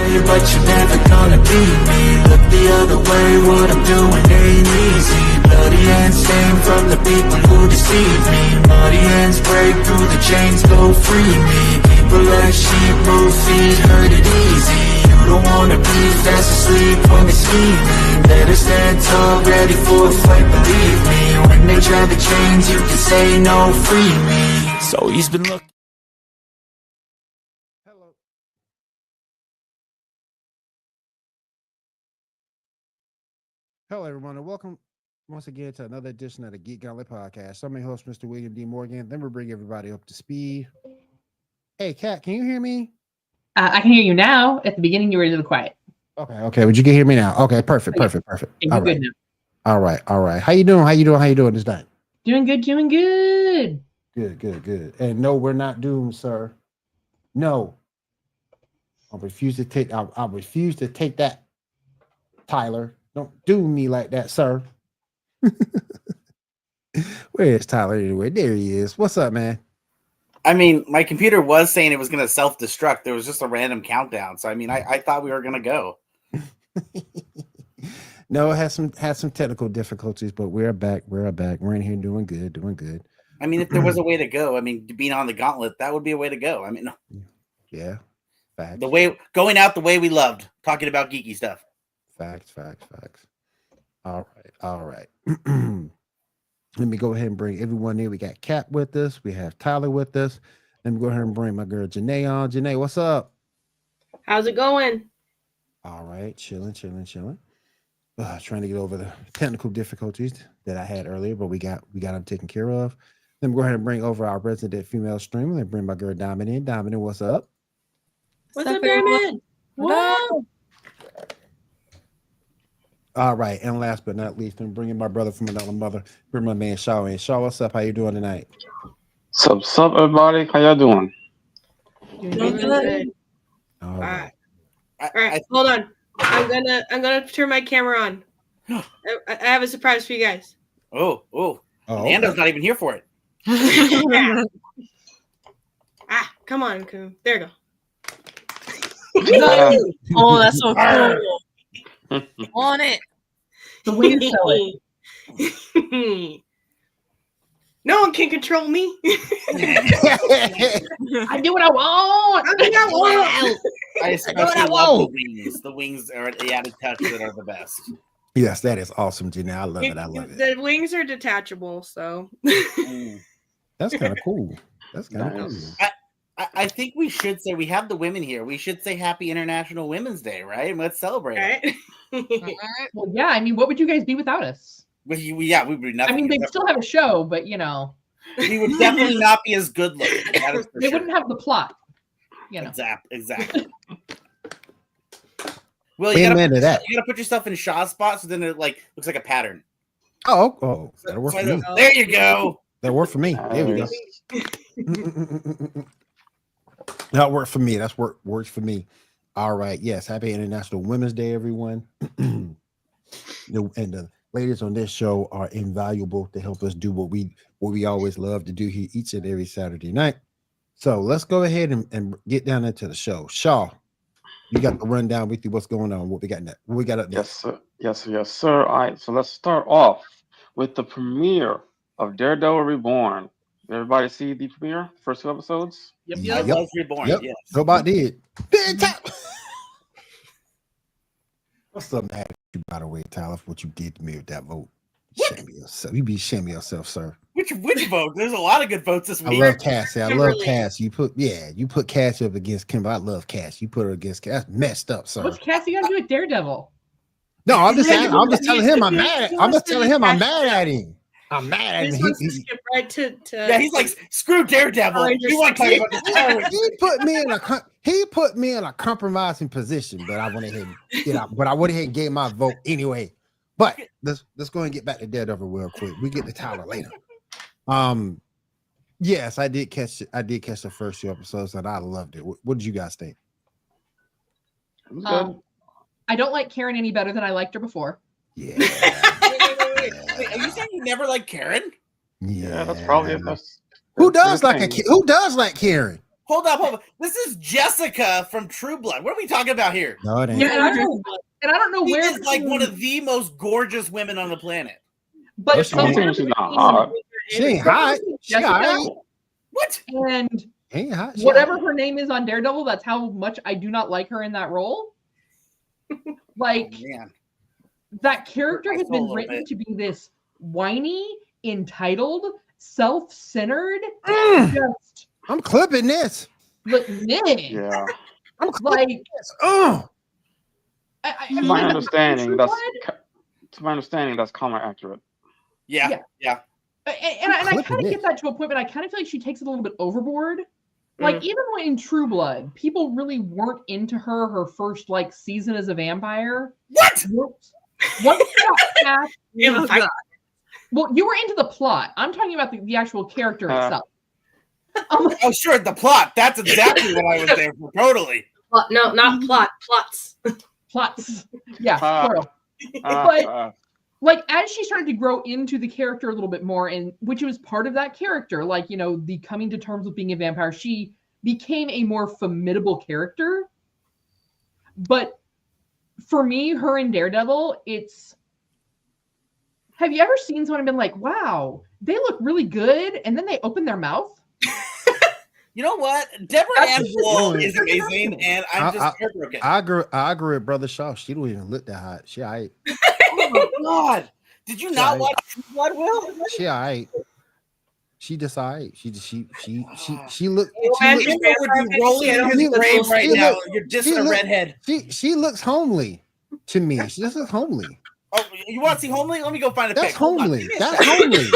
way, but you're never gonna beat me. Look the other way, what I'm doing ain't easy. Bloody hands stained from the people who deceive me. Muddy hands break through the chains, go free me. People like sheep move feet, hurt it easy. You don't wanna be fast asleep when they're scheming. Better stand tall, ready for a fight, believe me. When they try the chains, you can say no, free me. So he's been looking. Hello, everyone, and welcome once again to another edition of the Geek Gauntlet Podcast. I'm your host, Mr. William D. Morgan. Then we'll bring everybody up to speed. Hey, Kat, can you hear me? I can hear you now. At the beginning, you were a little quiet. Okay. But you can hear me now. Okay, perfect. Yeah, All right. Good now. All right. How you doing this night? Doing good. Good. And no, we're not doomed, sir. No. I refuse to take that, Tyler. Don't doom me like that, sir. Where is Tyler anyway? There he is. What's up, man? I mean, my computer was saying it was going to self-destruct. There was just a random countdown. So, I mean, I thought we were going to go. No, it had some technical difficulties, but we're back. We're in here doing good. I mean, if there was a way to go, I mean, being on the gauntlet, that would be a way to go. I mean, yeah, facts. Going out the way we loved, talking about geeky stuff. Facts. All right. Let me go ahead and bring everyone in. We got Kat with us. We have Tyler with us. Let me go ahead and bring my girl Janae on. Janae, what's up? How's it going? All right, chilling. Trying to get over the technical difficulties that I had earlier, but we got them taken care of. Let me go ahead and bring over our resident female streamer. Let me bring my girl Diamond in. Diamond, what's up? What's up, Diamond? Whoa. All right, and last but not least, I'm bringing my brother from another mother. Bring my man Shaw in. Shaw, what's up? How you doing tonight? Sup, everybody? How y'all doing? Doing good. All right. All right, hold on. I'm gonna turn my camera on. I have a surprise for you guys. Oh, Nando's not even here for it. Come on, Coon. There you go. Oh, that's so cool. On it. The way to sell it. No one can control me. I do what I want. I especially love the wings. The wings are the added touch that are the best. Yes, that is awesome, Jenna. I love it. The wings are detachable, so that's kind of cool. Cool. I think we should say, we have the women here. We should say Happy International Women's Day, right? And let's celebrate it. All right. Well, yeah. I mean, what would you guys be without us? We would be nothing. I mean, they'd still have a show, but you know, we would definitely not be as good looking. They wouldn't have the plot. You know, exactly. Well, you gotta put yourself in Shaw's spot, so then it looks like a pattern. Oh, that'll work for me. There you go. That'll work for me. There we go. That worked for me. Works for me. All right. Yes. Happy International Women's Day, everyone. And the ladies on this show are invaluable to help us do what we always love to do here each and every Saturday night. So let's go ahead and get down into the show. Shaw, you got the rundown with you. What's going on? What we got next? What we got up next? Yes, sir. All right. So let's start off with the premiere of Daredevil Reborn. Did everybody see the premiere? First 2 episodes? Yep. I was reborn. Yep. Yes. Nobody did. Big time. What's up, man? By the way, Tyler, for what you did to me with that vote. Shame yourself. You be shaming yourself, sir. Which vote? There's a lot of good votes this week. I love Cassie. I love Cass. You put Cassie up against Kimber. I love Cass. You put her against Cass. That's messed up, sir. What's Cassie got to do with Daredevil? No, I'm just telling him I'm mad. I'm just telling him I'm mad at him. I'm mad at him. He skip right to yeah, he's like, screw Daredevil. You want to talk about this? He put me in a compromising position, but I went ahead and gave my vote anyway. But let's go ahead and get back to Daredevil real quick. We get to Tyler later. Yes, I did catch the first 2 episodes and I loved it. What did you guys think? I don't like Karen any better than I liked her before. Yeah. Wait, are you saying you never liked Karen? Yeah, that's probably the best. Who does like Karen? Hold up. This is Jessica from True Blood. What are we talking about here? No, it ain't. Yeah, and I don't know She where is like one of the most gorgeous women on the planet. but She ain't- she's not hot. She ain't hot. She Jessica, alright. What? and Ain't hot. She whatever alright. her name is on Daredevil, that's how much I do not like her in that role. Like Oh, man. that character I has saw a been little written bit. to be this whiny, entitled, self-centered, Mm, just I'm clipping this. look man. Yeah. I'm clipping Like this. Oh, I To mean, my like, understanding, True that's Blood, common accurate. Yeah. and I clipping kind of this. get that to a point, but I kind of feel like she takes it a little bit overboard. Like even when in True Blood, people really weren't into her first like season as a vampire. What? Once she got past, Oh, God. well, you were into the plot. I'm talking about the actual character itself. Oh, sure. The plot. That's exactly what I was there for. Totally. Plot, no, not plot. Plots. Plots, yeah, Uh, plural. But Like as she started to grow into the character a little bit more, and which was part of that character, like the coming to terms with being a vampire, she became a more formidable character. But for me, her and Daredevil, have you ever seen someone and been like, wow, they look really good, and then they open their mouth? You know what? Deborah That's Ann just- Wool Really? is amazing, and I'm just heartbroken. I agree with Brother Shaw. She don't even look that hot. She alright. Oh my God. Did you not Right. watch True Blood, Will? She alright. She just alright. She look. Imagine You would be rolling in his grave right now. You're just a redhead. She looks homely to me. She just looks homely. Oh, you want to see Homely? Let me go find a That's pic. Hold on. homely. That's homely.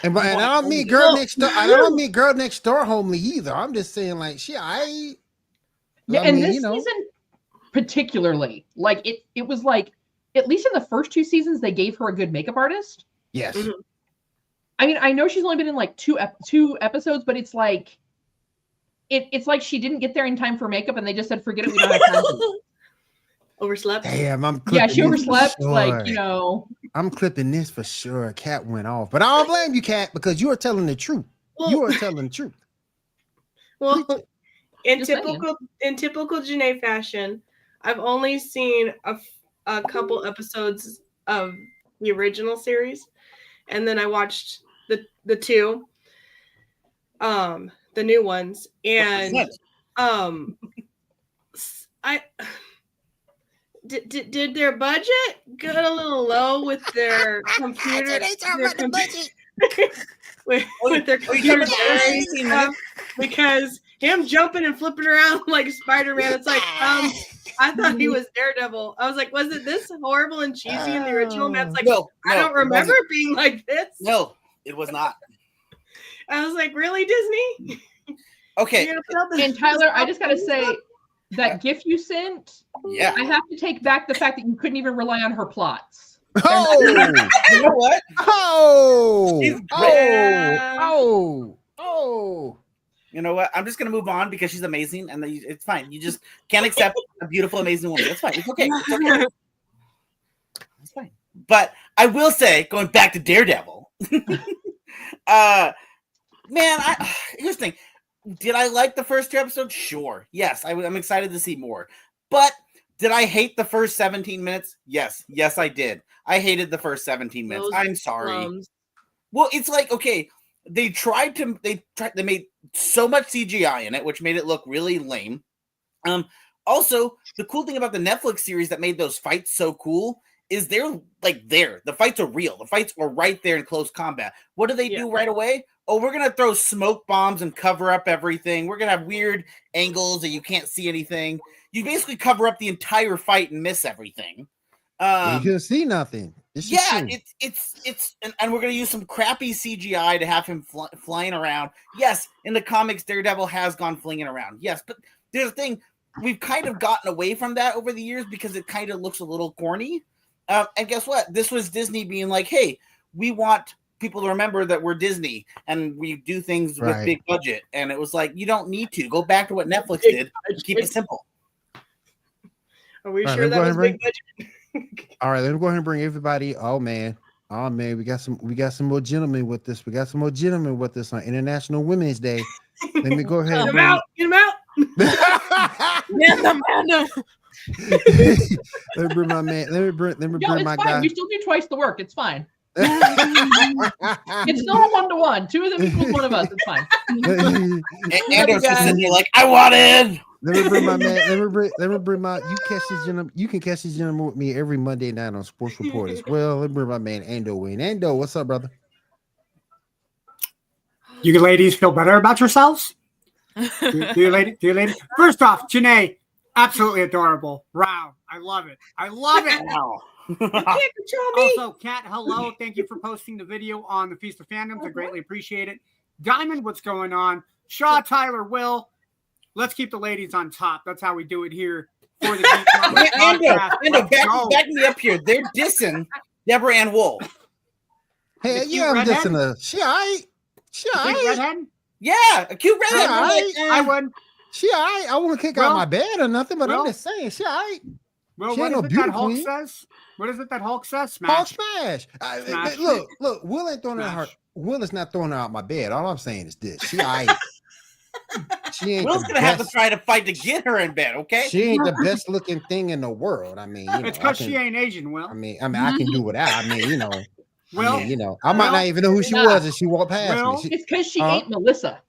And I don't mean girl next door. I don't mean girl next door homely either. I'm just saying like she alright. Yeah, I and mean, this season particularly, like it was like at least in the first two seasons they gave her a good makeup artist. Yes. Mhm. I mean, I know she's only been in like two episodes, but it's like it's like she didn't get there in time for makeup, and they just said, "Forget it, we don't have time." Overslept. Damn, I'm Yeah, clipping she this for overslept. sure. Like I'm clipping this for sure. Cat went off, but I don't blame you, Cat, because you are telling the truth. You Well, are telling the truth. well, in Just saying. typical Janae fashion, I've only seen a couple episodes of the original series, and then I watched the two, the new ones, and I did their budget get a little low with their computer? with their computer stuff, because him jumping and flipping around like Spider-Man, it's like I thought he was Daredevil. I was like, was it this horrible and cheesy in the original? Matt's like, No, I don't it remember wasn't. it being like this. No, it was not. I was like, really, Disney? Okay. You're gonna put out this- and Tyler, I just gotta say that GIF you sent, Yeah. I have to take back the fact that you couldn't even rely on her plots. Oh, You know what? oh, She's oh. You know what? I'm just gonna move on because she's amazing, and it's fine. You just can't accept a beautiful, amazing woman. It's fine. It's okay. It's okay. It's fine. But I will say, going back to Daredevil, man, here's the thing. Did I like the first two episodes? Sure. Yes, I'm excited to see more. But did I hate the first 17 minutes? Yes. Yes, I did. I hated the first 17 minutes. Those I'm sorry. plums. Well, it's like, okay, they made so much CGI in it, which made it look really lame. Also, the cool thing about the Netflix series that made those fights so cool is they're like there. The fights are real. The fights are right there in close combat. What do they do right away? Oh, we're going to throw smoke bombs and cover up everything. We're going to have weird angles that you can't see anything. You basically cover up the entire fight and miss everything. You can see nothing. Yeah, it's and we're going to use some crappy CGI to have him flying around. Yes, in the comics, Daredevil has gone flinging around. Yes, but there's a thing. We've kind of gotten away from that over the years because it kind of looks a little corny. And guess what? This was Disney being like, hey, we want people to remember that we're Disney and we do things with big budget. And it was like, you don't need to. Go back to what Netflix did. Keep it simple. Are we sure that was big budget? All right, let me go ahead and bring everybody. Oh man, Oh man, we got some more gentlemen with this. We got some more gentlemen with this on International Women's Day. Let me go ahead. Get him out! Get him out! Let me bring my man. Let me bring It's my fine. guy. We still do twice the work. It's fine. It's still a 1-to-1. 2 of them equals 1 of us. It's fine. Ando's just sitting there like, I want in. Let me bring my man. Let me bring my. You catch this gentleman. You can catch this gentleman with me every Monday night on Sports Report as well. Let me bring my man Ando in. Ando, what's up, brother? You ladies feel better about yourselves? Do you ladies? First off, Janae, absolutely adorable. Wow, I love it. I love it. Wow. You can't control me. Also, Kat, hello. Thank you for posting the video on the Feast of Fandoms. I greatly appreciate it. Diamond, what's going on? Shaw, Tyler, Will. Let's keep the ladies on top. That's how we do it here for the Geek Gauntlet Podcast. Ando, back me up here. They're dissing Deborah Ann Wool. Hey, The cute yeah, I'm redhead? dissing her. She all right. She all Cute right. redhead? Yeah, a cute redhead. Yeah, I would. She all right. I won't kick out my bed or nothing, but I'm just saying, she all right. Well, She what ain't is no it beauty that Hulk queen. says? What is it that Hulk says? Hulk Smash. smash. Smash. Look, Will ain't throwing her. Smash. Will is not throwing her out my bed. All I'm saying is this. She all right. She ain't Will's the gonna have to best. try to fight to get her in bed, okay? She ain't the best looking thing in the world. I mean, It's because she ain't Asian, Will. I mean, I can do without. I mean, you know. Will, I might not even know who she was if she walked past Will? me. She, It's because she ain't Melissa.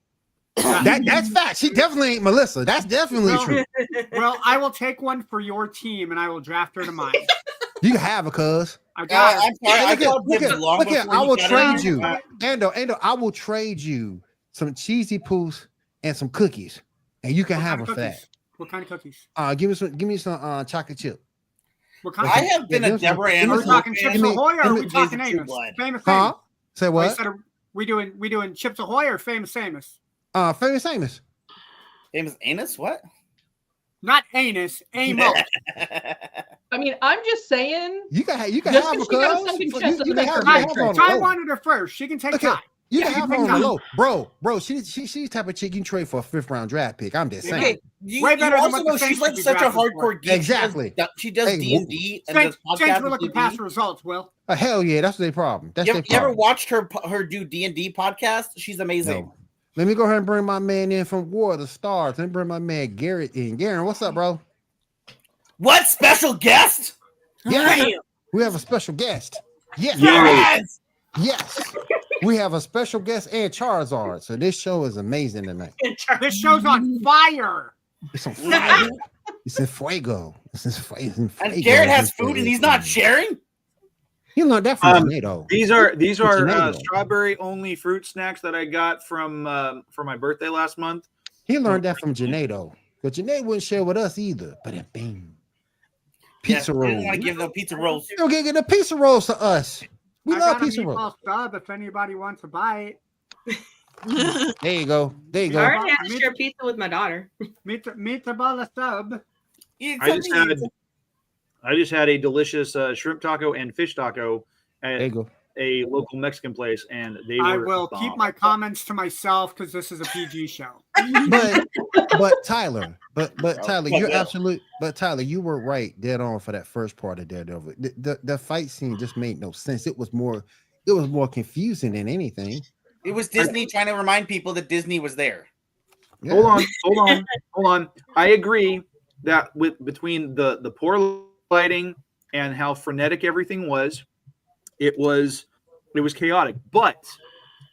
that's fact. She definitely ain't Melissa. That's definitely Well, true. well, I will take one for your team and I will draft her to mine. You can have her, cuz. I got I'm sorry. I thought Look Dibs at, long look at, before I he will got trade in. you. Ando, I will trade you some cheesy poos and some cookies. And you can have her for that. What kind of cookies? Give me some chocolate chip. What kind I of have been a Deborah Ann Are we Wool talking fan. Chips Ahoy or are we Days talking of True Amos? Blood. Famous Huh? Amos. Say what? I said, we doing Chips Ahoy or Famous Amos? Famous Amos. Famous anus? What? Not anus, Amos. I mean, I'm just saying. You can have Just her, 'cause she got a cuz. second You chest doesn't can make her have a her bad on the Ty low. wanted her first. She can take Okay. Ty. You Yeah, can have you her on can the have low, bro. She's the type of chick you can trade for a 5th round draft pick. I'm just saying. Okay, you Way better than also what the know she's Saints like would be such a drafted for. hardcore geek. Exactly. She does Hey, D&D and Saints, does Saints podcasts were with looking past D&D. results, Will. Hell yeah, that's their problem. That's You their ever problem. watched her do D&D podcast? She's amazing. No. Let me go ahead and bring my man in from War of the Stars. Let me bring my man Garrett in. Garrett, what's up, bro? What special guest? Yeah, we have a special guest. Yes. Yes. Yes. We have a special guest and Charizard. So this show is amazing tonight. This show's on fire. It's on fire. It's in fuego. It's in fuego. And Garrett has food and he's not sharing? He learned that from Janae, These are Janae, strawberry only fruit snacks that I got from for my birthday last month. He learned that from Janae, though. Because Janae wouldn't share with us either. But bing. Pizza I rolls. didn't want to give them pizza rolls. They'll get the pizza rolls to us. We I love got a pizza meatball rolls. sub if anybody wants to buy it. There you go. There you I go. already had to share pizza with my daughter. Meatball sub. I just had a delicious shrimp taco and fish taco There at you go. a local Mexican place, and they were I will bomb. keep my comments to myself because this is a PG show. But Tyler, but Tyler, But you're Will. absolute. But Tyler, you were right, dead on for that first part of Daredevil. The fight scene just made no sense. It was more confusing than anything. It was Disney trying to remind people that Disney was there. Yeah. Hold on. I agree that between the poor lighting and how frenetic everything was, it was chaotic. But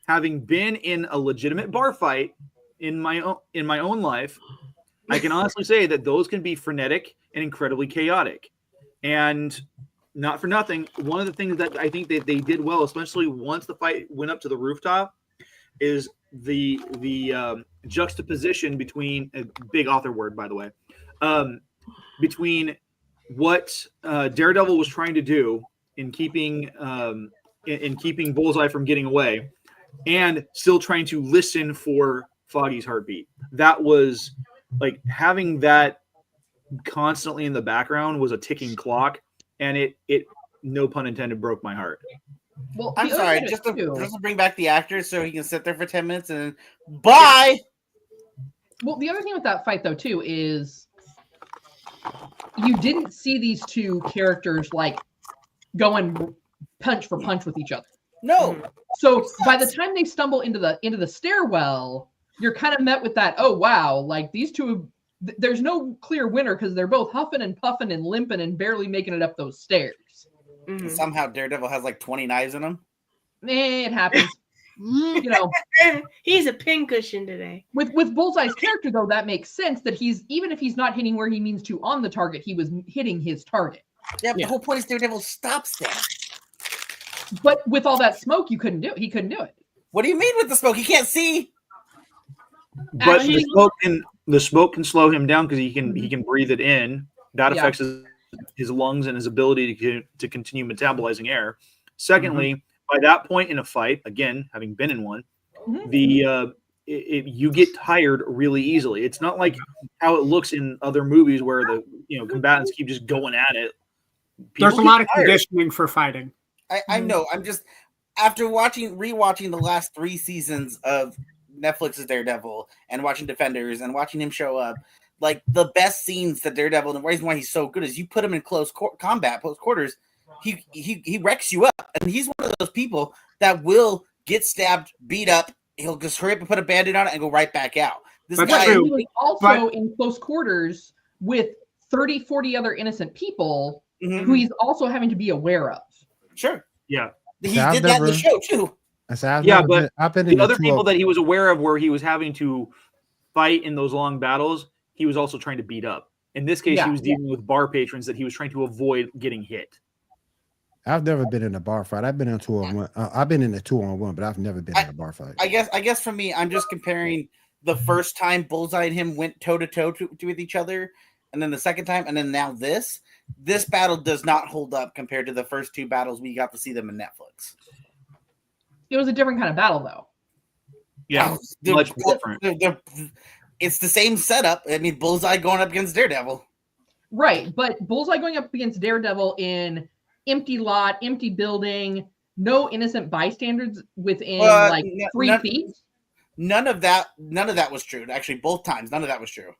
having been in a legitimate bar fight in my own life, I can honestly say that those can be frenetic and incredibly chaotic. And not for nothing, one of the things that I think that they did well, especially once the fight went up to the rooftop, is the juxtaposition between a big author word, by the way, between what Daredevil was trying to do in keeping Bullseye from getting away, and still trying to listen for Foggy's heartbeat. That was like having that constantly in the background was a ticking clock, and it no pun intended broke my heart. Well, I'm the other sorry, thing just is, to too- bring back the actor so he can sit there for 10 minutes and then bye. Well, the other thing with that fight, though, too, is you didn't see these two characters like going punch for punch with each other. No. So by the time they stumble into the stairwell, you're kind of met with that, oh wow, like these two, there's no clear winner because they're both huffing and puffing and limping and barely making it up those stairs. Mhm. Somehow Daredevil has like 20 knives in him. It happens. You know, He's a pincushion today. with Bullseye's character though, that makes sense that he's, even if he's not hitting where he means to on the target, he was hitting his target. Yeah, but the whole point is Daredevil stops that. But with all that smoke, he couldn't do it. What do you mean with the smoke? He can't see. But Actually- the smoke can slow him down because he can breathe it in. That Yeah. affects his lungs and his ability to continue metabolizing air. Secondly, by that point in a fight, again, having been in one, you get tired really easily. It's not like how it looks in other movies where the combatants keep just going at it. There's a People lot get of tired. conditioning for fighting. I know. I'm just after rewatching the last 3 seasons of Netflix's Daredevil and watching Defenders and watching him show up, like the best scenes that Daredevil, and the reason why he's so good is you put him in close combat, close quarters, he wrecks you up, and he's one of those people that will get stabbed, beat up. He'll just hurry up and put a band-aid on it and go right back out. This That's guy, true. He was also in close quarters with 30, 40 other innocent people who he's also having to be aware of. Sure, Yeah. he Yeah, I've did that in the never- show too. Yeah, but I've been The in other two people of- that he was aware of where he was having to fight in those long battles, he was also trying to beat up. In this case, Yeah, he was dealing with bar patrons that he was trying to avoid getting hit. I've never been in a bar fight. I've been in a 2-on-1. I've been in a 2-on-1, but I've never been in a bar fight. I guess for me, I'm just comparing the first time Bullseye and him went toe to toe with each other, and then the second time, and then now this battle does not hold up compared to the first 2 battles we got to see them in Netflix. It was a different kind of battle, though. Yeah, much different. It's the same setup. I mean, Bullseye going up against Daredevil. Right, but Bullseye going up against Daredevil in empty lot, empty building, no innocent bystanders within like 3 feet. None of that was true. Actually, both times, none of that was true.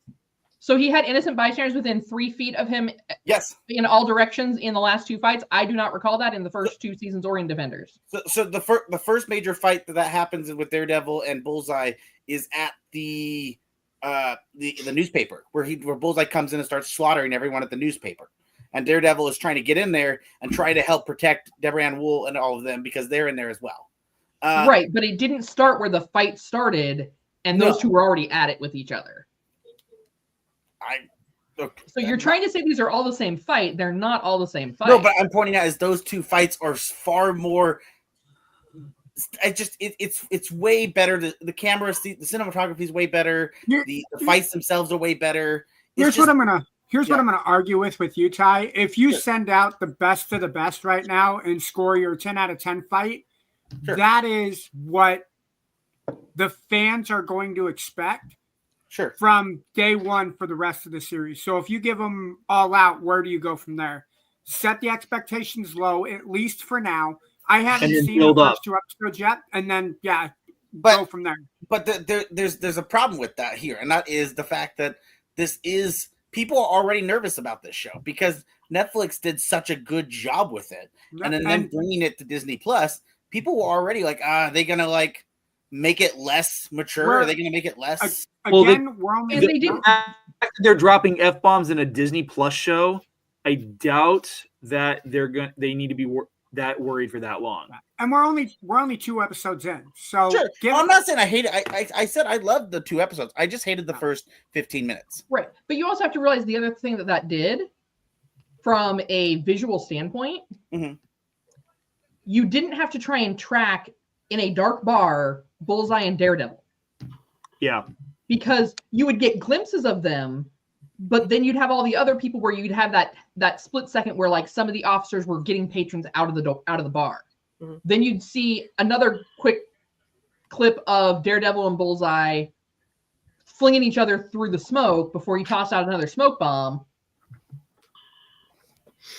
So he had innocent bystanders within 3 feet of him Yes. in all directions in the last 2 fights. I do not recall that in the first 2 seasons or in Defenders. So the first major fight that happens with Daredevil and Bullseye is at the newspaper where Bullseye comes in and starts slaughtering everyone at the newspaper, and Daredevil is trying to get in there and try to help protect Deborah Ann Wool and all of them because they're in there as well. Right, but it didn't start where the fight started, and those two were already at it with each other. So you're trying to say these are all the same fight. They're not all the same fight. No, but I'm pointing out is those 2 fights are far more. It's way better. The camera, the cinematography is way better. The fights themselves are way better. Here's what I'm gonna argue with you, Ty. If you send out the best of the best right now and score your 10 out of 10 fight, that is what the fans are going to expect. Sure. From day one for the rest of the series. So if you give them all out, where do you go from there? Set the expectations low, at least for now. I haven't seen the first 2 episodes yet, and then go from there. But there's a problem with that here, and that is the fact that people are already nervous about this show because Netflix did such a good job with it, and then bringing it to Disney Plus, people were already like, are they gonna like make it less mature? Are they gonna make it less? They're dropping F-bombs in a Disney Plus show. I doubt that they need to be that worried for that long. And we're only 2 episodes in. So sure. I'm not saying I hate it. I said I loved the 2 episodes. I just hated the first 15 minutes. Right. But you also have to realize the other thing that did from a visual standpoint, you didn't have to try and track in a dark bar Bullseye and Daredevil. Yeah. Because you would get glimpses of them, but then you'd have all the other people where you'd have that split second where like some of the officers were getting patrons out of the bar. Then you'd see another quick clip of Daredevil and Bullseye flinging each other through the smoke before he tossed out another smoke bomb.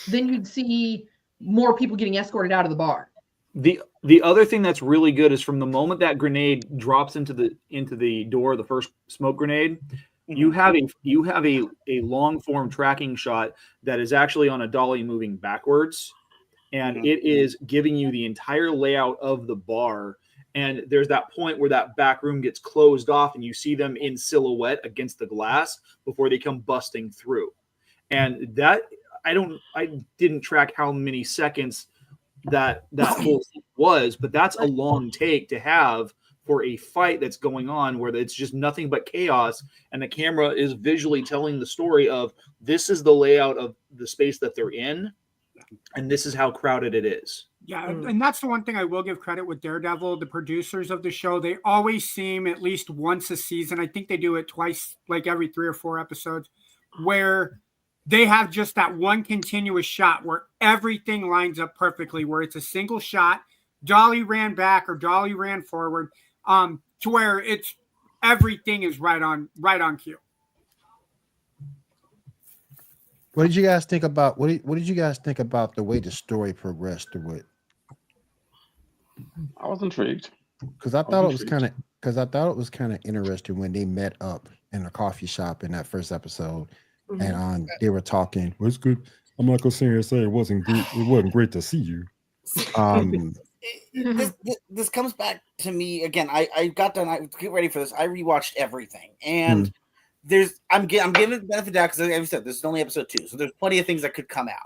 Then you'd see more people getting escorted out of the bar. The other thing that's really good is from the moment that grenade drops into the door, the first smoke grenade, you have a long form tracking shot that is actually on a dolly moving backwards, and it is giving you the entire layout of the bar. And there's that point where that back room gets closed off and you see them in silhouette against the glass before they come busting through. And that I didn't track how many seconds that whole thing was, but that's a long take to have for a fight that's going on where it's just nothing but chaos, and the camera is visually telling the story of this is the layout of the space that they're in, and this is how crowded it is. Yeah, and that's the one thing I will give credit with Daredevil. The producers of the show, they always seem at least once a season. I think they do it twice, like every 3 or 4 episodes, where they have just that one continuous shot where everything lines up perfectly, where it's a single shot, Dolly ran back or Dolly ran forward, to where it's everything is right on cue. What did you guys think about what did you guys think about the way the story progressed through it? I was intrigued Because I thought it was kind of interesting when they met up in a coffee shop in that first episode, and they were talking. Well, it's good. I'm not gonna sit here and say it wasn't good. It wasn't great to see you. This comes back to me again. I got done. I get ready for this. I rewatched everything, and I'm giving it the benefit of the doubt because, like I said, this is only episode 2, so there's plenty of things that could come out.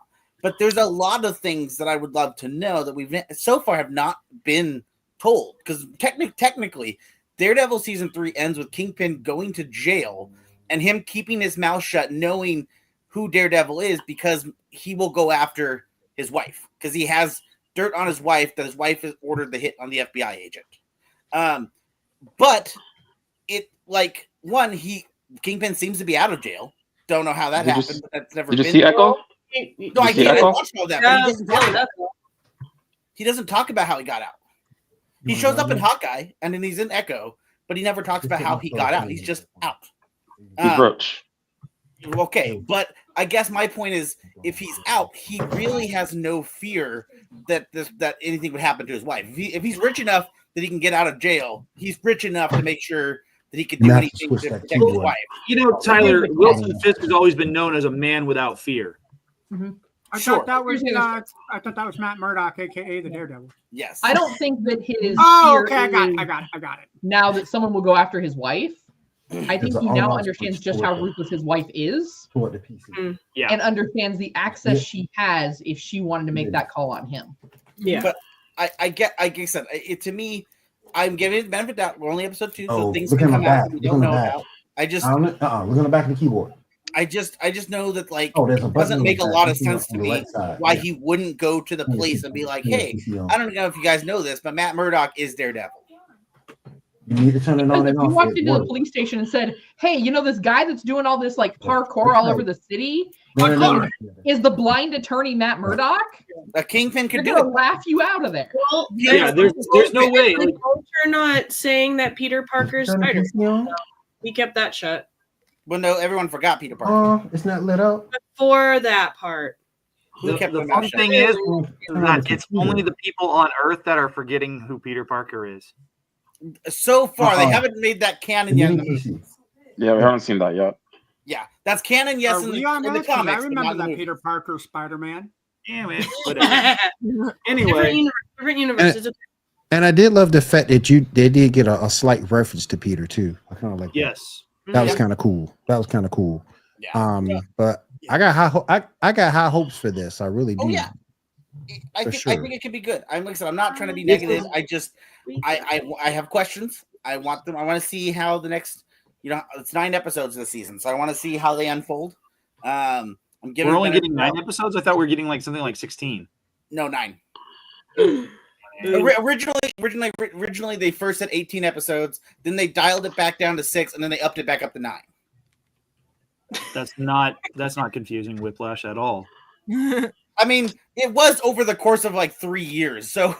But there's a lot of things that I would love to know that we've so far have not been told. Because technically, Daredevil season 3 ends with Kingpin going to jail and him keeping his mouth shut, knowing who Daredevil is, because he will go after his wife because he has dirt on his wife that his wife has ordered the hit on the FBI agent. But it Kingpin seems to be out of jail. Don't know how that happened, but that's never been. Did you see Echo? No, I can't. I watched all that. But he doesn't talk about how he got out. He shows up in Hawkeye, and then he's in Echo, but he never talks about how he got out. He's just out. He's roach. Okay, but I guess my point is, if he's out, he really has no fear that anything would happen to his wife. If he's rich enough that he can get out of jail, he's rich enough to make sure that he can do anything to protect his wife. You know, Tyler, Wilson Fisk has always been known as a man without fear. I thought that was Matt Murdock, aka the Daredevil. Yes. I don't think that his okay, I got it. Now that someone will go after his wife, I think he now understands just how ruthless his wife is, and understands the access she has if she wanted to make that call on him. Yeah, but I guess to me, I'm giving it the benefit of the doubt. We're only episode 2, so things can come out we don't know about. Look on the back of the keyboard. I just know that it doesn't make a lot of sense to me why he wouldn't go to the police and be like, hey, I don't know if you guys know this, but Matt Murdock is Daredevil. You need to turn it on and off. If you walked into the police station and said, hey, you know this guy that's doing all this parkour all over the city is the blind attorney Matt Murdock? A Kingpin could do it. Laugh you out of there. Well, there's no way. You're not saying that Peter Parker's Spider. So we kept that shut. Well, no, everyone forgot Peter Parker. It's not lit up. Before that part. The funny thing is that it's only the people on Earth that are forgetting who Peter Parker is. So far, they haven't made that canon yet. Yeah, we haven't seen that yet. Yeah, that's canon, yes, in the comics. I remember that Peter Parker Spider-Man. Yeah, man. Anyway. Different universes. And I did love the fact that they did get a slight reference to Peter, too. I kind of like that. Yes. That was kind of cool. Yeah. But I got high hopes for this. I really do. Oh, yeah. I think it could be good. Like I said, I'm not trying to be negative. I have questions. I want to see how the next, it's 9 episodes of the season, so I want to see how they unfold. We're only getting 9 episodes. I thought we were getting something like 16. No, 9. Originally, they first had 18 episodes. Then they dialed it back down to 6, and then they upped it back up to 9. That's not confusing Whiplash at all. I mean, it was over the course of 3 years. So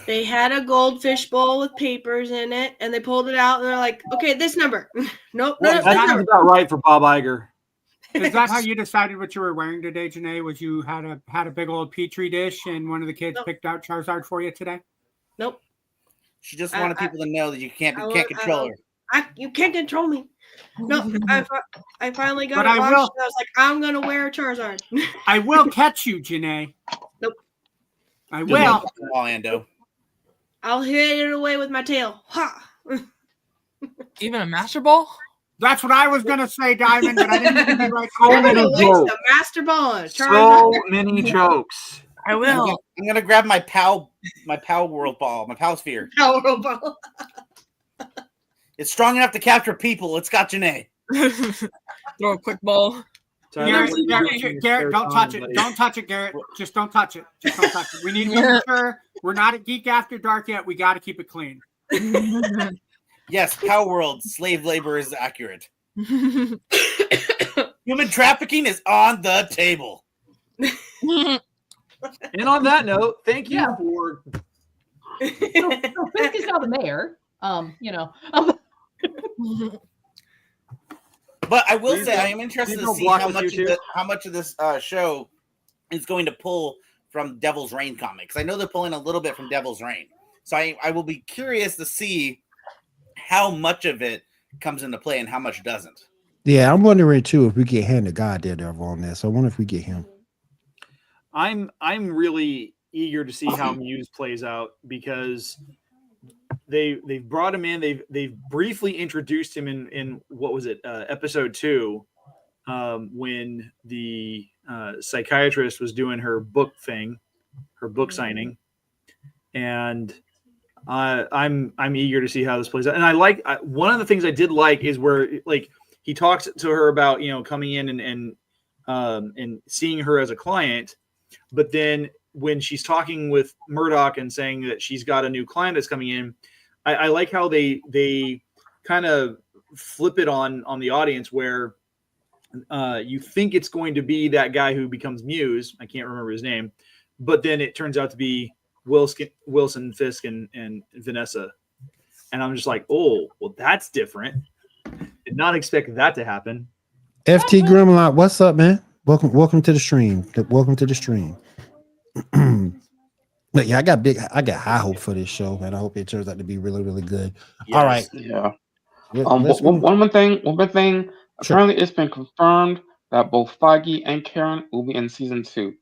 they had a goldfish bowl with papers in it, and they pulled it out, and they're like, "Okay, this number." Nope, that sounds about right for Bob Iger. Is that how you decided what you were wearing today, Janae? Was you had a big old petri dish, and one of the kids picked out Charizard for you today? Nope. She just wanted people to know that you can't control her. You can't control me. No, I finally got it washed. I was like, I'm gonna wear a Charizard. I will catch you, Janae. Nope. I Good will. luck with the ball, Ando. I'll hit it away with my tail. Ha! Even a master ball? That's what I was gonna say, Diamond, but I didn't want to be like. So Everybody many likes jokes. the master ball. So many jokes. I will. I'm gonna grab my Pow World ball, my Pow Sphere. Power ball. It's strong enough to capture people. It's got Janae. Throw a quick ball. Tyler, Garrett, what are you doing in your Garrett, spare don't time, touch it. buddy? Don't touch it, Garrett. Just don't touch it. Just don't touch it. We need to be sure we're not at Geek After Dark yet. We got to keep it clean. Yes, Pow World, slave labor is accurate. Human trafficking is on the table. And on that note, thank you Yeah. for. So Fisk is now the mayor. You know. But I will Please say, don't- I am interested please to don't see block how with much, YouTube. how much of this show is going to pull from Devil's Reign comics. I know they're pulling a little bit from Devil's Reign. So I will be curious to see how much of it comes into play and how much doesn't. Yeah, I'm wondering too if we get Hand of God Daredevil on this. I wonder if we get him. I'm really eager to see how Muse plays out because they've brought him in. They've briefly introduced him in what was it, episode 2, when the psychiatrist was doing her book thing, her book signing, and I'm eager to see how this plays out. And I like one of the things I did like is where like he talks to her about coming in and seeing her as a client, but then when she's talking with Murdoch and saying that she's got a new client that's coming in, I like how they kind of flip it on the audience where you think it's going to be that guy who becomes Muse. I can't remember his name, but then it turns out to be Wilson Fisk and Vanessa. And I'm just like, oh, well, that's different. Did not expect that to happen. FT Grimlock, what's up, man? Welcome to the stream. Welcome to the stream. But yeah, I got high hope for this show, man. I hope it turns out to be really, really good. Yes. All right. Yeah. Let's One move- more thing. Sure. Apparently, it's been confirmed that both Feige and Karen will be in season 2.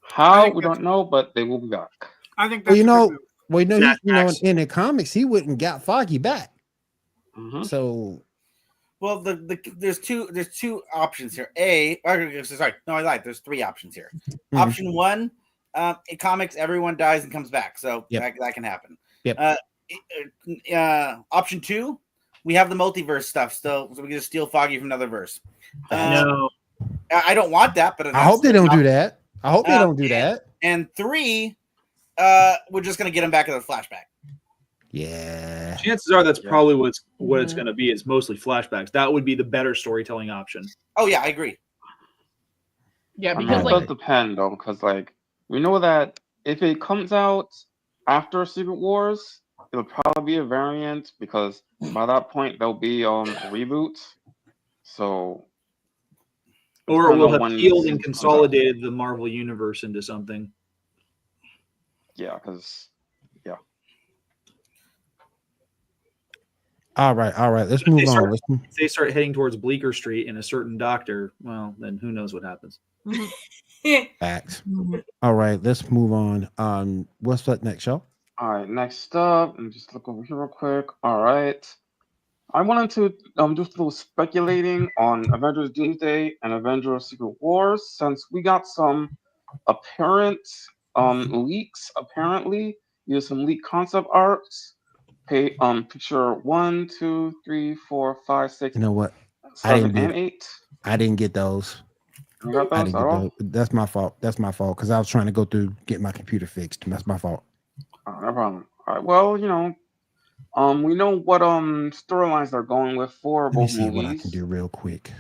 How think we don't know, but they will be back. I think Well, that's you a know, good move. well, Facts. in the comics, he wouldn't got Foggy back. Mhm. So Well, there's two options here. Sorry, no, I lied. There's 3 options here. Mhm. Option 1, in comics, everyone dies and comes back, so Yep. that can happen. Yep. Option 2, we have the multiverse stuff still, so we can just steal Foggy from another verse. No. I don't want that, but I hope they don't do that. I hope they don't do and- that. And 3, we're just gonna get him back in the flashback. Yeah. Chances are that's Yeah. probably what it's Mhm. going to be. It's mostly flashbacks. That would be the better storytelling option. Oh yeah, I agree. Yeah, I mean, because it like does depend though, because like we know that if it comes out after Secret Wars, it'll probably be a variant because by that point there'll be a reboot. So Or it depends will on have when healed season and comes out. consolidated the Marvel universe into something. Yeah, because All right. Let's move start- on. If they start heading towards Bleecker Street and a certain doctor, well, then who knows what happens. Facts. All right, let's move on. What's up next, show? all right, next up, let me just look over here real quick. All right. I wanted to do a little speculating on Avengers Doomsday and Avengers Secret Wars since we got some apparent leaks, apparently. There's some leaked concept arts. Picture 1, 2, 3, 4, 5, 6, You know what? 7, didn't and 8. I didn't get those. You got I those didn't at get all? those. That's my fault. Because I was trying to go through get my computer fixed. That's my fault. Oh, no problem. All right. Well, we know what storylines they're going with for Let me both see movies. what I can do real quick.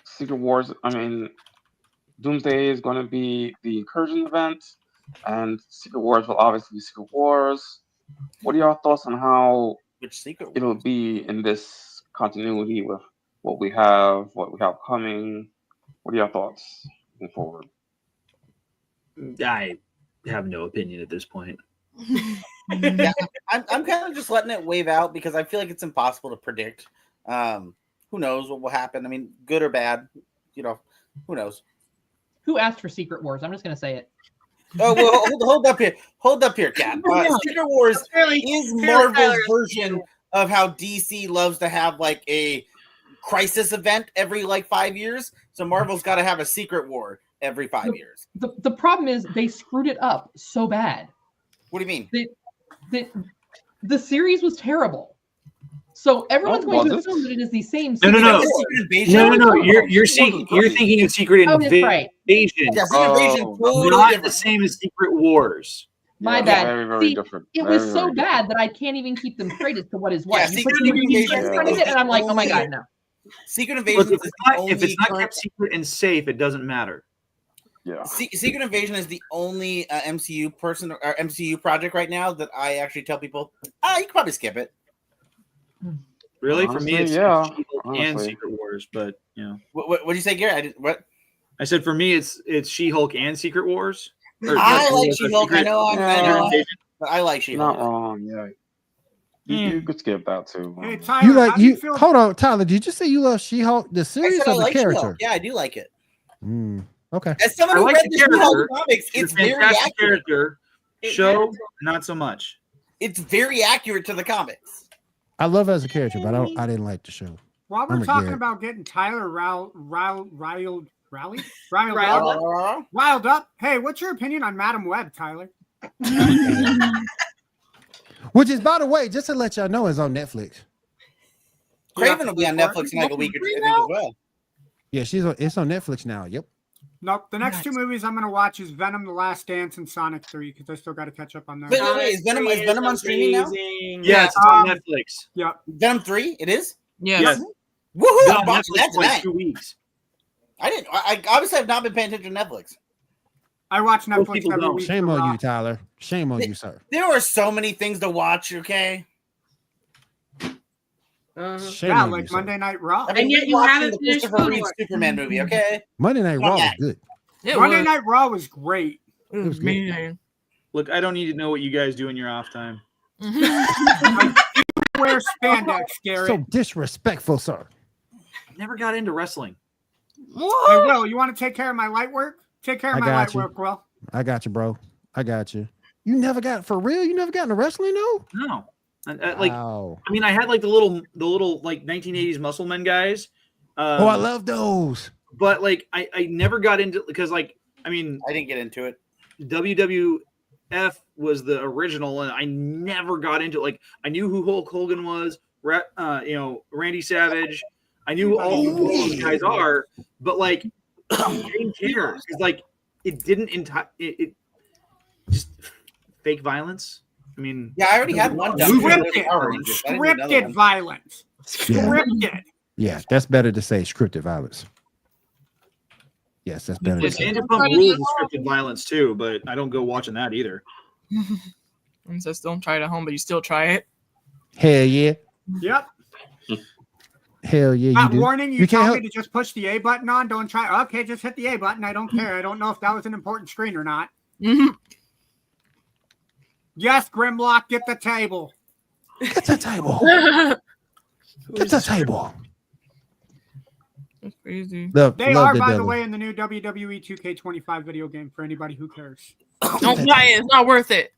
Secret Wars. I mean, Doomsday is going to be the incursion event, and Secret Wars will obviously be Secret Wars. What are your thoughts on how Which Secret it'll Wars? be in this continuity with what we have coming? What are your thoughts moving forward? I have no opinion at this point. Yeah, I'm kind of just letting it wave out because I feel like it's impossible to predict. Who knows what will happen? I mean, good or bad, who knows? who asked for Secret Wars? I'm just gonna say it. Oh well, hold up here, Kat. Secret Wars is Marvel's version of how DC loves to have like a crisis event every like 5 years. So Marvel's got to have a Secret War every 5 years. The problem is they screwed it up so bad. What do you mean? The series was terrible. So everyone's going to assume that it is the same. No. You're thinking of Secret Invasion. Right. Yeah, Secret Invasion totally not different. the same as Secret Wars. My bad. Very, very See, different. it was so bad that I can't even keep them straight as to what is what. Yeah, You Secret put Invasion in front of it, and I'm like, oh my god, no. Secret Invasion Look, is if it's not kept secret and safe, it doesn't matter. Yeah. Secret Invasion is the only MCU person or MCU project right now that I actually tell people, you can probably skip it. Really, Honestly, for me, it's yeah, She-Hulk and honestly. Secret Wars. But What did you say, Gary? What? I said for me, it's She-Hulk and Secret Wars. I like She-Hulk. I know. But I like She-Hulk. Not wrong. Yeah. You could skip that too. Hey, Tyler, how do you feel? Hold on, Tyler. Did you say you love She-Hulk, the I series said I or the like character? She-Hulk. Yeah, I do like it. Okay. As someone I who like read the the She-Hulk character. comics, It's it's a very fantastic accurate. character. Show, not so much. It's very accurate to the comics. I love her as a character, but I didn't like the show. While I'm we're a talking Garrett. about getting Tyler riled up, hey, what's your opinion on Madam Web, Tyler? Which is, by the way, just to let y'all know, is on Netflix. Craven will be on Netflix in like a week or two, I think, as well. Yeah, it's on Netflix now. Yep. Nope. The next two movies I'm going to watch is Venom: The Last Dance and Sonic 3 because I still got to catch up on that. Wait, is Venom on streaming now? Yeah, it's on Netflix. Yep. Venom 3? It is? Yes. Woohoo! It's I'm on watching Netflix that for like tonight. 2 weeks. I obviously have not been paying attention to Netflix. I watch Most Netflix people every don't. week. Shame for on Raw. you, Tyler. Shame on you, sir. There are so many things to watch, okay? Shame Yeah, on like you, sir. Monday Night Raw. I mean, And yet we're you watching haven't the finished Christopher Food Reeve Wars. Superman movie, okay? Monday Night Raw was good. Monday Night Raw was great. It was amazing. Look, I don't need to know what you guys do in your off time. Wear spandex, Gary. So disrespectful, sir. Never got into wrestling. Hey, Will, you want to take care of my light work? Take care of I my got light you. work, Will. I got you, bro. I got you. You never got, for real? You never got into wrestling, though? No. Wow. I mean, I had like the little like 1980s muscle men guys. I love those. But like, I never got into, because like, I mean, I didn't get into it. WWF was the original, and I never got into it. Like, I knew who Hulk Hogan was, Randy Savage. I knew all who those guys are, but like, I didn't care because like it didn't it just fake violence. I mean, Yeah, I already had one. Scripted violence. Yeah. Scripted. Yeah, that's better to say scripted violence. Yes, that's better to say. Vanderpump Rules is scripted violence too, but I don't go watching that either. And says don't try it at home, but you still try it. Hell yeah. Yep. Hell yeah, you Not do. warning you, You can't tell help- me to just push the A button on. Don't try. Okay, just hit the A button. I don't care. I don't know if that was an important screen or not. Yes, Grimlock, get the table. Get the table. Get the table. That's crazy. They are, by the way, in the new WWE 2K25 video game for anybody who cares. Don't buy it. It's not worth it.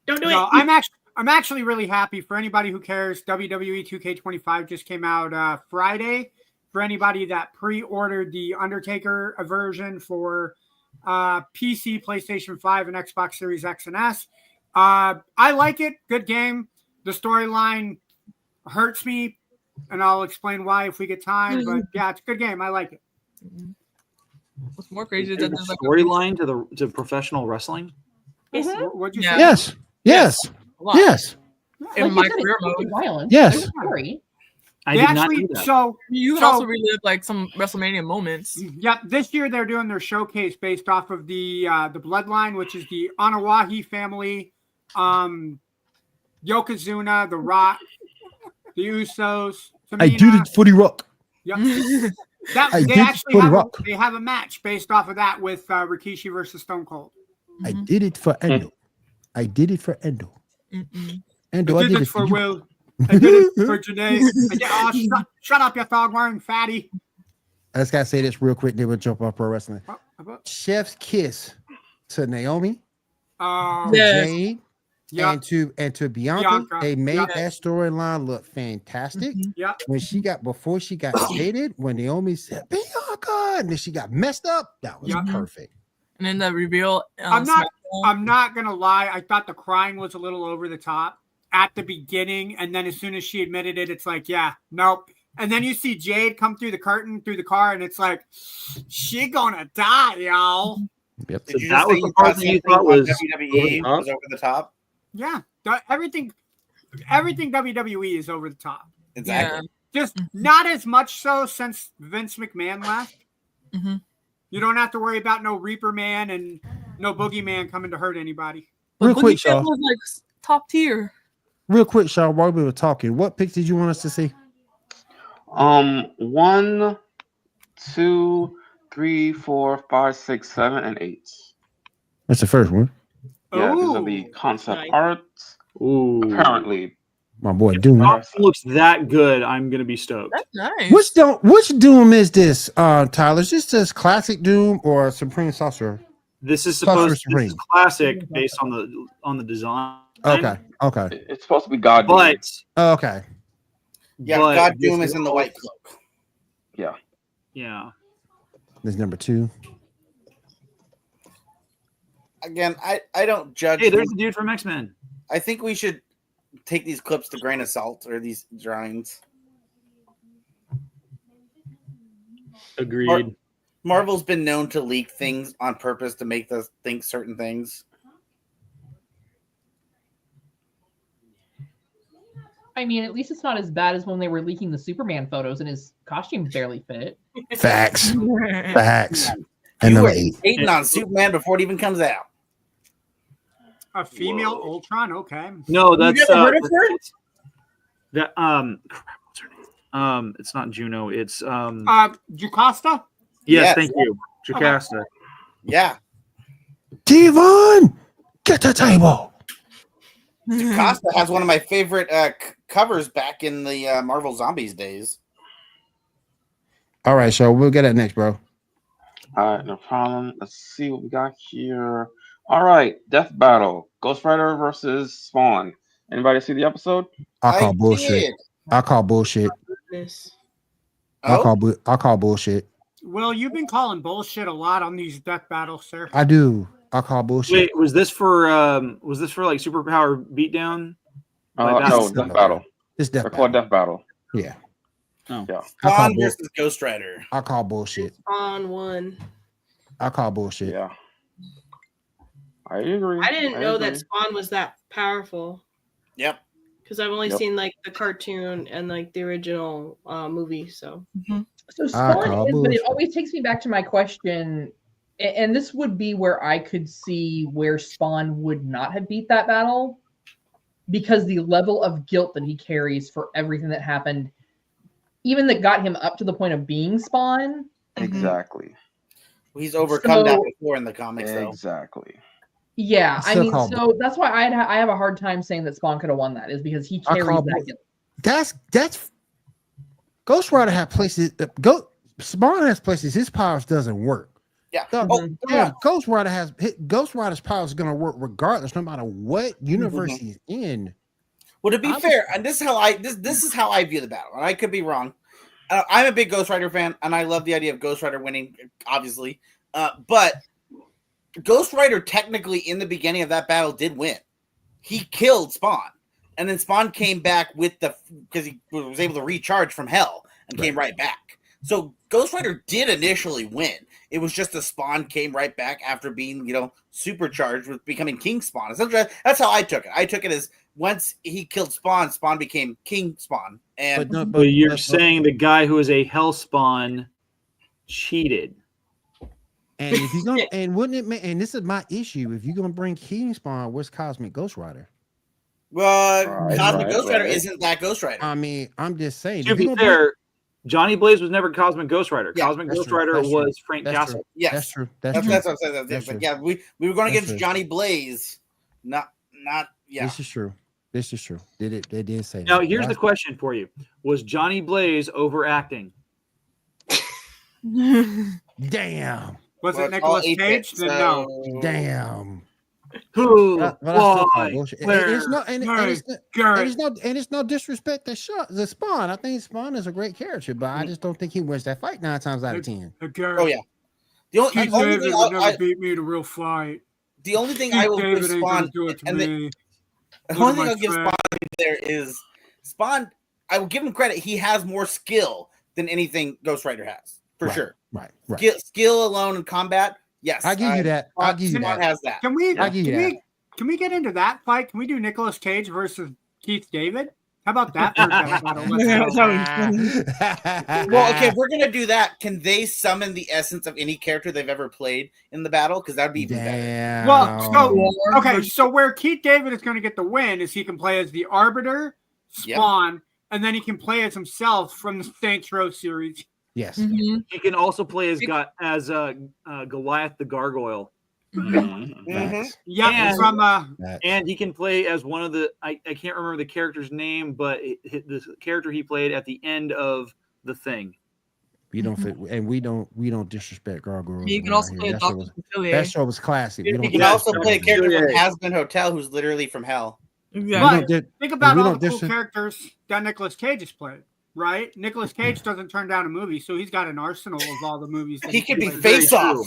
Don't do No, it. I'm actually really happy for anybody who cares. WWE 2K25 just came out Friday. For anybody that pre-ordered the Undertaker version for PC, PlayStation 5, and Xbox Series X and S. I like it. Good game. The storyline hurts me, and I'll explain why if we get time. But yeah, it's a good game. I like it. What's more crazy is that There's there's like storyline to professional wrestling. What'd you Yeah. say? Yes. Yes. a lot. Yes. In Like my you said, career it's mode. violence. Yes. It's scary. I They did not actually do that. so You can So- also relive like some WrestleMania moments. yeah, this year they're doing their showcase based off of the Bloodline, which is the Anawahi family, Yokozuna, The Rock, the Usos. I Tamina. did it for the Rock. Yep. I They did actually for The have Rock. they have a match based off of that with Rikishi versus Stone Cold. I did it for Endo. I did it for Endo. Endo, I did it for you. Will. I did it for Janae. Shut up, you thong wearing fatty. I just gotta say this real quick, then we'll jump off pro wrestling. Chef's kiss to Naomi, Yeah. Jade, Yeah. and to Bianca. They made that storyline look fantastic. Yeah. Before she got shaded, when Naomi said Bianca, and then she got messed up, that was perfect. And then the reveal. I'm not gonna lie. I thought the crying was a little over the top at the beginning, and then as soon as she admitted it, it's like, yeah, nope. And then you see Jade come through the curtain, through the car, and it's like, she gonna die, y'all. Yep. Did you that just was say the you part thought that you something thought on was WWE was over the top? Yeah, everything WWE is over the top. Exactly. Just not as much so since Vince McMahon left. Mm-hmm. You don't have to worry about no Reaper Man and no Boogeyman coming to hurt anybody. Real quick, Shaw. Shaw. Was like top tier. Real quick, Shaw, while we were talking, what picks did you want us to see? 1, 2, 3, 4, 5, 6, 7, and 8. That's the first one. Yeah, these are the concept Nice. arts. Ooh. Apparently, My boy Doom. If it looks that good, I'm gonna be stoked. That's nice. Which Doom is this, Tyler? Is this classic Doom or Supreme Sorcerer? This is Sorcerer supposed this is Supreme. classic based on the design. Okay. it's supposed to be God. But Okay. Yeah, but God this Doom is in the white cloak. Yeah. There's number 2. Again, I don't judge. Hey, there's a dude from X-Men. I think we should take these clips to grain of salt, or these drawings. Agreed. Marvel's been known to leak things on purpose to make us think certain things. I mean, at least it's not as bad as when they were leaking the Superman photos and his costume barely fit. Facts. Facts. You And were number 8. hating on Superman before it even comes out. A female Ultron, okay. No, that's never heard of her? that what's her name? It's not Juno. It's Jocasta? yes, Yes. thank you, Jocasta. Yeah, Devon, get the table. Costa has one of my favorite covers back in the Marvel Zombies days. All right, so we'll get that next, bro. All right, no problem. Let's see what we got here. All right, Death Battle, Ghost Rider versus Spawn. Anybody see the episode? I call bullshit. did. I call bullshit. Goodness. Oh, I call bullshit. Will, you've been calling bullshit a lot on these death battles, sir. I do. I call bullshit. Wait, was this for like Superpower Beatdown? Like No, that's- Death Battle. It's They're death. called Death Battle. Yeah. Oh. Yeah. I call, Spawn bull- versus Ghost Rider. I call bullshit. On one. I call bullshit. Yeah. I agree. I didn't know agree. that Spawn was that powerful Yep. because I've only Yep. seen like the cartoon and like the original movie. So So I call Spawn is, but it bullshit. always takes me back to my question, and this would be where I could see where Spawn would not have beat that battle, because the level of guilt that he carries for everything that happened, even that got him up to the point of being Spawn. Exactly. He's overcome that So- before in the comics, though. Exactly. Yeah, I Still mean, call so that's why I have a hard time saying that Spawn could have won that, is because he I carries call that bull- guilt. That's Ghost Rider had places. Spawn has places his powers doesn't work. Yeah. The- Oh, yeah, Ghost Rider's powers going to work regardless, no matter what universe he's in. Well, to be fair, and this is how this is how I view the battle, and I could be wrong. I'm a big Ghost Rider fan, and I love the idea of Ghost Rider winning, obviously. But Ghost Rider technically in the beginning of that battle did win. He killed Spawn, and then Spawn came back because he was able to recharge from hell and came right back. So Ghost Rider did initially win. It was just the Spawn came right back after being, supercharged with becoming King Spawn. Essentially, that's how I took it. I took it as once he killed Spawn, Spawn became King Spawn. And But you're saying the guy who is a Hellspawn cheated. And if you're gonna, and wouldn't it? And this is my issue. If you're gonna bring King Spawn, where's Cosmic Ghost Rider? Cosmic Ghost Rider isn't that Ghost Rider. I mean, I'm just saying. To if be you're gonna fair, Johnny Blaze was never Cosmic Ghost Rider. Yeah, Cosmic that's Ghost true, Rider that's true, was Frank that's Castle. true. Yes, That's true. That's what I'm saying. That's true. Yeah, we were going That's against true. Johnny Blaze, not. Yeah, This is true. This is true. They did say Now, that. here's the question for you: was Johnny Blaze overacting? Damn. Was Well, it it's all Nicolas 8-bit, Cage? Then no. so- Damn. Who? But I still call Why? bullshit. Where? It's not, and Garrett, it's not, Garrett. and it's no disrespect to the Spawn. I think Spawn is a great character, but I just don't think he wins that fight 9 times out of 10. Garrett. Oh yeah. The only, Keith the only David thing would never I, beat me in a real fight. the only thing Keith I will give David ain't gonna Spawn, do it to and the me. only Look at thing my I'll give friend. Spawn there is Spawn. I will give him credit. He has more skill than anything Ghost Rider has, for sure. Right. Skill alone in combat, yes. I give you that. I'll give you Spawn that. has that. Can we? I'll give you that. Can we get into that fight? Can we do Nicolas Cage versus Keith David? How about that? For a battle? Let's go. Well, okay, if we're gonna do that, can they summon the essence of any character they've ever played in the battle? Because that'd be even better. Damn. Well, so okay, so where Keith David is going to get the win is he can play as the Arbiter, Spawn, and then he can play as himself from the Saints Row series. Yes. Mhm. He can also play as Goliath the Gargoyle. Facts. Yeah, And- from And he can play as one of the I can't remember the character's name, but the character he played at the end of the thing. We don't fit, and we don't disrespect gargoyles. He can around also here. play That show Dr. was- Facilier. That show was classic. We He don't can Yeah, also play a character from yeah. Has Been Hotel, who's literally from hell. we Exactly. don't di- think about we all don't the cool dis- characters that Nicolas Cage has played. Right? Nicolas Cage doesn't turn down a movie, so he's got an arsenal of all the movies. That He could be played. Face Off.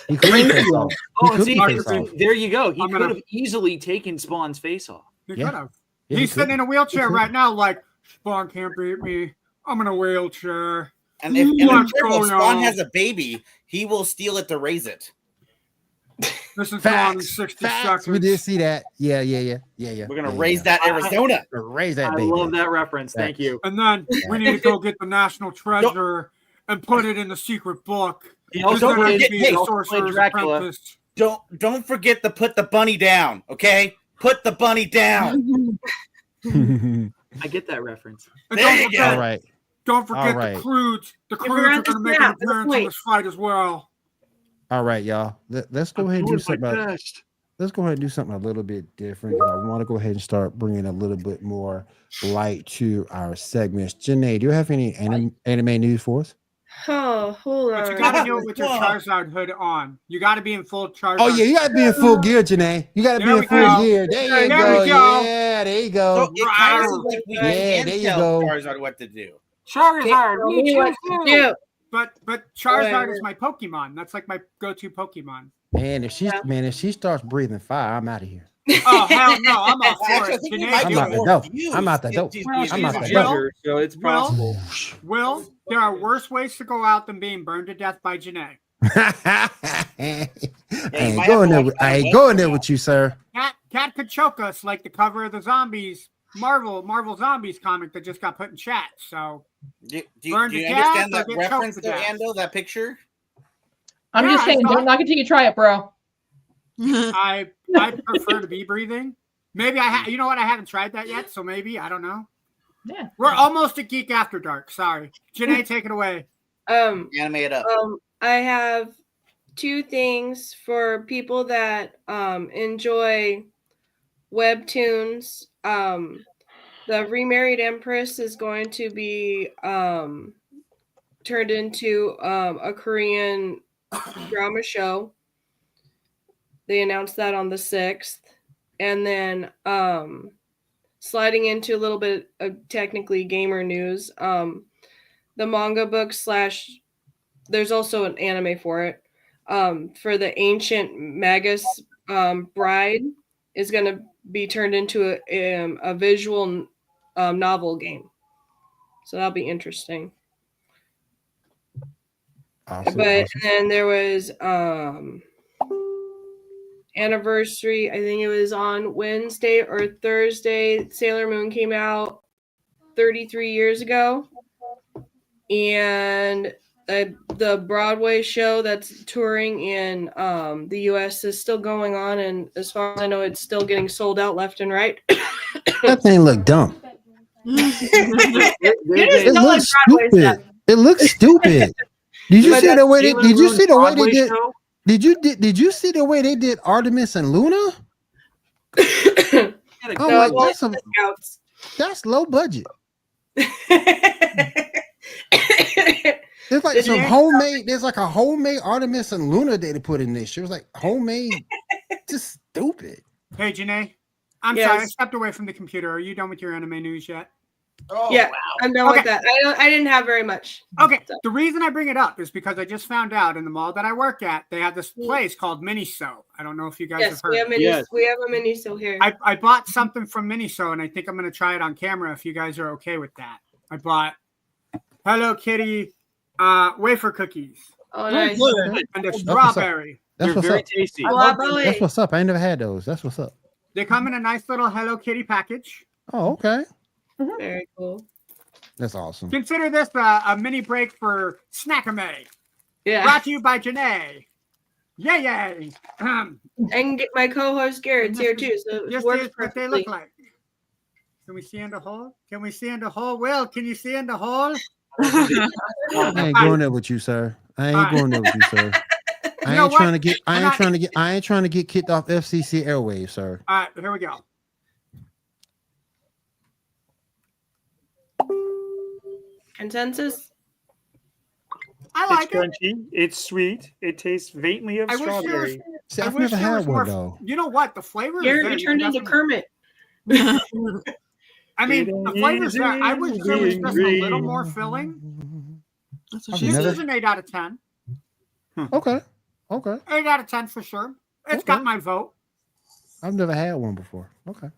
He could be face off. Oh, could see, be face off. there you go. He I'm could gonna- have easily taken Spawn's face off. He Yeah. could have. Yeah, he He's could. sitting in a wheelchair could. right now, like Spawn can't beat me. I'm in a wheelchair. And if What's careful, going Spawn on? has a baby, he will steal it to raise it. This is on in Facts. 60 Facts. seconds. We did see that. Yeah. We're gonna raise that Arizona. Raise that I baby. love that reference. Thank Thanks. you. And then we need to go get the national treasure and put it in the secret book. He Because also then played- it'd be hey, the also played Sorcerer's Dracula. Apprentice. Don't forget to put the bunny down, okay? Put the bunny down. I get that reference. And There don't you forget, go. All right. Don't forget All right. the Croods. The forgot Croods are to going to make an snap. That's the appearance in point. this fight as well. All right, y'all. Let's go ahead and do something. Let's go ahead and do something a little bit different. 'Cause I want to go ahead and start bringing a little bit more light to our segments. Janae, do you have any anime news for us? Oh, hold But you on. got to do it with your Charizard hood on. You got to be in full Charizard. Oh yeah, you gotta be in full gear, Janae. You gotta be There in we full go. gear. There you There go. we go. Yeah, there you So go. it kind of seems like we Yeah, can there you tell go. Charizard what to do. Charizard. Tell me what to do. But Charizard Whatever. is my Pokemon. That's like my go-to Pokemon. Man, if she starts breathing fire, I'm out of here. Oh hell no! I'm all for Actually, I it. think we Janae, might I'm do get out it. the more door. views I'm out the if door. she's Well, I'm using out the Charizard. door. Ginger, so it's Well- possible. Will, there are worse ways to go out than being burned to death by Janae. I ain't might going have there. to watch I ain't that going there now. with you, sir. Cat could choke us like the cover of the Zombies Marvel Zombies comic that just got put in chat. So Do Burn you to understand death that or get reference, choked though, to death? Ando? That picture? I'm Yeah, just saying, I don't knock it till you try it, bro. I prefer to be breathing. Maybe you know what? I haven't tried that yet, so maybe I don't know. Yeah. We're almost at Geek After Dark. Sorry, Janae, take it away. Anime it up. I have two things for people that enjoy webtoons. The Remarried Empress is going to be turned into a Korean drama show. They announced that on the 6th. And then sliding into a little bit of technically gamer news, the manga book / there's also an anime for it, for the Ancient Magus Bride is going to be turned into a visual novel game. So that'll be interesting. Awesome, But awesome. then there was anniversary. I think it was on Wednesday or Thursday. Sailor Moon came out 33 years ago, and the Broadway show that's touring in the U.S. is still going on, and as far as I know, it's still getting sold out left and right. That thing look dumb. It not like looks Broadway stupid. stuff. It looks stupid. Did you But see that the way they? Sailor Did you Moon see the way they Broadway did? show? Did you see the way they did Artemis and Luna? Had a Oh, No, like, I've only that's seen the Scouts. that's low budget. There's like Did some you- homemade. There's like a homemade Artemis and Luna they put in this. She was like homemade, just stupid. Hey, Janae. I'm Yes. sorry, I stepped away from the computer. Are you done with your anime news yet? Oh, Yeah, wow. I'm done Okay. with that. I didn't have very much. Okay, So- the reason I bring it up is because I just found out in the mall that I work at, they have this place called Miniso. I don't know if you guys Yes, have heard. we have of it. minis. Yes. We have a Miniso here. I bought something from Miniso, and I think I'm going to try it on camera if you guys are okay with that. I bought Hello Kitty wafer cookies Oh, nice. Good. and a what's up. strawberry. That's They're what's very up. tasty. I Wow, love boy. That's what's up. I ain't never had those. That's what's up. They come in a nice little Hello Kitty package. Oh, okay. Very cool. That's awesome. Consider this a mini break for Snackame. Yeah. Brought to you by Janae. Yay, yay. And get my co-host Garrett's here too, so it Just works is what they perfectly. look like. Can we see in the hole? Can we see in the hole? Will, can you see in the hole? I ain't going there with you, sir. I ain't going there with you, sir. I know ain't what? trying to get. I I'm ain't not- trying to get kicked off FCC airwaves, sir. All right, here we go. Consensus? I It's like it. crunchy. It's sweet. It tastes faintly of I wish there was- strawberry. See, I I've wish never there had was one more- though. You know what? The flavor is Garrett, there. you You turned can into definitely- Kermit. I mean, the flavor's there. I wish there was just a little more Mm-hmm. filling. That's what I've she This never- said. is an 8 out of 10. Okay, okay. 8 out of 10 for sure. It's got my vote. I've never had one before. Okay.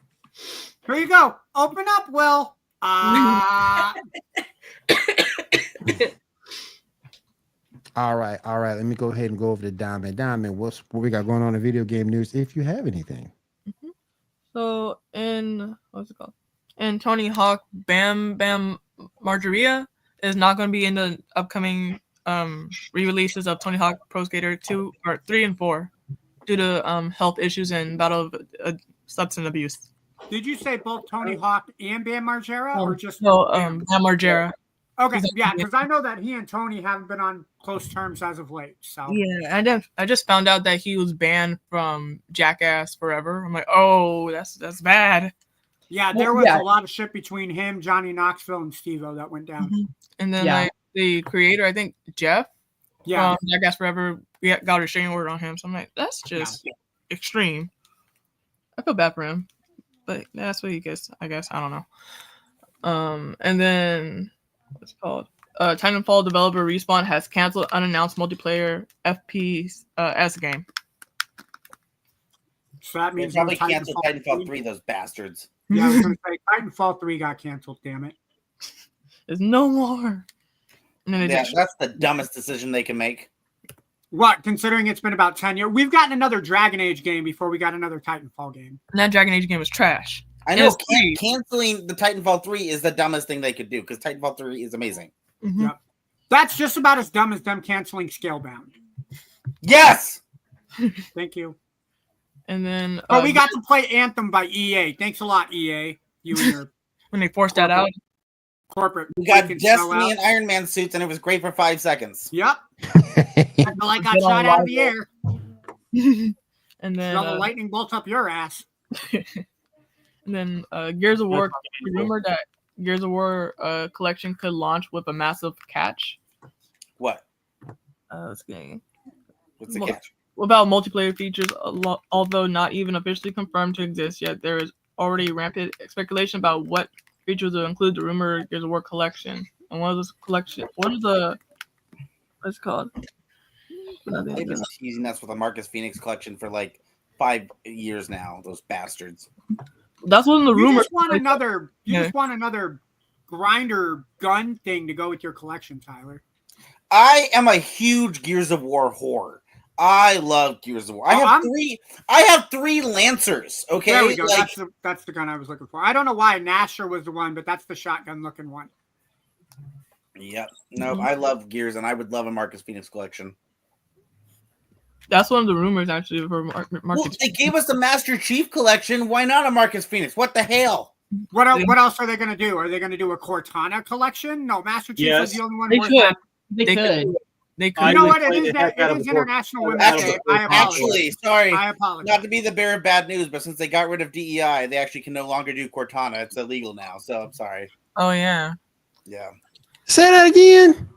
Here you go. Open up, Will. All right, all right. Let me go ahead and go over to Diamond. Diamond, what we got going on in video game news? If you have anything. So in what's it called? In Tony Hawk, Bam Bam Margarita is not going to be in the upcoming re-releases of Tony Hawk Pro Skater 2 or 3 and 4 due to health issues and battle of substance abuse. Did you say both Tony Hawk and Bam Margera, or just No, Bam? Bam Margera. Okay, yeah, because I know that he and Tony haven't been on close terms as of late. So Yeah, I just found out that he was banned from Jackass Forever. I'm like, oh, that's bad. yeah, Well, there was yeah. a lot of shit between him, Johnny Knoxville, and Steve-O that went down. And then Yeah. like the creator, I think Jeff Yeah, from Jackass Forever, we got a restraining order on him. So I'm like, that's just extreme. I feel bad for him, but that's what he gets. I guess I don't know. And then what's it called? Titanfall developer Respawn has canceled unannounced multiplayer FPS game. so that They means probably no canceled Titanfall 3, those bastards. Yeah, I was going to say Titanfall 3 got canceled. Damn it! There's no more. And then they Yeah, just- that's the dumbest decision they can make. What? Considering it's been about 10 years, we've gotten another Dragon Age game before we got another Titanfall game. and that Dragon Age game was trash. I And know it's free. canceling the Titanfall 3 is the dumbest thing they could do because Titanfall 3 is amazing. Mhm. Yeah. That's just about as dumb as them canceling Scalebound. Yes! Thank you. And then Oh, we got to play Anthem by EA. Thanks a lot, EA. You and your when they forced that out. corporate. We got freaking Destiny sellout. and Iron Man suits, and it was great for 5 seconds. Yep. I feel like I Get on shot out of the live. air. And then Shove a lightning bolt up your ass. Gears of War rumored that Gears of War collection could launch with a massive catch. What? Let's see. What's the Well, catch? Without multiplayer features, although not even officially confirmed to exist yet, there is already rampant speculation about what features will include the rumored Gears of War collection. And what's it called? They've been teasing us with a Marcus Phoenix collection for like 5 years now, those bastards. That's one of the You rumors. just want another. You Yeah. just want another grinder gun thing to go with your collection, Tyler. I am a huge Gears of War whore. I love Gears of War. I have three Lancers. Okay, There we go. Like, That's the gun I was looking for. I don't know why Nasher was the one, but that's the shotgun looking one. yep. No, I love Gears, and I would love a Marcus Phoenix collection. That's one of the rumors actually for Marcus. Well, they gave us a Master Chief collection. Why not a Marcus Phoenix? What the hell? What else are they going to do? Are they going to do a Cortana collection? No, Master Chief was Yes. the only one. They worth should. having. They They could. They You could. know I what? would play It is, the heck out of it is the Cor- International Women's Day. I apologize. Actually, sorry. I Not apologize. to be the bearer of bad news, but since they got rid of DEI, they actually can no longer do Cortana. It's illegal now. So I'm sorry. Oh yeah. Yeah. Say that again.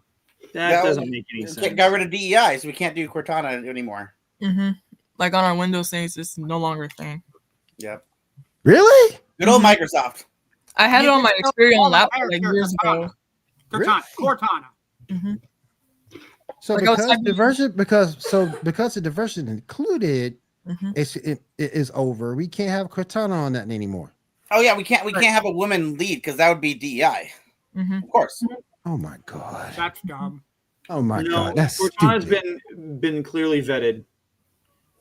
That doesn't make any sense. Got rid of DEI, so we can't do Cortana anymore. Mm-hmm. Like on our Windows things, it's no longer a thing. Yep. Really? Good old Microsoft. I had it on my Experian laptop like years ago. Cortana. Mm-hmm. So Like I was because typing- diversion, because the diversion included it is over. We can't have Cortana on that anymore. Oh yeah, we can't have a woman lead because that would be DEI. Mm-hmm. Of course. Oh my god. That's dumb. Oh my god. That's Cortana's stupid. been clearly vetted.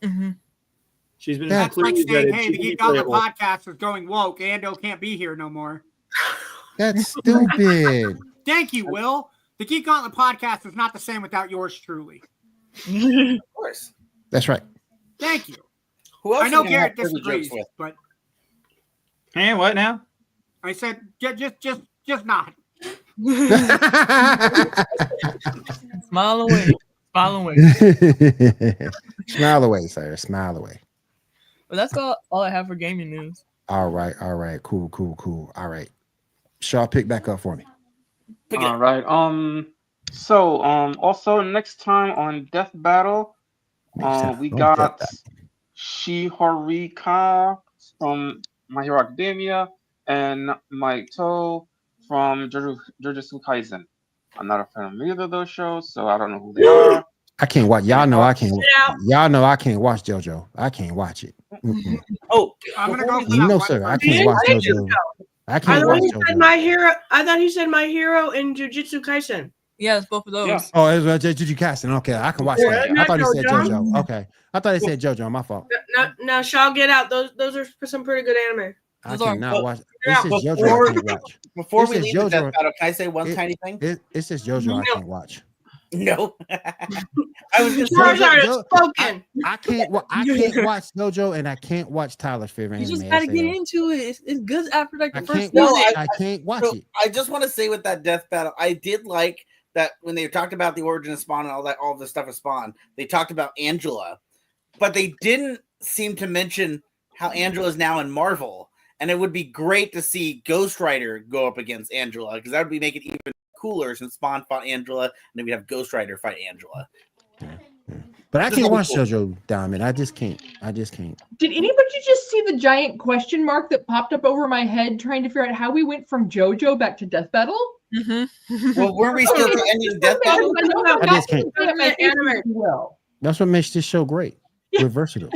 Mm-hmm. She's been That's like clearly saying, vetted. hey, She the can be Geek Gauntlet playable. podcast is going woke. Ando can't be here no more. That's stupid. Thank you, Will. The Geek Gauntlet podcast is not the same without yours truly. Of course. That's right. Thank you. Who else I know are we gonna Garrett have dirty disagrees, jokes with? but Hey, what now? I said just not. Smile away. Smile away. Smile away, sir. Smile away. But that's all I have for gaming news. All right. Cool. All right. Shaw, pick back up for me. All right. So also next time on Death Battle, we got Shihorika from My Hero Academia and Maito from Jujutsu Kaisen. I'm not a fan of either of those shows, so I don't know who they are. I can't watch. Y'all know I can't. Y'all know I can't watch JoJo. I can't watch it. Mm-mm. Oh, I'm gonna go for that No, one. sir. I can't watch JoJo. I I can't thought watch he said JoJo. My Hero. I thought he said My Hero and Jujutsu Kaisen. Yeah, it's both of those. Yeah. Oh, it was Jujutsu Kaisen. Okay, I can watch Yeah, that. I not thought he said JoJo. JoJo. Okay, I thought he said JoJo. My fault. Now, Shaw, get out. Those are some pretty good anime. I Those are- cannot watch. Yeah, It says JoJo. before- I can't watch. Before It we says leave the JoJo. Death Battle, can I say one It- tiny thing? It says JoJo. I can't watch. No. I was just Charizard JoJo- is spoken. I can't watch JoJo, and I can't watch Tyler's favorite You anime. just gotta get SAO. into it. It's good after like the I first can't No, minute. I can't watch So it. I just want to say with that Death Battle, I did like that when they talked about the origin of Spawn and all the stuff of Spawn, they talked about Angela, but they didn't seem to mention how Angela is now in Marvel. And it would be great to see Ghost Rider go up against Angela, because that would make it even cooler since Spawn fought Angela, and then we'd have Ghost Rider fight Angela. But I This can't will be watch cool. JoJo Diamond. I just can't. Did anybody just see the giant question mark that popped up over my head trying to figure out how we went from JoJo back to Death Battle? Mm-hmm. Well, weren't we still ending Death Battle? I just can't. Anime. Well, That's what makes this show great. We're versatile.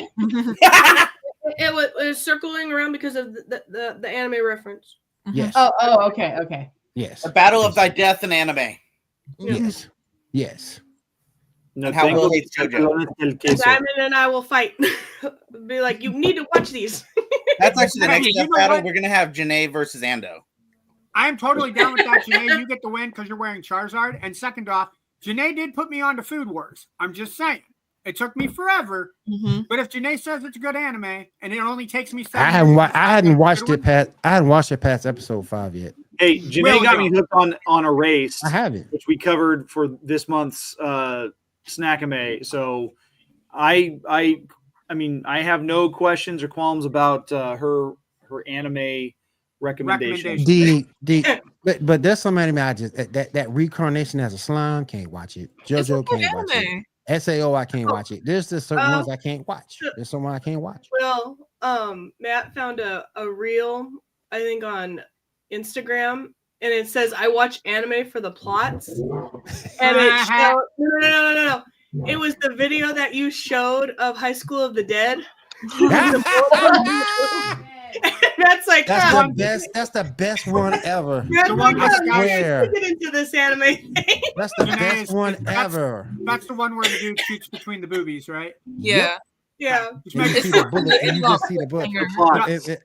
It was circling around because of the anime reference. Yes. oh, okay. Yes. The Battle of Thy Death and Anime. Yes. Yes. No, And how tengo Will hates JoJo. el queso. Diamond and I will fight. Be like, you need to watch these. That's actually the next Hey, you Death know Battle. what? We're going to have Janae versus Ando. I am totally down with that, Janae. You get the win because you're wearing Charizard. And second off, Janae did put me on to Food Wars. I'm just saying. It took me forever, but if Janae says it's a good anime and it only takes me 7 I hadn't watched it past episode 5 yet. Hey, Janae got me hooked on Erased, I haven't. which we covered for this month's Snackame. So I mean, I have no questions or qualms about her anime recommendations. But there's some anime I just that reincarnation as a slime, can't watch it. JoJo can't watch it. SAO I can't watch it. There's just certain ones I can't watch. There's someone I can't watch. Well, Matt found a reel, I think, on Instagram, and it says, I watch anime for the plots. And it showed, no. It was the video that you showed of High School of the Dead. That's like, That's the best. That's the best one ever. That's like, I swear. get into this anime thing. That's the best one ever. That's the one where the dude shoots between the boobies, right? Yeah. Yeah. And you see the bullet. And you just see the bullet.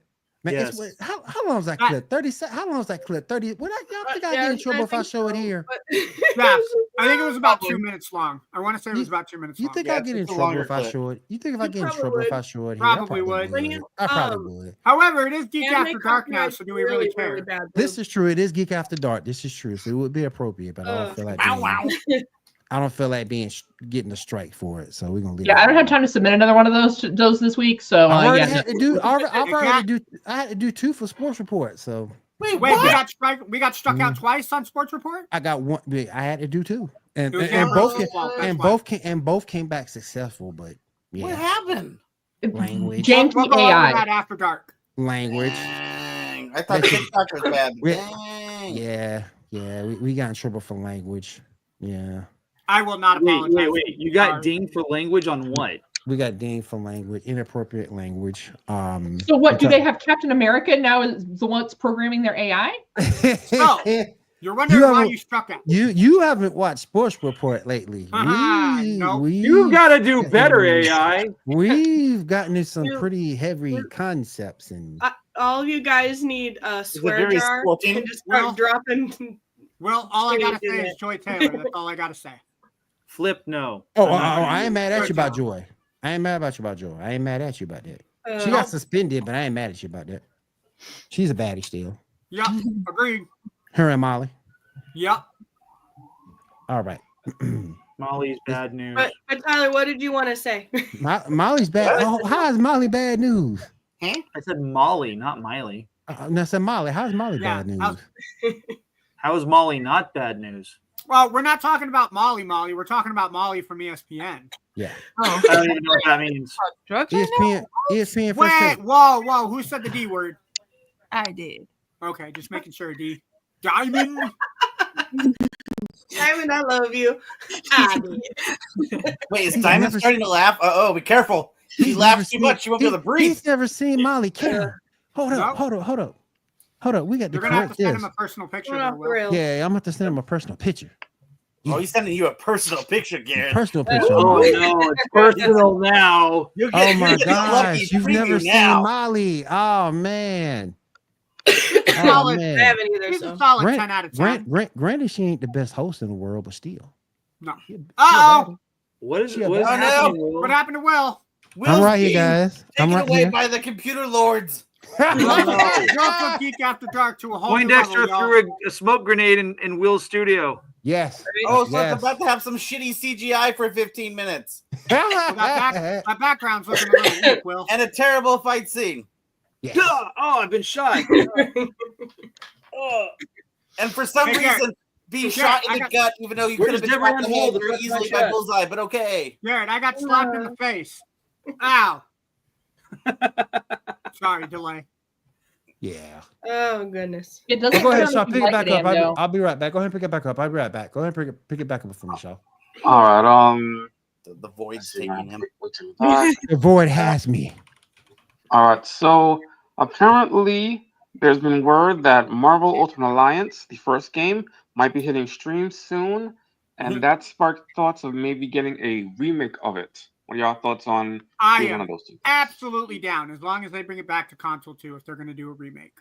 Man, Yes. how long was that clip? 30 seconds. How long was that clip? 30. Y'all think I get in trouble if I show it here? Yeah, I think it was about 2 minutes long. I want to say it was about 2 minutes You long. think Yeah, I get in it's a trouble longer if I clip. show it? You think if I You get in probably trouble if would. I show it here? Probably would. When you- I probably would. However, it is Geek Anime After Dark now, copyright so do we really care? really bad, This though. is true. It is Geek After Dark. This is true. So it would be appropriate, but I don't feel like I don't feel like getting a strike for it. So we're gonna leave. Yeah, I don't have time to submit another one of those this week. So I already yeah. had to do. I had to do 2 for sports report. So Wait, Wait, what? we got struck out twice on Sports Report. I got one. I had to do two, and It was and your both own fault, that's both came back successful. But What yeah, happened? language, James We'll the go over AI. that after dark. language. Dang. I thought TikTok was bad. We- Dang. Yeah, we got in trouble for language. Yeah, I will not apologize. Wait. You got dinged for language on what? we got dinged for language, inappropriate language. So what, do they have Captain America now is the one that's programming their AI? So, You're wondering You why haven't- you struck out. You haven't watched Sports Report lately. Nope. You got to do better, AI. We've gotten into some You- pretty heavy concepts and All of you guys need a swear very jar sporting? and just start Well- dropping. Well, all I gotta Do say that. is Joy Taylor. That's all I gotta say. Flip, no. I ain't mad at Good you about job. Joy. I ain't mad about you about Joy. I ain't mad at you about that. She Uh, got suspended, but I ain't mad at you about that. She's a baddie still. Yep, agreed. Her and Molly. Yep. All right. Molly's bad news. but Tyler, what did you want to say? Molly's bad. Oh, how is Molly bad news? I said Molly, not Miley. No, I said Molly. How's Molly Yeah, bad news? How is Molly not bad news? Well, we're not talking about Molly. We're talking about Molly from ESPN. Yeah. Oh, I don't even know what that means. drugs right now? ESPN first Wait, take. whoa. Who said the D word? I did. Okay, just making sure, D. Diamond. Diamond, I love you. Ah, dude. Wait, is He's Diamond never starting to laugh? Be careful. She He's laughs never too seen- much. She won't be able to breathe. He's never seen Molly care. Hold up. We got to You're gonna have to correct send this. him a personal picture. We're There, not Will. for real. Yeah, I'm going to send him a personal picture. Oh, he's sending you a personal picture, Garrett. Personal picture. Oh Oh, no, it's personal now. You'll oh get, my you'll get a lucky gosh. You've preview never seen now. Molly. Oh, man. Solid. I man. haven't either. He's So a solid Grant- 10 out of 10. Granted, she ain't the best host in the world, but still. No. She a Uh-oh. What is Yeah, what is oh, no. happening? Will? What happened to Will? Will's I'm right here, being guys. I'm Taken right away here. by the computer lords. Go from Geek After Dark to a whole new Poindexter level, y'all. threw a smoke grenade in Will's studio. Yes. Oh, so Yes. it's about to have some shitty CGI for 15 minutes My background's looking a little weak, Will. and a terrible fight scene. Yes. Duh! Oh, I've been shot. Oh. And for some Hey, Garrett. reason, being Garrett, shot in I the got- gut, even though you Where's could have been Deborah shot in the Ann Hall head to very press my easily by shot? bullseye, but okay. Garrett, I got slapped in the face. Ow. Sorry, delay. Yeah. oh goodness. It doesn't Go ahead, sound Shaw. like you Pick it like back up. Ando. I'll be right back. Go ahead and pick it back up. I'll be right back. Go ahead and pick it back up for me, Shaw. All right. The void's taking him. The void has me. All right. So apparently, there's been word that Marvel Ultimate Alliance, the first game, might be hitting stream soon, and that sparked thoughts of maybe getting a remake of it. What are y'all thoughts on I either one am of those two? absolutely down as long as they bring it back to console 2 if they're going to do a remake.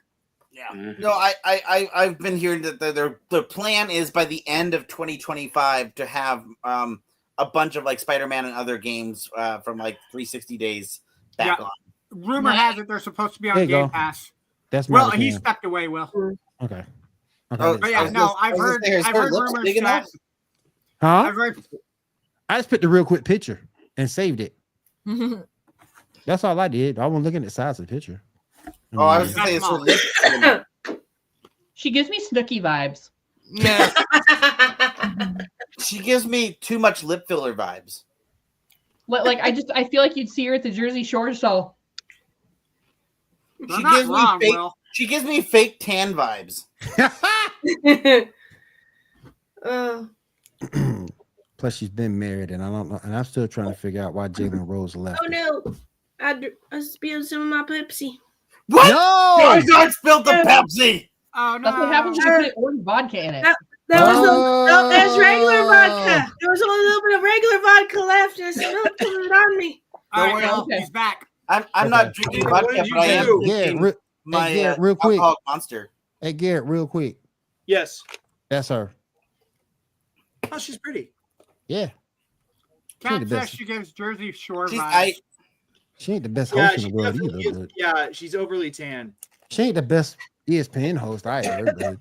Yeah. Mhm. No, I've been hearing that their plan is by the end of 2025 to have a bunch of like Spider-Man and other games from like 360 days back Yeah. on. Rumor has it they're supposed to be on There you Game go. Pass. That's my Well, he opinion. stepped away, Will. Okay. Oh, But yeah, was no, gonna- I've I was gonna heard say, is her lips rumors big that enough? Huh? I've heard I just picked a real quick picture and saved it. That's all I did. I wasn't looking at the size of the picture. Oh, I was gonna say, is her lips big enough? She gives me Snooki vibes. Yeah. She gives me too much lip filler vibes. Like I feel like you'd see her at the Jersey Shore. So they're She not gives me wrong, fake. Will. She gives me fake tan vibes. Oh, Plus, she's been married, and I don't know. And I'm still trying to figure out why Jalen Rose left. oh no. I spilled some of my Pepsi. What? No! My dog spilled the Pepsi. Oh no! that's what happens when you put orange vodka in it. There was Oh. no, there's regular vodka. There was only a little bit of regular vodka left, and I spilled it on me. All right, Don't Will, worry. he's back. I'm Okay. not drinking vodka, What did but I am you do? Yeah, drinking my hey, Garrett, real quick. alcoholic monster. Hey, Garrett, real quick. Yes. That's her. Oh, she's pretty. Yeah. She Cat ain't the says best. she gives Jersey Shore She's, vibes. She ain't the best Yeah, host in she the world definitely either. is. But Yeah, she's overly tan. she ain't the best ESPN host either. But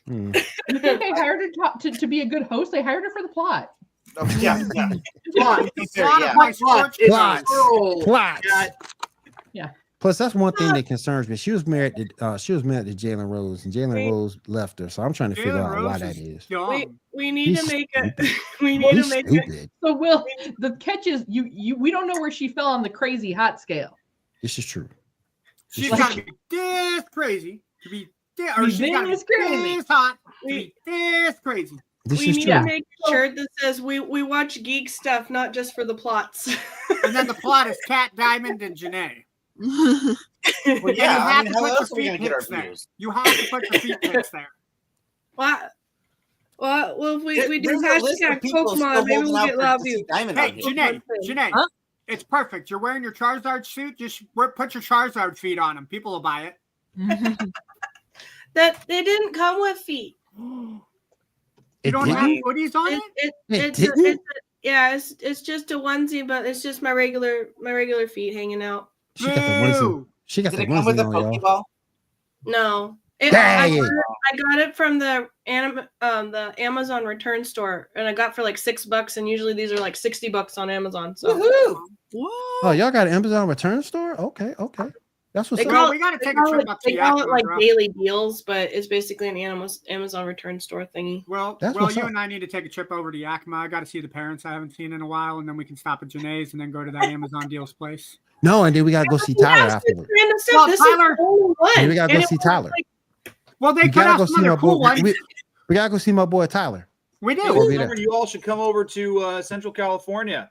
You think they hired her to be a good host? They hired her for the plot. Oh, yeah, yeah. Plot Fair, of yeah. my sports It's Plot. so Plot. got- Plus, that's one thing that concerns me. She was married to Jalen Rose, and Jalen Rose left her. So I'm trying to figure Jalen out Rose why that is. young. We need He's to make stupid. it. We need He's to make it. stupid. So Will, the catch is we don't know where she fell on the crazy hot scale. This is true. She's Like- got to be this crazy to be this, or Be she's got to this be crazy. this hot to be this crazy. This We is need true. to make a shirt that says we watch geek stuff, not just for the plots. And then the plot is Cat, Diamond, and Janae. Well, And yeah, you I have mean, to how put else the are we feet gonna get our pics there. views? You have to put the feet pics there. What? Well, if we do There's a list of hashtag people still Pokemon, maybe holding we'll out get a for lot of to see views. Diamond Hey, on here. Janae, Huh? it's perfect. You're wearing your Charizard suit. Just put your Charizard feet on them. People will buy it. That they didn't come with feet. You It don't didn't? have hoodies on it? It didn't? It's just a onesie, but it's just my regular feet hanging out. She got the onesie. Boo. She got Did the it come with a onesie on, y'all. Pokeball? No. Dang it. I got it from the Amazon return store, and I got for like $6, and usually these are like $60 on Amazon. So Woohoo! Oh, y'all got an Amazon return store? Okay. That's what's They up. call Well, we got to they take a call trip it, up to they call it Yakima, like bro. daily deals, but it's basically an Amazon return store thingy. Well, That's you what's up. and I need to take a trip over to Yakima. I got to see the parents I haven't seen in a while, and then we can stop at Janae's and then go to that Amazon deals place. No, and then we gotta go see Tyler afterwards. Random stuff. Well, This Tyler- is the only one. And we gotta go And it see was Tyler. like- Well, they We put gotta out go some see my other cool boy. ones. We gotta go see my boy Tyler. We do. We'll be there. Summer, you all should come over to Central California.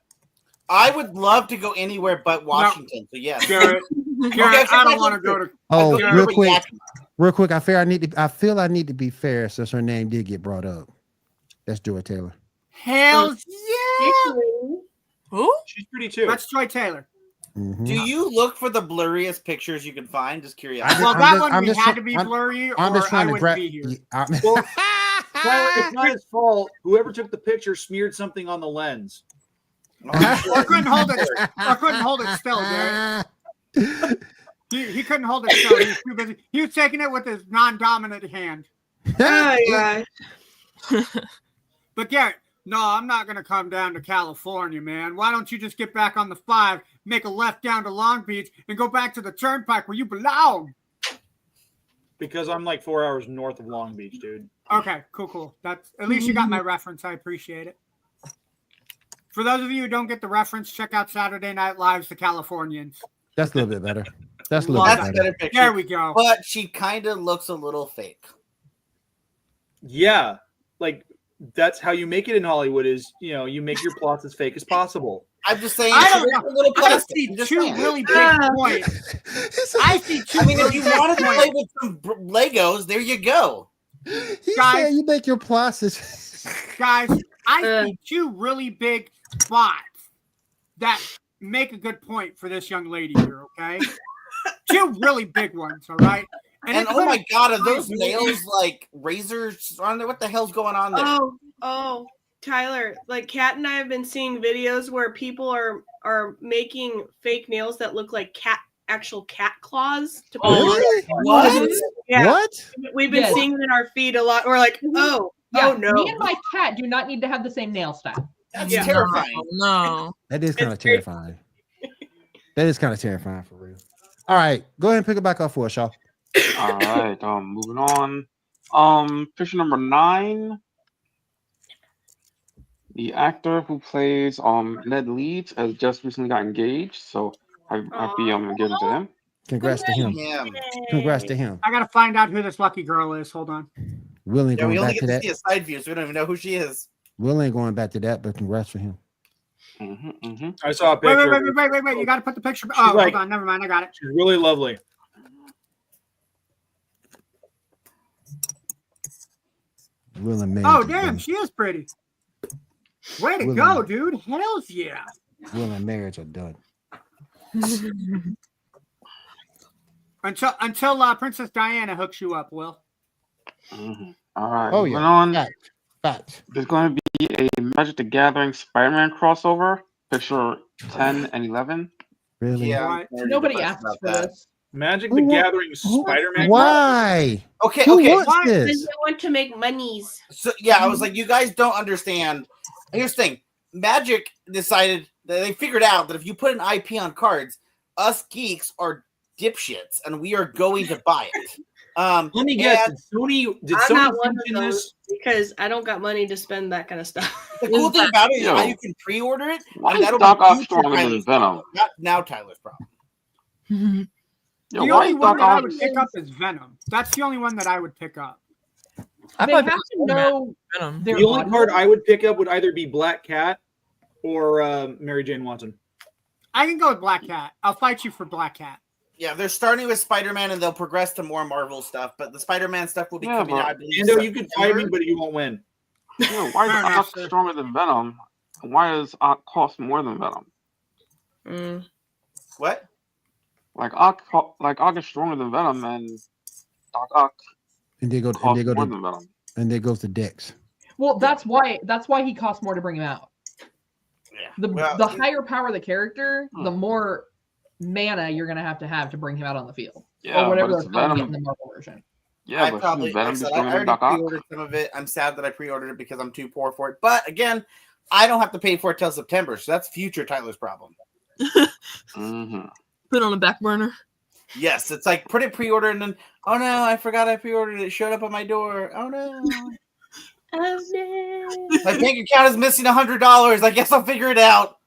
I would love to go anywhere but Washington. So yes. Garrett, Garrett, I don't want to go to. Oh, Yeah, real but quick, Yakima. real quick. I feel I need to be fair since her name did get brought up. That's Joy Taylor. Hell yeah! Who? She's pretty too. That's Joy Taylor. Mhm. Do you look for the blurriest pictures you can find? Just curiosity. Well, I'm that just- one I'm we just had try- to be I'm- blurry, I'm or just I trying to wouldn't grab. be here. Well, Tyler, it's not his fault. Whoever took the picture smeared something on the lens. Or couldn't hold it. Or couldn't hold it still, Garrett. He couldn't hold it still. He was too busy. He was taking it with his non-dominant hand. Oh yeah. But Garrett, no, I'm not going to come down to California, man. Why don't you just get back on the 5, make a left down to Long Beach, and go back to the Turnpike where you belong? Because I'm like 4 hours north of Long Beach, dude. Okay, cool. That's at least you got my reference. I appreciate it. For those of you who don't get the reference, check out Saturday Night Live's The Californians. That's a little bit better. That's a little That's a bit better. better picture. There we go. But she kind of looks a little fake. Yeah, like that's how you make it in Hollywood. Is you make your plots as fake as possible. I'm just saying. I she don't looks know. a little I plastic. see I'm just two saying. really big points. I see two I mean, if really you big wanted to points. play with some Legos, there you go. He Guys- said you make your process. Guys, I see two really big spots that make a good point for this young lady here, okay? Two really big ones, all right? And it oh my could've- god, are those nails like razors on there? What the hell's going on there? Oh, Tyler, like Kat and I have been seeing videos where people are making fake nails that look like actual cat claws to put on. Really? What? Yeah. What? We've been Yes. seeing it in our feed a lot. We're like, oh no. Me and my cat do not need to have the same nail style. That's Yeah. terrifying. No. That is kind of It's very- terrifying. That is kind of terrifying for real. All right, go ahead and pick it back up for us, y'all. All right, moving on. Picture number 9. The actor who plays Ned Leeds has just recently got engaged, so happy engagement to him. Congrats to him. Yeah. Congrats to him. I got to find out who this lucky girl is. Hold on. Will ain't Yeah, we going only back get to to that. see a side view, so we don't even know who she is. Will ain't going back to that, but congrats for him. I saw a picture. Wait. You got to put the picture. She's Oh, like- hold on. Never mind. I got it. She's really lovely. Will and Mary. Oh, damn. She is pretty. Way to Will go, and- dude. Hells yeah. Will and marriage are done. Until Princess Diana hooks you up, Will. All right, Oh moving yeah. on. Fact. There's going to be a Magic the Gathering Spider-Man crossover. Picture 10 and 11. Really? Yeah. What? I'm already Nobody depressed asked about for that. this. Magic Who the wa- Gathering Spider-Man. Why? Okay, Who okay. wants Because this? they want to make monies. So yeah, I was like, you guys don't understand. Here's the thing: Magic decided that they figured out that if you put an IP on cards, us geeks are dipshits, and we are going to buy it. Let me guess. and Did I'm Sony not one of mention those this? because I don't got money to spend that kind of stuff. The cool thing about it is Yo. how you can pre-order it, Why and is that'll Doc be Ock future stronger than Tyler's Venom? problem, not now Tyler's problem. Yo, The why only is one Doc that I Ock? would pick up is Venom. That's the only one that I would pick up. I They thought have to know Venom. their The only audience. card I would pick up would either be Black Cat or Mary Jane Watson. I can go with Black Cat. I'll fight you for Black Cat. Yeah, they're starting with Spider-Man, and they'll progress to more Marvel stuff. But the Spider-Man stuff will be Yeah, coming but- out. I believe, Ando, you can fight me, September. but you won't win. Yo, why is Fair enough, Ock sir. stronger than Venom? Why does Ock cost more than Venom? Mm. What? Like Ock is stronger than Venom, and Doc Ock And they go costs more to than Venom. and there goes the Dex. Well, that's why he costs more to bring him out. Yeah. The higher power the character, the more mana you're gonna have to bring him out on the field. Yeah, or whatever but it's they're calling it Venom. in the Marvel version. Yeah, I but probably, shouldn't Venom like I be said, I stronger than already Doc Ock? pre-ordered some of it. I'm sad that I pre-ordered it because I'm too poor for it. But again, I don't have to pay for it till September, so that's future Tyler's problem. Mm-hmm. Put on a back burner. Yes, it's like put it pre-order and then, oh no, I forgot I pre-ordered it. It showed up on my door. Oh no. Oh, no. My bank account is missing $100. I guess I'll figure it out.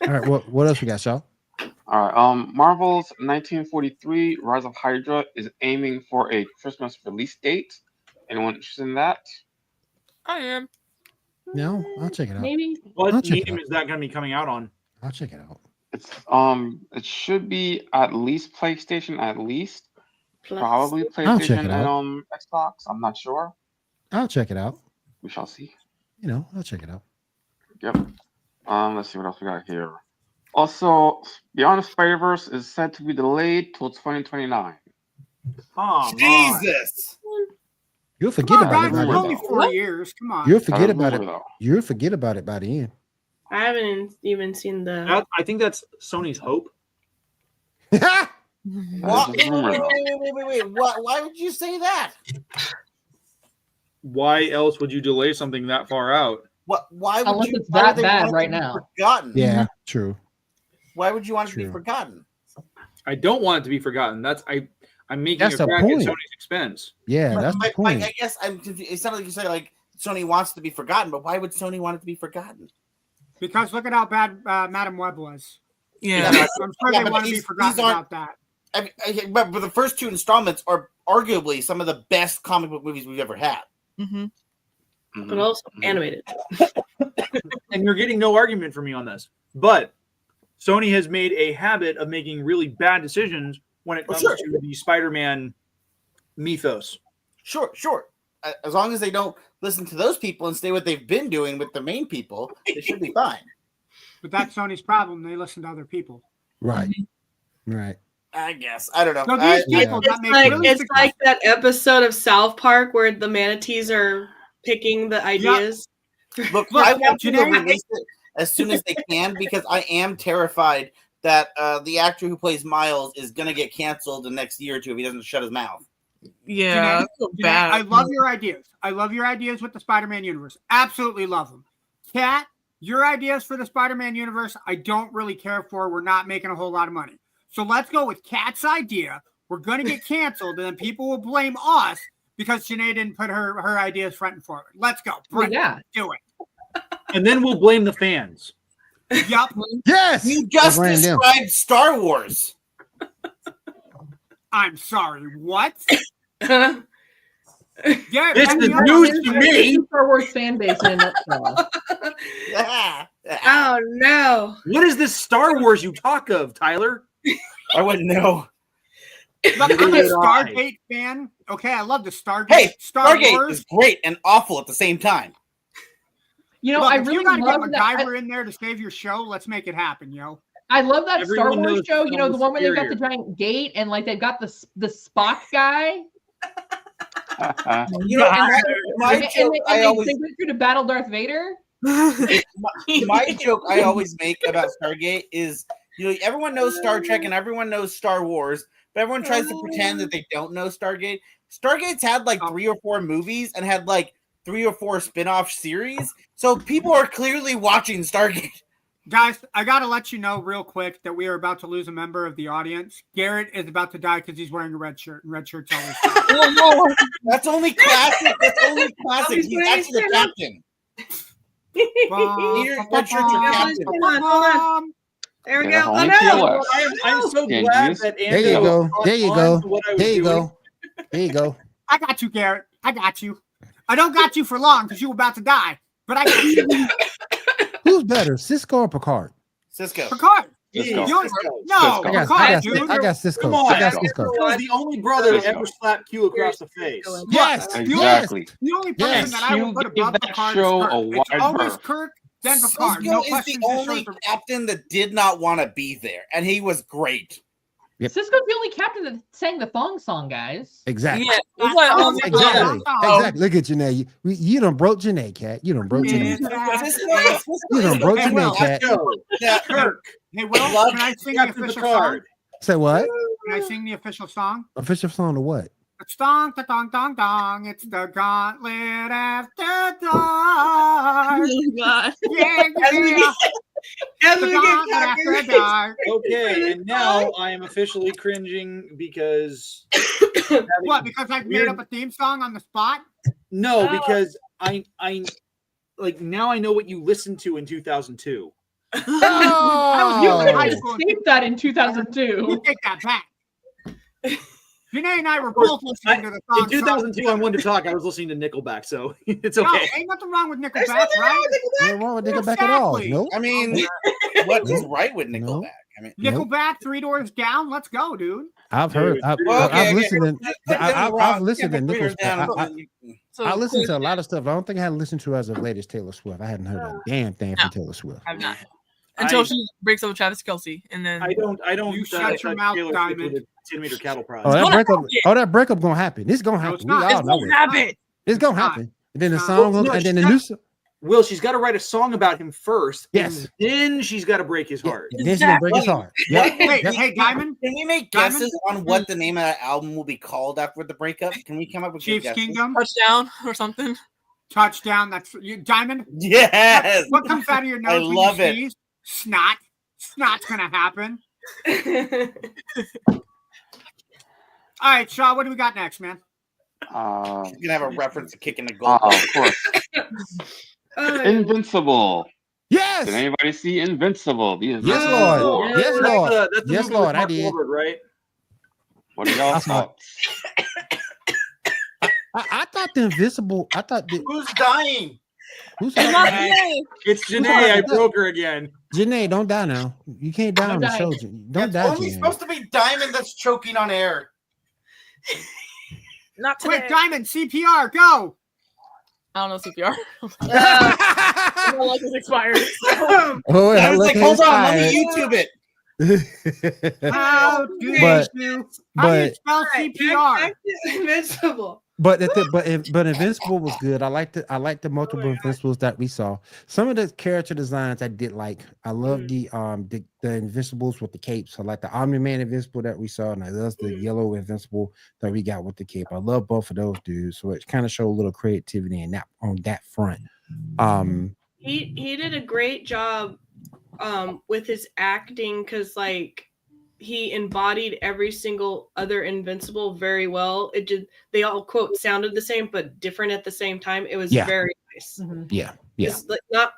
All right, what else we got, y'all? All right. Marvel's 1943 Rise of Hydra is aiming for a Christmas release date. Anyone interested in that? I am. No, I'll check it out. Maybe. What I'll check it medium out. is that going to be coming out on? I'll check it out. It's it should be at least PlayStation, at least Plus. probably I'll check PlayStation it and Xbox. I'm not sure. I'll check it out. We shall see. I'll check it out. Yep. Let's see what else we got here. Also, Beyond the Spider-Verse is said to be delayed till 2029. Oh, Jesus. You'll Come forget on, about guys. it by It's Rumor, only then. though. 4 years. Come on. You'll That forget is about rumor, it. though. You'll forget about it by the end. I haven't even seen the. I think that's Sony's hope. That What? is just rumor, though. Wait. Why would you say that? Why else would you delay something that far out? Why would Unless you? it's why that would they bad want it right to be now. Forgotten. Yeah, true. Why would you want it to be True. forgotten? I don't want it to be forgotten. I'm making That's a the crack at point. Sony's expense. Yeah, that's the point. I guess I'm confused. It sounded like you say like Sony wants to be forgotten, but why would Sony want it to be forgotten? Because look at how bad Madam Web was. Yeah. Yeah, I'm sure Yeah, they but want to be these forgotten aren't- about that. But the first two installments are arguably some of the best comic book movies we've ever had. Mm-hmm. Mhm. But also animated. And you're getting no argument from me on this. But Sony has made a habit of making really bad decisions when it comes Sure. to the Spider-Man mythos. Sure. As long as they don't listen to those people and stay what they've been doing with the main people, they should be fine. But that's Sony's problem. They listen to other people. Right. Right. I guess. I don't know. So these people that It's make like really it's successful- like that episode of South Park where the manatees are picking the ideas. Look, Look, I want you to Janae- release it as soon as they can because I am terrified that the actor who plays Miles is going to get canceled the next year or two if he doesn't shut his mouth. Yeah. Janae, I feel Janae, bad. I love your ideas. I love your ideas with the Spider-Man universe. Absolutely love them. Kat, your ideas for the Spider-Man universe, I don't really care for. We're not making a whole lot of money. So let's go with Kat's idea. We're going to get canceled, and then people will blame us because Janae didn't put her ideas front and forward. Let's go. Well, Bring yeah. it. Do it. And then we'll blame the fans. Yup. Yes. You just Blame them. described Star Wars. I'm sorry. What? Oh Yeah, This bring is me up. news to There's me. the Star Wars fan base in a nutshell. Oh, no. What is this Star Wars you talk of, Tyler? I wouldn't know. Look, I'm a Neither did I. Stargate fan. Okay, I love the Stargate. Hey, Star Stargate Wars. is great and awful at the same time. You know, Look, I if really you gotta love get that. MacGyver in there to save your show, let's make it happen, yo. I love that Everyone Star Wars knows show. You know, the Film's one where they've got superior. the giant gate and like they've got the Spock guy. You know, and my And joke I always they went through to battle Darth Vader. my joke I always make about Stargate is, you know, everyone knows Star Trek and everyone knows Star Wars, but everyone tries to pretend that they don't know Stargate. Stargate's had like 3 or 4 movies and had like 3 or 4 spin-off series, so people are clearly watching Stargate. Guys, I gotta let you know real quick that we are about to lose a member of the audience. Garrett is about to die because he's wearing a red shirt, and red shirts always. That's only classic. That's only classic. He's actually the captain. Here, red shirt's your captain. Hold on. There we Yeah, go. only Oh, no. TOS. I'm so Yeah, glad yes. that There you Ando go. caught There you on go. to what I was There you doing. go. There you go. I got you, Garrett. I got you. I don't got you for long because you were about to die, but I got you. Who's better, Cisco or Picard? Cisco. Picard. Cisco. You- No, Cisco. Picard, dude. I got Cisco. Come on, I got Cisco Cisco. was the only brother that Cisco. ever slapped Q across the face. Yes, Exactly. The only person Yes. that I would You put gave above that Picard show is Kirk. a It's wide always berth. Kirk, then Picard. Cisco No is the questions. only captain that did not want to be there, and he was great. Yep. Cisco's the only captain that sang the thong song, guys. Exactly. Yeah, it's like, oh my God. Exactly. Exactly. Look at Janae. You done broke Janae, cat. You done broke Janae. You done broke Hey, Will. Janae, cat. Yeah, Kirk. Hey, Will, Love can I sing the Captain official Picard. song? Say what? Can I sing the official song? Official song or what? It's dong, da, dong, dong, dong. It's the gauntlet after dark. Oh my God. Yeah, yeah. And The we gauntlet get after copyright. dark. Okay, and now I am officially cringing because What? Because I've made up a theme song on the spot? no, because I like now I know what you listened to in 2002. You Oh, couldn't escape that in 2002. You take that back. Janae and I were both listening to the song. In 2002, I wanted to talk. I was listening to Nickelback, so it's No, okay. ain't nothing wrong with There's Nickelback, nothing wrong right? with Nickelback. ain't wrong with Nickelback at all. Exactly. No. I mean, what is right with Nickelback? I mean, Nickelback, Three Doors Down. Let's go, dude. I've heard. I've okay, listened to. I've listened to Readers Nickelback. down. So I listened to a lot of stuff. I don't think I had listened to as of late as Taylor Swift. I hadn't heard a damn thing from Taylor Swift. I'm not. Until I- she breaks up with Travis Kelce. And then I don't. You shut your mouth, Taylor Swift Diamond. with a 10-meter cattle prod. Oh, that gonna breakup! happen. Oh, that breakup gonna happen. It's gonna No, happen. it's We not. all it's know gonna it. happen. It's gonna It's not. happen. And then the No. song, No, and then the she's new. not- Will, she's got to write a song about him first. Yes. And then she's got to break his heart. And then she's gonna break his heart. Yep. Hey, Yep. hey, Diamond. Can we make Diamond? guesses on what the name of that album will be called after the breakup? Can we come up with good Chiefs guesses? Kingdom. Touchdown or something. Touchdown. That's you, Diamond. Yes. What comes out of your nose I when love you it. sneeze? Snot. Snot's gonna happen. All right, Shaw. What do we got next, man? Uh, You're gonna have a reference to kicking the goal. of course. Invincible. Yes. Did anybody see Invincible? The Yes, Invincible Lord. War. Yes, Lord. That's the Yes, movie with Lord, I Mark did. Wahlberg, right? What are y'all I saw it. thoughts? I thought the Invincible. I thought the, Who's dying? who's It's not Janae? today. It's Janae. I broke her again. Don't die now. You can't die on the die. show. Don't die, only Janae. supposed to be Diamond that's choking on air. Not today. Quick, Diamond. CPR. Go. I don't know CPR. My life is expired. Oh, I was look like, at hold his on, let eye. me YouTube it. How do But- you? How do you but- spell CPR? Back to Invincible. But Invincible was good. I liked the multiple Invincibles that we saw. Some of the character designs I did like. I love the Invincibles with the capes. I like the Omni-Man Invincible that we saw, and I love the yellow Invincible that we got with the cape. I love both of those dudes. So it kind of showed a little creativity in that on that front. He did a great job with his acting because like he embodied every single other Invincible very well. It did. They all quote sounded the same but different at the same time. It was Yeah. very nice. Yeah. It's like not.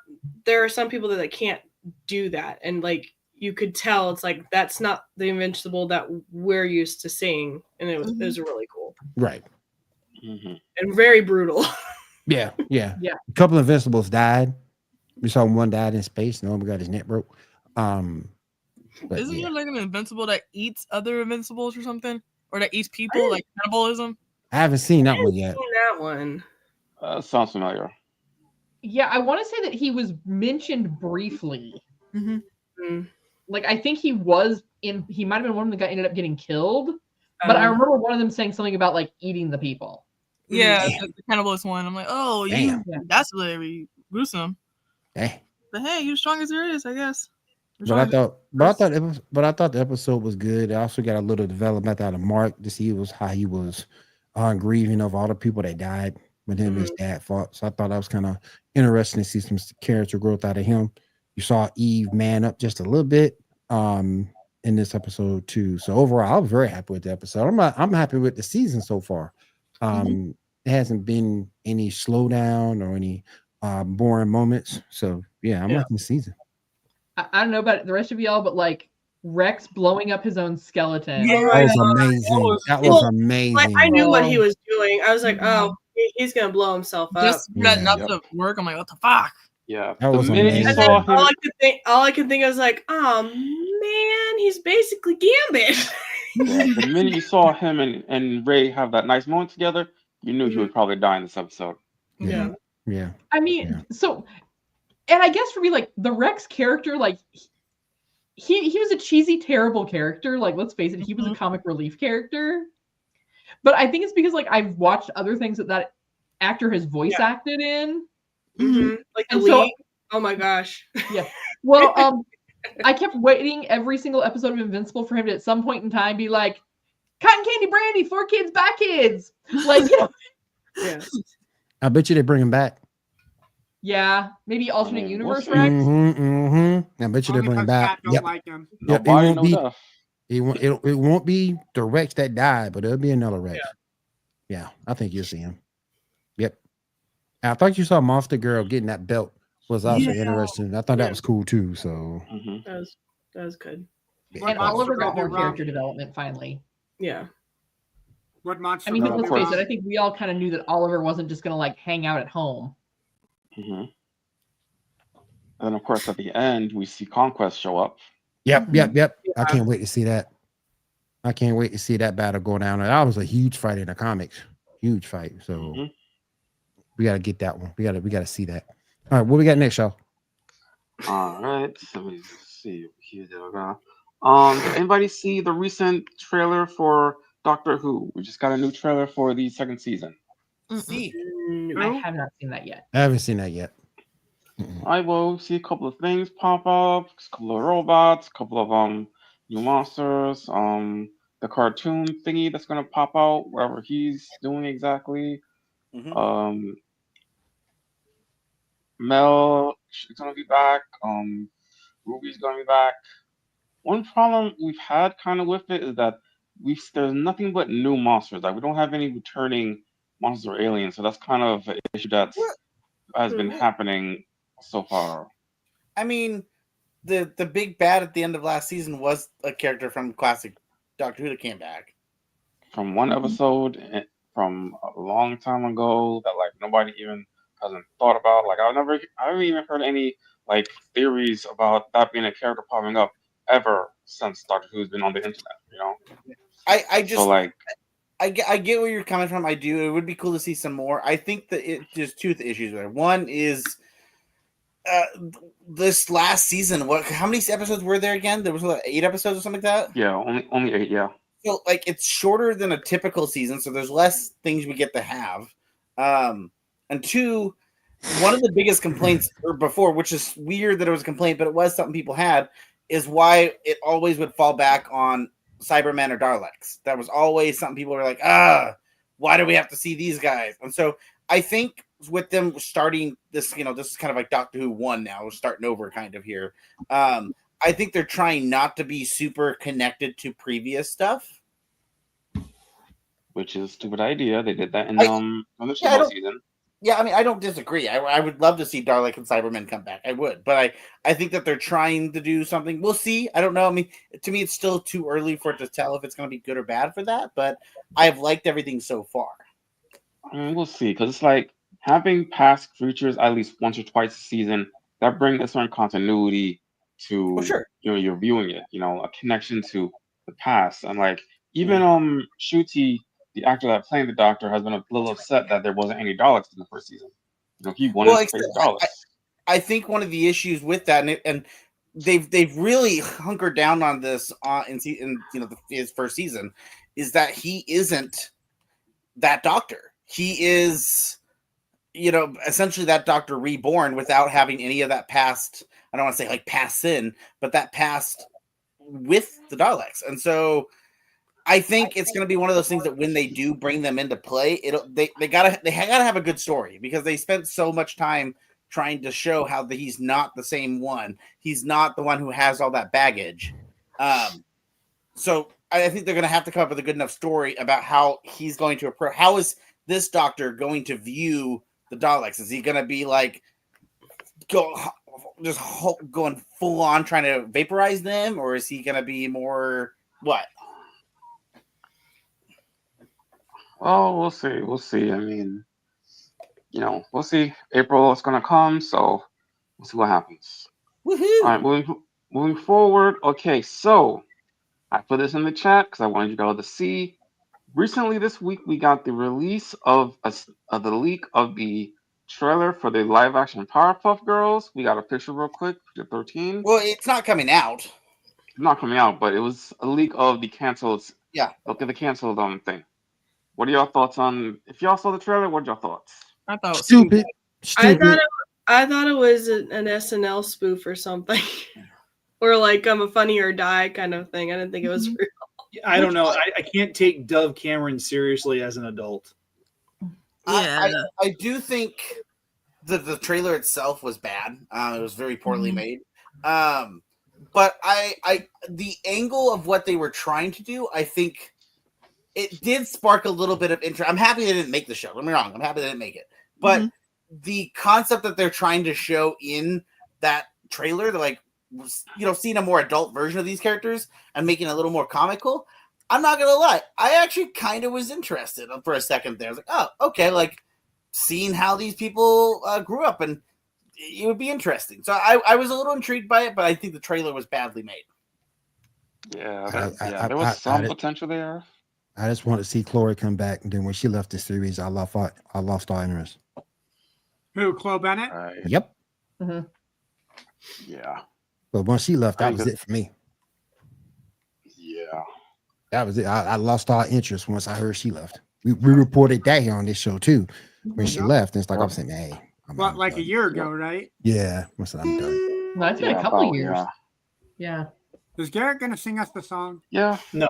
There are some people that like, can't do that, and like you could tell it's like that's not the Invincible that we're used to seeing, and it was really cool Right. Mhm. and very brutal. Yeah. Yeah. A couple of Invincibles died. We saw one died in space. No one got his neck broke. But Isn't yeah. there like an Invincible that eats other Invincibles or something? Or that eats people, like cannibalism? I haven't seen that one yet. That one. Sounds familiar. Yeah, I want to say that he was mentioned briefly. Mm. Like, I think he was in. He might have been one of the guys ended up getting killed. But I remember one of them saying something about like eating the people. Yeah, the cannibalist one. I'm like, oh, Damn. that's really gruesome. Hey. But hey, you're strong as there is, I guess. But I thought the episode was good. I also got a little development out of Mark to see how he was grieving of all the people that died when him and his dad fought. So I thought that was kind of interesting to see some character growth out of him. You saw Eve man up just a little bit in this episode too. So overall, I was very happy with the episode. I'm happy with the season so far. It hasn't been any slowdown or any boring moments. So yeah, I'm liking the season. I don't know about the rest of y'all, but like Rex blowing up his own skeleton. That was amazing. That was amazing. I knew what he was doing. I was like, oh, he's gonna blow himself up. Just that enough to work. I'm like, what the fuck? Yeah, that was amazing. And then all I could think, I was like, oh man, he's basically Gambit. Yeah, the minute you saw him and Ray have that nice moment together, you knew he would probably die in this episode. Yeah. I mean, so, and I guess for me, like the Rex character, like he was a cheesy, terrible character. Like, let's face it, he was a comic relief character. But I think it's because like I've watched other things that actor has voice acted in. Like the League. Oh my gosh. Yeah. Well, I kept waiting every single episode of Invincible for him to at some point in time be like, Cotton Candy Brandy, 4 kids, back kids. Like, you know. Yeah. I bet you they bring him back. Yeah, maybe alternate universe Rex. I bet you they bring him back. Don't like him. Yep. It won't be the Rex that died, but it'll be another Rex. Yeah, I think you'll see him. Yep. And I thought you saw Monster Girl getting that belt was also interesting. I thought that was cool too. So that was good. And Oliver got more character development finally. Yeah. What monster? I mean, let's face it. I think we all kind of knew that Oliver wasn't just going to like hang out at home. And then, of course, at the end, we see Conquest show up. Yep. I can't wait to see that. I can't wait to see that battle go down. That was a huge fight in the comics. Huge fight. So we got to get that one. We got to see that. All right, what we got next, y'all? All right, let me see here. Did anybody see the recent trailer for Doctor Who? We just got a new trailer for the second season. I have not seen that yet. I haven't seen that yet. I will see a couple of things pop up, a couple of robots, a couple of new monsters, the cartoon thingy that's gonna pop out, wherever he's doing exactly. Mel is gonna be back. Ruby's gonna be back. One problem we've had kind of with it is that there's nothing but new monsters. Like we don't have any returning monsters or aliens, so that's kind of an issue that has been happening so far. I mean, the big bad at the end of last season was a character from classic Doctor Who that came back from one episode from a long time ago that like nobody even hasn't thought about. Like I haven't even heard any like theories about that being a character popping up ever since Doctor Who's been on the internet. You know, I just so like. I get where you're coming from. I do. It would be cool to see some more. I think that there's two issues there. One is this last season. How many episodes were there again? There was 8 episodes or something like that. Yeah, only 8. Yeah. So like it's shorter than a typical season, so there's less things we get to have. And two, one of the biggest complaints before, which is weird that it was a complaint, but it was something people had, is why it always would fall back on Cybermen or Daleks. That was always something people were like, why do we have to see these guys? And so I think with them starting this, this is kind of like Doctor Who 1 now, we're starting over kind of here. I think they're trying not to be super connected to previous stuff. Which is a stupid idea. They did that in the season. Yeah, I mean, I don't disagree. I would love to see Dalek and Cybermen come back. I would. But I think that they're trying to do something. We'll see. I don't know. I mean, to me, it's still too early for it to tell if it's going to be good or bad for that. But I've liked everything so far. I mean, we'll see. Because it's like having past creatures at least once or twice a season, that brings a certain continuity to you're viewing it. A connection to the past. And like, even Ncuti, the actor that played the Doctor, has been a little upset that there wasn't any Daleks in the first season. He wanted to play Daleks. I think one of the issues with that, and they've really hunkered down on this in his first season, is that he isn't that Doctor. He is, essentially that Doctor reborn without having any of that past. I don't want to say like past sin, but that past with the Daleks, and so. I think it's going to be one of those things that when they do bring them into play, they gotta have a good story because they spent so much time trying to show how he's not the same one. He's not the one who has all that baggage. So I think they're going to have to come up with a good enough story about how he's going to approach. How is this doctor going to view the Daleks? Is he going to be like going full on trying to vaporize them, or is he going to be more what? Oh, we'll see. We'll see. I mean, we'll see. April is going to come, so we'll see what happens. Woohoo! All right, moving forward. Okay, so I put this in the chat because I wanted you guys to see. Recently this week, we got the release of the leak of the trailer for the live-action Powerpuff Girls. We got a picture real quick, picture 13. Well, it's not coming out. It's not coming out, but it was a leak of the canceled. Yeah. Okay, the canceled thing. What are your thoughts on? If y'all saw the trailer, what are your thoughts? I thought it was Stupid. I thought it was an SNL spoof or something, or like I'm a Funny or Die kind of thing. I didn't think it was real. I don't know. I can't take Dove Cameron seriously as an adult. Yeah. I do think the trailer itself was bad. It was very poorly made. But the angle of what they were trying to do, I think it did spark a little bit of interest. I'm happy they didn't make the show. Don't get me wrong. I'm happy they didn't make it. But the concept that they're trying to show in that trailer, they're like, seeing a more adult version of these characters and making it a little more comical. I'm not gonna lie, I actually kind of was interested for a second there. I was like, oh, okay, like seeing how these people grew up, and it would be interesting. So I was a little intrigued by it, but I think the trailer was badly made. Yeah, there was some potential there. I just want to see Chloe come back, and then when she left the series, I lost all interest. Who, Chloe Bennett? Yep. Mm-hmm. Yeah. But once she left, that was it for me. Yeah. That was it. I lost all interest once I heard she left. We reported that here on this show too. When she left, and it's like I'm saying, hey. What, like a year ago, right? Yeah. I said, I'm done. No, it's been a couple of years. Yeah. Is Garrett gonna sing us the song? Yeah. No.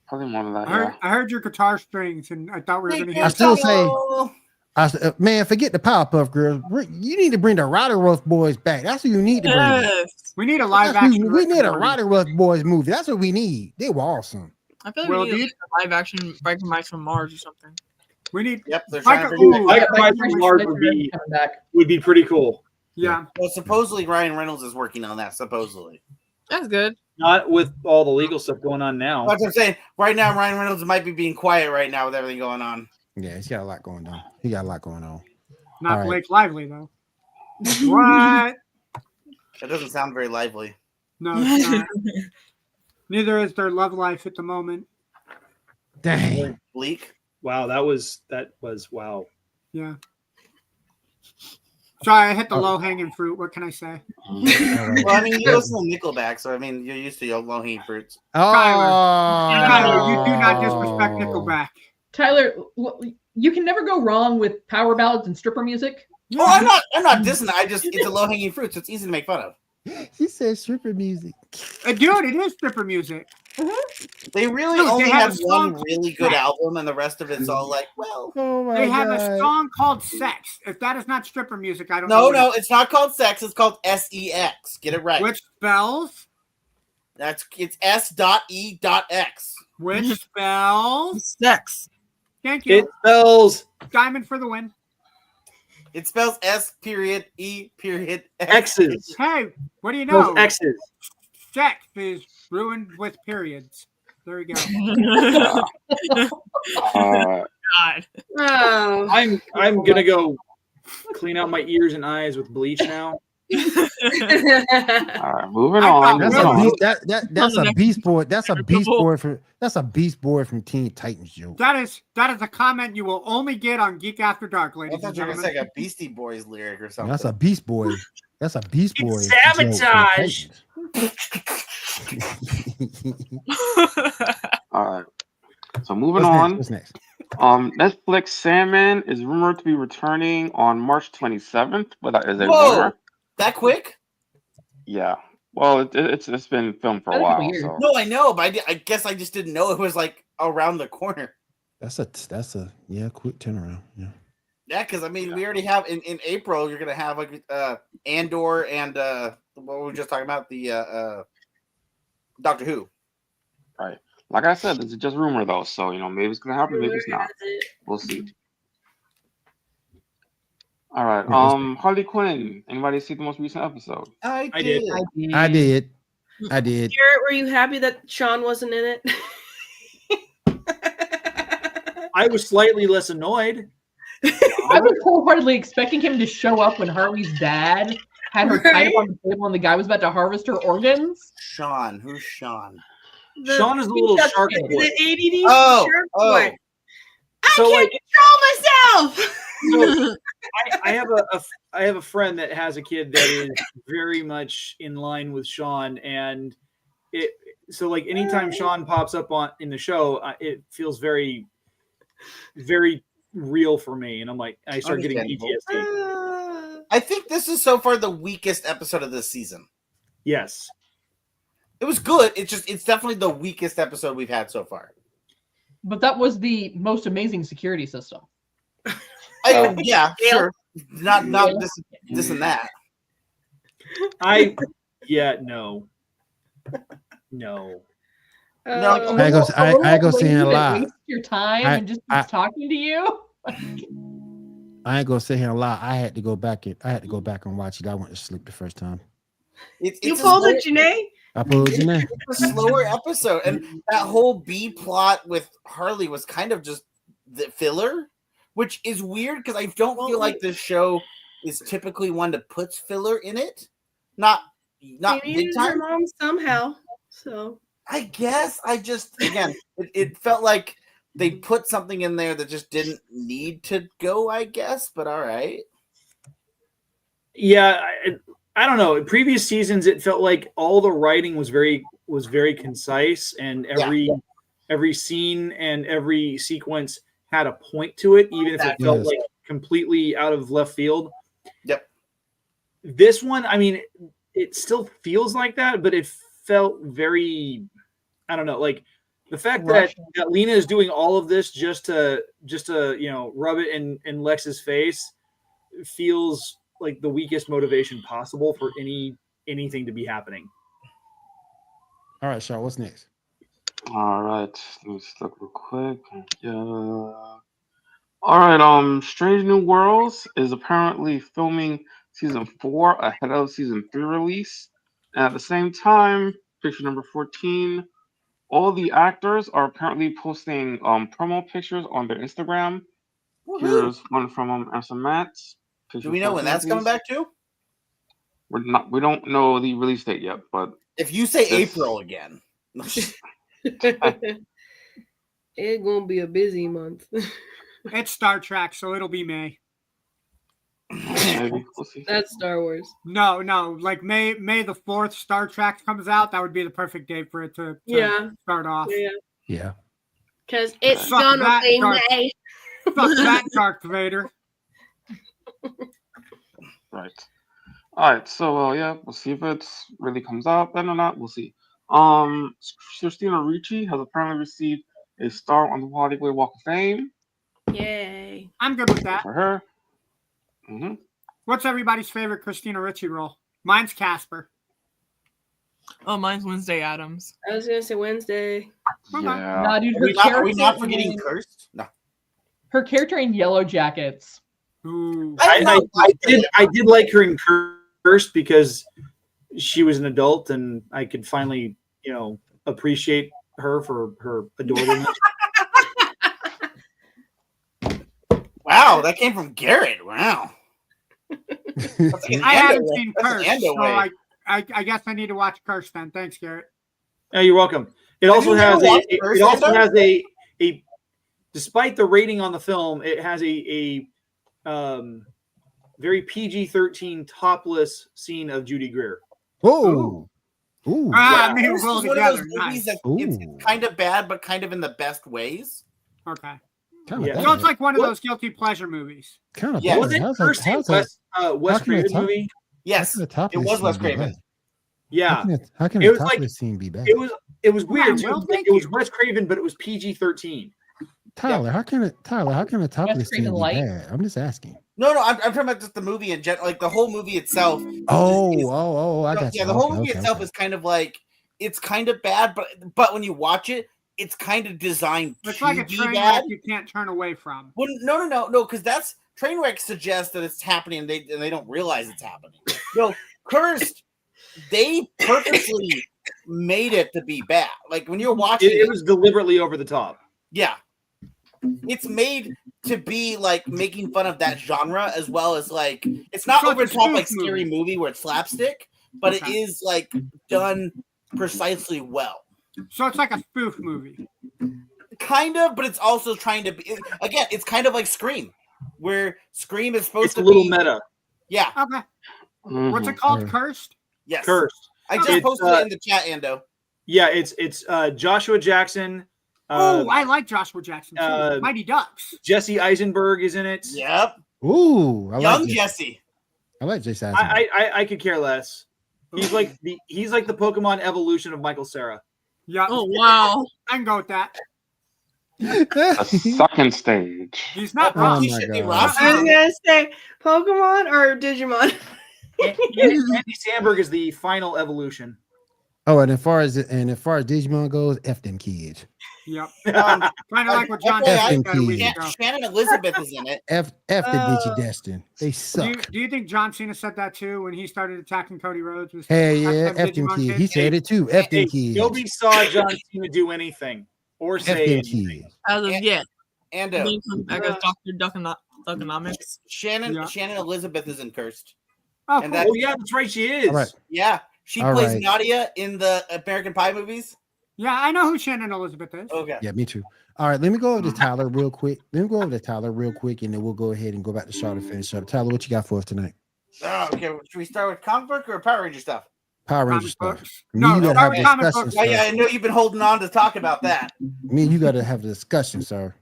Probably more than that. I heard your guitar strings, and I thought we were gonna hear. I still say, man, forget the Powerpuff Girls. You need to bring the Rodderworth Boys back. That's what you need to bring. We need a live action. We need a Rodderworth Boys movie. That's what we need. They were awesome. I feel like we need a live action Viking Mice from Mars or something. We need. Yep, they're trying to bring Viking Mice from Mars would be pretty cool. Yeah. Well, supposedly Ryan Reynolds is working on that. Supposedly. That's good. Not with all the legal stuff going on now. That's what I'm saying. Right now, Ryan Reynolds might be being quiet right now with everything going on. Yeah, he's got a lot going on. He got a lot going on. Not Blake Lively though. What? That doesn't sound very lively. No, it's not. Neither is their love life at the moment. Dang. Bleak. Wow, that was wow. Yeah. Sorry, I hit the low hanging fruit. What can I say? Well, I mean, you listen to Nickelback, so I mean, you're used to your low hanging fruits. Tyler, you do not disrespect Nickelback. Tyler, you can never go wrong with power ballads and stripper music. Oh, I'm not dissing. It's a low hanging fruit, so it's easy to make fun of. He said stripper music. Dude, it is stripper music. They really Dude, only they have have a one song really good album, and the rest of it's all like, well. They have a song called Sex. If that is not stripper music, I don't know. know. No, it's not called Sex. It's called SEX. Get it right. Which spells? It's S.E.X. Which spells? Sex. Thank you. It spells Diamond for the win. It spells S.E.X. X's. Hey, what do you know? Those X's. Sex is ruined with periods. There we go. God. Oh. I'm gonna go clean out my ears and eyes with bleach now. All right, moving on. That's a beast boy. That's a beast boy from Teen Titans joke. That is a comment you will only get on Geek After Dark, I ladies thought and you were gentlemen. gonna say like a Beastie Boys lyric or something. That's a beast boy. That's a beast boy. It's joke from sabotage. All right. So moving What's on. What's next? Netflix Salmon is rumored to be returning on March 27th, but that is a Whoa! rumor. That quick? Yeah. Well, it's been filmed for a while. So. No, I know, but I guess I just didn't know it was like around the corner. That's a quick turnaround. Yeah. Yeah, because I mean, we already have in April. You're gonna have like Andor and what were we just talking about, the Doctor Who. Right. Like I said, this is just rumor though, so maybe it's gonna happen, maybe Rumor it's not. has it. We'll see. All right. Yeah, Harley Quinn. Anybody see the most recent episode? I did. I did. Garrett, were you happy that Sean wasn't in it? I was slightly less annoyed. I was wholeheartedly expecting him to show up when Harley's dad had her tied up on the table and the guy was about to harvest her organs. Sean, who's Sean? Sean is a little shark boy. The ADD Oh, shark oh. boy. I So, can't control myself. So, I have a friend that has a kid that is very much in line with Sean, and like anytime Sean pops up in the show, it feels very, very real for me, and I'm like, I start getting PTSD. I think this is so far the weakest episode of this season. Yes, it was good. It's definitely the weakest episode we've had so far. But that was the most amazing security system. Yeah, sure. Not this and that. No. No. I go saying a lot. Waste your time and just keeps talking to you. I ain't gonna sit here and lie. I had to go back and watch it. I went to sleep the first time. You pulled it, Janae? I pulled Janae. It's a slower episode, and that whole B plot with Harley was kind of just the filler, which is weird because I don't feel like this show is typically one that puts filler in it. Not big time. Her mom somehow. So I guess it felt like they put something in there that just didn't need to go, I guess, but all right. Yeah, I don't know. In previous seasons, it felt like all the writing was very concise, and every scene and every sequence had a point to it, even if it felt like completely out of left field. Yep. This one, I mean, it still feels like that, but it felt very, I don't know, like the fact that Lena is doing all of this just to rub it in Lex's face feels like the weakest motivation possible for anything to be happening. All right, Sean, what's next? All right, let me just look real quick. Yeah. All right. Strange New Worlds is apparently filming season 4 ahead of season 3 release, and at the same time, picture number 14. All the actors are apparently posting promo pictures on their Instagram. Woo-hoo. Here's one from Emerson Matz. Do we know when that's coming back to? We don't know the release date yet, but if you say April again, it's gonna be a busy month. It's Star Trek, so it'll be May. maybe we'll see. That's Star Wars. No, like May the 4th, Star Trek comes out. That would be the perfect day for it to start off. Yeah. Because it's Fuck gonna that be Darth- May. Fuck that, Darth Vader. Right. All right. So, we'll see if it really comes out then or not. We'll see. Christina Ricci has apparently received a star on the Hollywood Walk of Fame. Yay. I'm good with that. For her. Mm-hmm. What's everybody's favorite Christina Ricci role? Mine's Casper. Oh, mine's Wednesday Addams. I was gonna say Wednesday. Yeah. Nah, dude, are we not forgetting Cursed? No. Her character in Yellow Jackets. Ooh. I did like her in Cursed because she was an adult, and I could finally, appreciate her for her adorableness. Wow, that came from Garrett. Wow. I haven't seen Curse, so I guess I need to watch Curse then. Thanks, Garrett. Oh, you're welcome. It also has a despite the rating on the film, it has a very PG-13 topless scene of Judy Greer. Whoa. Ooh. Maybe we'll This is one of together. those movies Nice. that it's kind of bad, but kind of in the best ways. Okay. Kinda So it's like one of those guilty pleasure movies. Kind of Yeah. Was it Cursed a Wes Craven movie? Yes, it was Wes Craven. Yeah. How can It a was like- topless scene be bad? It was weird. Will, Too. thank It was you. Wes Craven, but it was PG-13. Tyler, how can a topless West scene be Light. bad? I'm just asking. No, I'm talking about just the movie in general, like the whole movie itself. I got you. Yeah, the whole Okay, movie okay, itself okay. is kind of like it's kind of bad, but when you watch it, it's kind of designed It's to like a be train bad. wreck you can't turn away from. Well, no, because that's train wreck suggests that it's happening and they don't realize it's happening. No, Cursed, they purposely made it to be bad. Like when you're watching It was deliberately over the top. yeah. It's made to be like making fun of that genre as well as like it's not So over it's the a top like spoof scary movie where it's slapstick, but it Okay. is like done precisely well. So it's like a spoof movie. Kind of, but it's also trying to be again, it's kind of like Scream, where Scream is supposed It's to a little be meta. yeah, Okay. What's it called? Cursed? yes. Cursed. I just It's, posted it in the chat, Ando. Yeah, it's Joshua Jackson. Oh, I like Joshua Jackson too. uh, Mighty Ducks. Jesse Eisenberg is in it. Yep. Ooh, I Young like Jesse. I like Jason. Eisenberg. I could care less. He's like the Pokemon evolution of Michael Cera. Yeah. Oh wow. I can go with that. The second stage. He's not Oh wrong. He my should be God. Ross. I was gonna say Pokemon or Digimon. Andy Samberg is the final evolution. Oh, and as far as Digimon goes, F them kids. Yep. Kind of like what John FYI, said a week Yeah. ago. Shannon Elizabeth is in it. F the Digidestin. They suck. Do you think John Cena said that too when he started attacking Cody Rhodes? Was Hey, yeah, F them F them Digimon kids. kids? He said it too. F them kids. Nobody saw John Cena do anything or F say them anything. kids. As of yet. And Then comes back as Dr. Duckonomics. Shannon Yeah. Shannon Elizabeth is in Cursed. Oh, And cool. that Oh yeah, that's right. She is. All right. yeah, she All plays right. Nadia in the American Pie movies. Yeah, I know who Shannon Elizabeth is. Okay. Yeah, me too. All right, let me go over to Tyler real quick. And then we'll go ahead and go back to Charlotte and finish up. Tyler, what you got for us tonight? Oh, okay. Should we start with comic book or Power Ranger stuff? Power Ranger Comic stuff. books. Me, No, you gotta start have with comic discussion, books. Oh sir. yeah, I know you've been holding on to talk about that. Me, you gotta have a discussion, sir.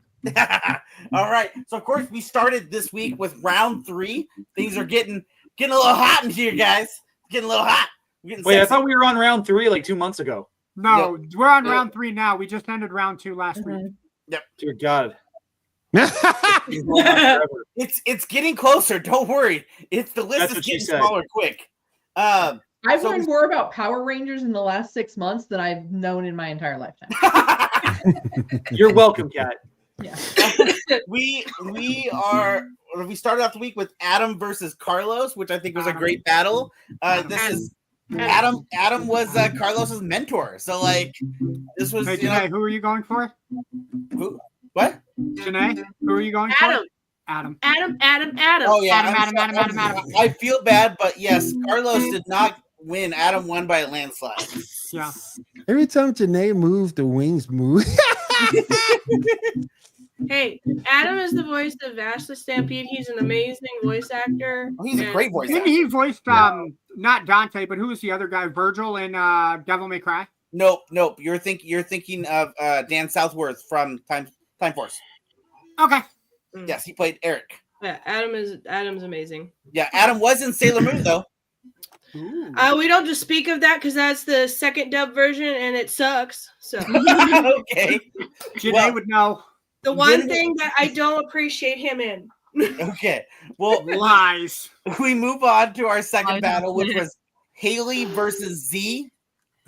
All right. So of course we started this week with round 3. Things are getting a little hot in here, guys. Getting a little hot. We're getting Wait, I sexy. thought we were on round 3 like 2 months ago. No, we're on round 3 now. We just ended round 2 last week. Dear God. It's getting closer. Don't worry. It's the list That's is what she getting said. smaller quick. I've So- learned more about Power Rangers in the last 6 months than I've known in my entire lifetime. You're welcome, Kat. Yeah. we started off the week with Adam versus Carlos, which I think was a great battle. This is Adam. Adam was Carlos's mentor, so like this was Hey, Janae, who are you going for? what? Janae, who are you going Adam. for? Adam. Oh yeah, Adam. I feel bad, but yes, Carlos did not win. Adam won by a landslide. Yeah. Every time Janae moves, the wings move. Hey, Adam is the voice of Vash the Stampede. He's an amazing voice actor. Oh, he's a and- great voice Didn't actor. he voice not Dante, but who was the other guy? Virgil in Devil May Cry? Nope. You're thinking of Dan Southworth from Time Force. Okay. Yes, he played Eric. Yeah, Adam's amazing. Yeah, Adam was in Sailor Moon though. We don't just speak of that because that's the second dub version and it sucks. So Okay. Janae would know. the one Then- thing that I don't appreciate him in. Okay. Well, Lies. we move on to our second I battle, which did. was Haley versus Z.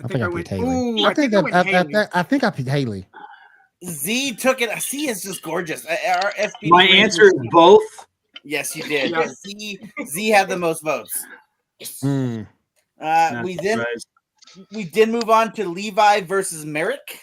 I think I went. picked Haley. Ooh, I think I went Haley. I think I picked Haley. Z took it. Z is just gorgeous. Our FB My answer is both. Yes, you did. Yeah. Z had the most votes. Mm. Not We then surprised. we did move on to Levi versus Merrick.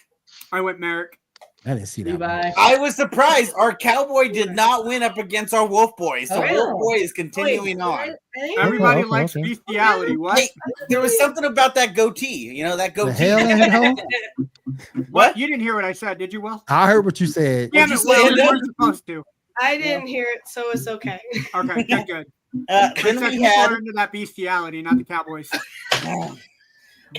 I went Merrick. I didn't see that. one. Levi. I was surprised. Our cowboy did not win up against our wolf boy, so Oh. wolf boy is continuing on. I think Everybody okay, likes okay. bestiality. What? Hey, there was something about that goatee. You know that The goatee. hell in hell? What? You didn't hear what I said, did you, Will? I heard what you said. Damn you it, say, Will. You Ando? weren't supposed to. I didn't hear it, so it's okay. Okay, good. Then Said we people had are into that bestiality, not the Cowboys.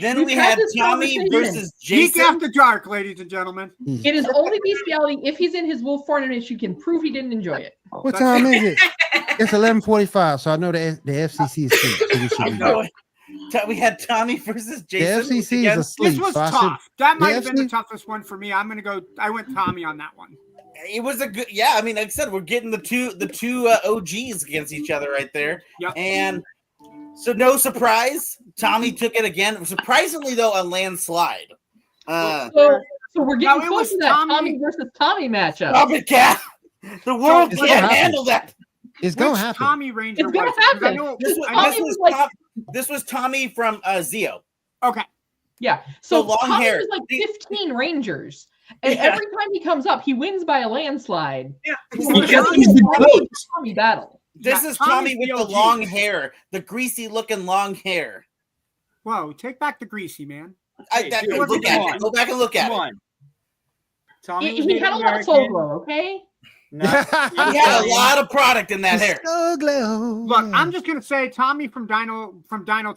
then We've we had had this Tommy conversation. versus Geek Jason. After Dark, ladies and gentlemen. It is only bestiality if he's in his wolf form and if you can prove he didn't enjoy it. What time is it? It's 11:45, so I know the FCC is asleep. So we should be good. We had Tommy versus The Jason. FCC is asleep. This was so I tough. That might have been the FC toughest one for me. I went Tommy on that one. It was a good, yeah. I mean, like I said, we're getting the two OGs against each other right there, and so no surprise, Tommy took it again. Surprisingly, though, a landslide. So we're getting close to that Tommy versus Tommy matchup. Stop it, Cat. The world can't handle that. It's gonna happen. Tommy Ranger. It's gonna happen. This was Tommy from Zeo. Okay. Yeah. So long Tommy hair. was like 15 Rangers. And every time he comes up, he wins by a landslide. Yeah. Tommy battle. This is Tommy with the long hair, the greasy looking long hair. Whoa, take back the greasy, man. Look at it. Go back and look at it. Tommy He had a lot of soul glow, okay? He had a lot of product in that hair. So glow. Look, I'm just gonna say Tommy from Dino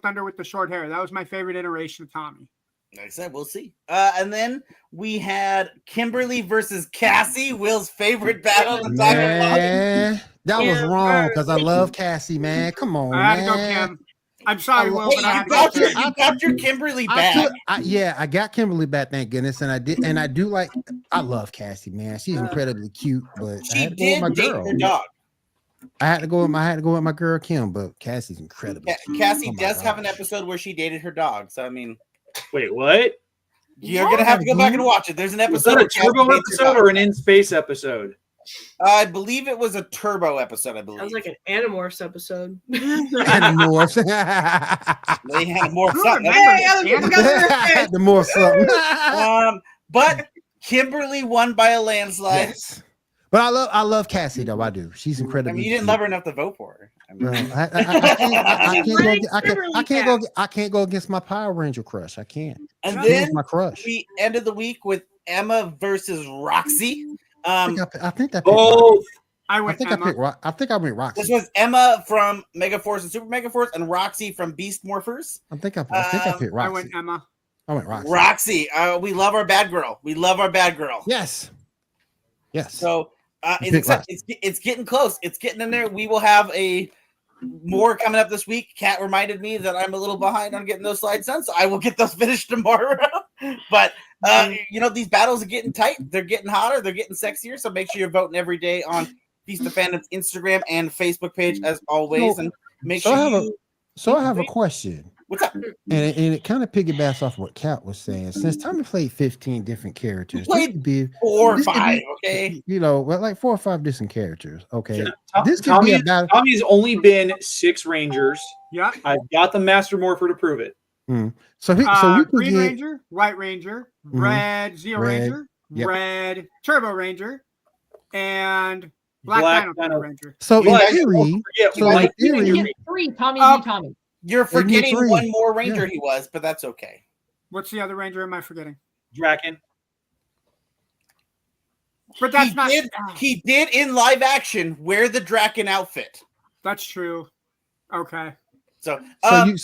Thunder with the short hair. That was my favorite iteration of Tommy. Like I said, we'll see. And then we had Kimberly versus Cassie, Will's favorite battle. Man, that was wrong because I love Cassie, man. Come on, I had to go man. Kim. I'm sorry, Will, but I had to go Kim. You got your Kimberly back. I got Kimberly back, thank goodness, and I do like. I love Cassie, man. She's incredibly cute, but I had to go with my girl. Her dog. I had to go with my girl Kim, but Cassie's incredible. Cassie does have an episode where she dated her dog. So I mean, wait, what? You're gonna have to go back and watch it. There's an Was episode. that a Turbo episode or an In Space episode? I believe it was a Turbo episode. I believe. Sounds like an Animorphs episode. Animorphs. They had more something. The more something. But Kimberly won by a landslide. Yes. But I love Cassie though. I do. She's incredible. I mean, you didn't love her enough to vote for her. I mean, I can't go against my Power Ranger crush. I can't. And then my crush. We ended the week with Emma versus Roxy. I think I picked I went Roxy. This was Emma from Megaforce and Super Megaforce, and Roxy from Beast Morphers. I think I picked Roxy. I went Emma. I went Roxy. Roxy. We love our bad girl. We love our bad girl. Yes. So it's getting close. It's getting in there. We will have more coming up this week. Kat reminded me that I'm a little behind on getting those slides done, so I will get those finished tomorrow. But these battles are getting tight. They're getting hotter. They're getting sexier. So make sure you're voting every day on Feast of Fandom's Instagram and Facebook page as always. And make sure I have a question. What's up? And it kind of piggybacks off what Kat was saying. Since Tommy played 15 different characters, this could be 4 or 5, okay? Like 4 or 5 different characters. Okay. Yeah. This could be about Tommy's only been 6 Rangers. Yeah. I've got the Master Morpher to prove it. So we could Green get Ranger, White Ranger, Red Zeo Ranger, Red Turbo Ranger, and Black Dino Ranger. So in You get 3 Tommy v. Tommy. You're forgetting one more Ranger he was, but that's okay. What's the other Ranger am I forgetting? Draken. But that's he did in live action wear the Draken outfit. That's true. Okay. So that's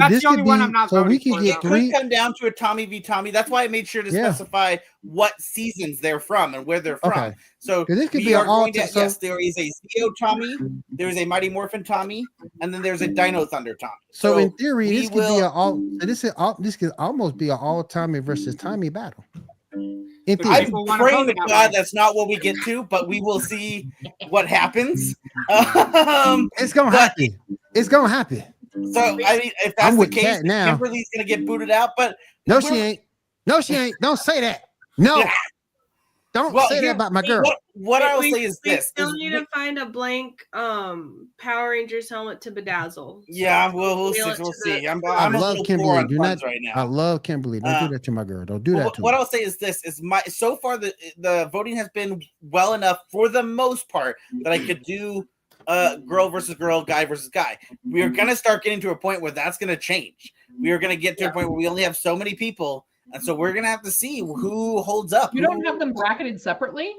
this the only could one be I'm not so we voting could for, get though. 3. It could come down to a Tommy v. Tommy. That's why I made sure to specify what seasons they're from and where they're from. Okay. So this could we be are all going to, yes, there is a Zeo Tommy, there is a Mighty Morphin Tommy, and then there's a Dino Thunder Tommy. So in theory, this could be this could almost be an all Tommy versus Tommy battle. In theory. I'm praying to God that's not what we get to, but we will see what happens. It's gonna happen. It's gonna happen. So I mean, if that's the case, Kimberly's gonna get booted out. But no, she ain't. No, she ain't. Don't say that. No. Yeah. Don't say that about my girl. What I will say is we this: still need to find a blank Power Rangers helmet to bedazzle. Yeah, we'll see. I love Kimberly. Do not. Right now. I love Kimberly. Don't do that to my girl. Don't do that to what me. I'll say is this: so far the voting has been well enough for the most part that I could do girl versus girl, guy versus guy. We are gonna start getting to a point where that's gonna change. We are gonna get to a point where we only have so many people. And so we're gonna have to see who holds up. You don't have them bracketed separately?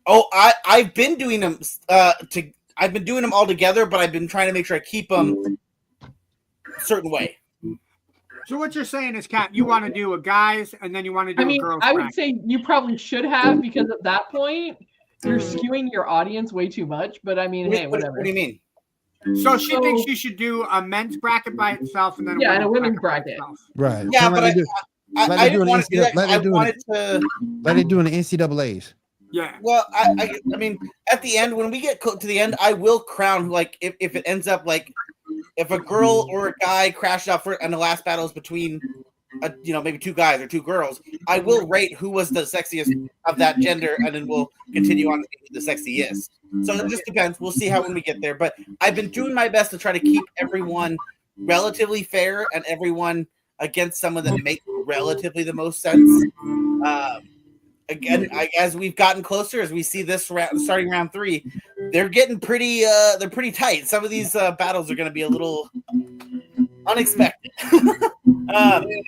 Oh, I've been doing them I've been doing them all together, but I've been trying to make sure I keep them a certain way. So what you're saying is, Kat, you want to do a guys and then you want to do a girls. I would say you probably should have, because at that point you're skewing your audience way too much. But I mean, hey, whatever. What do you mean? So she thinks you should do a men's bracket by itself and then a women's bracket. Right. Yeah, but I didn't want to do that. I wanted to let it do in the NCAAs. Yeah. Well, I mean, at the end, when we get to the end, I will crown, like, if it ends up like, if a girl or a guy crashed out and the last battle is between, maybe two guys or two girls, I will rate who was the sexiest of that gender, and then we'll continue on to the sexiest. So it just depends. We'll see how when we get there. But I've been doing my best to try to keep everyone relatively fair and everyone against someone that makes relatively the most sense. Again, as we've gotten closer, as we see this starting round 3, they're getting pretty. They're pretty tight. Some of these battles are going to be a little unexpected.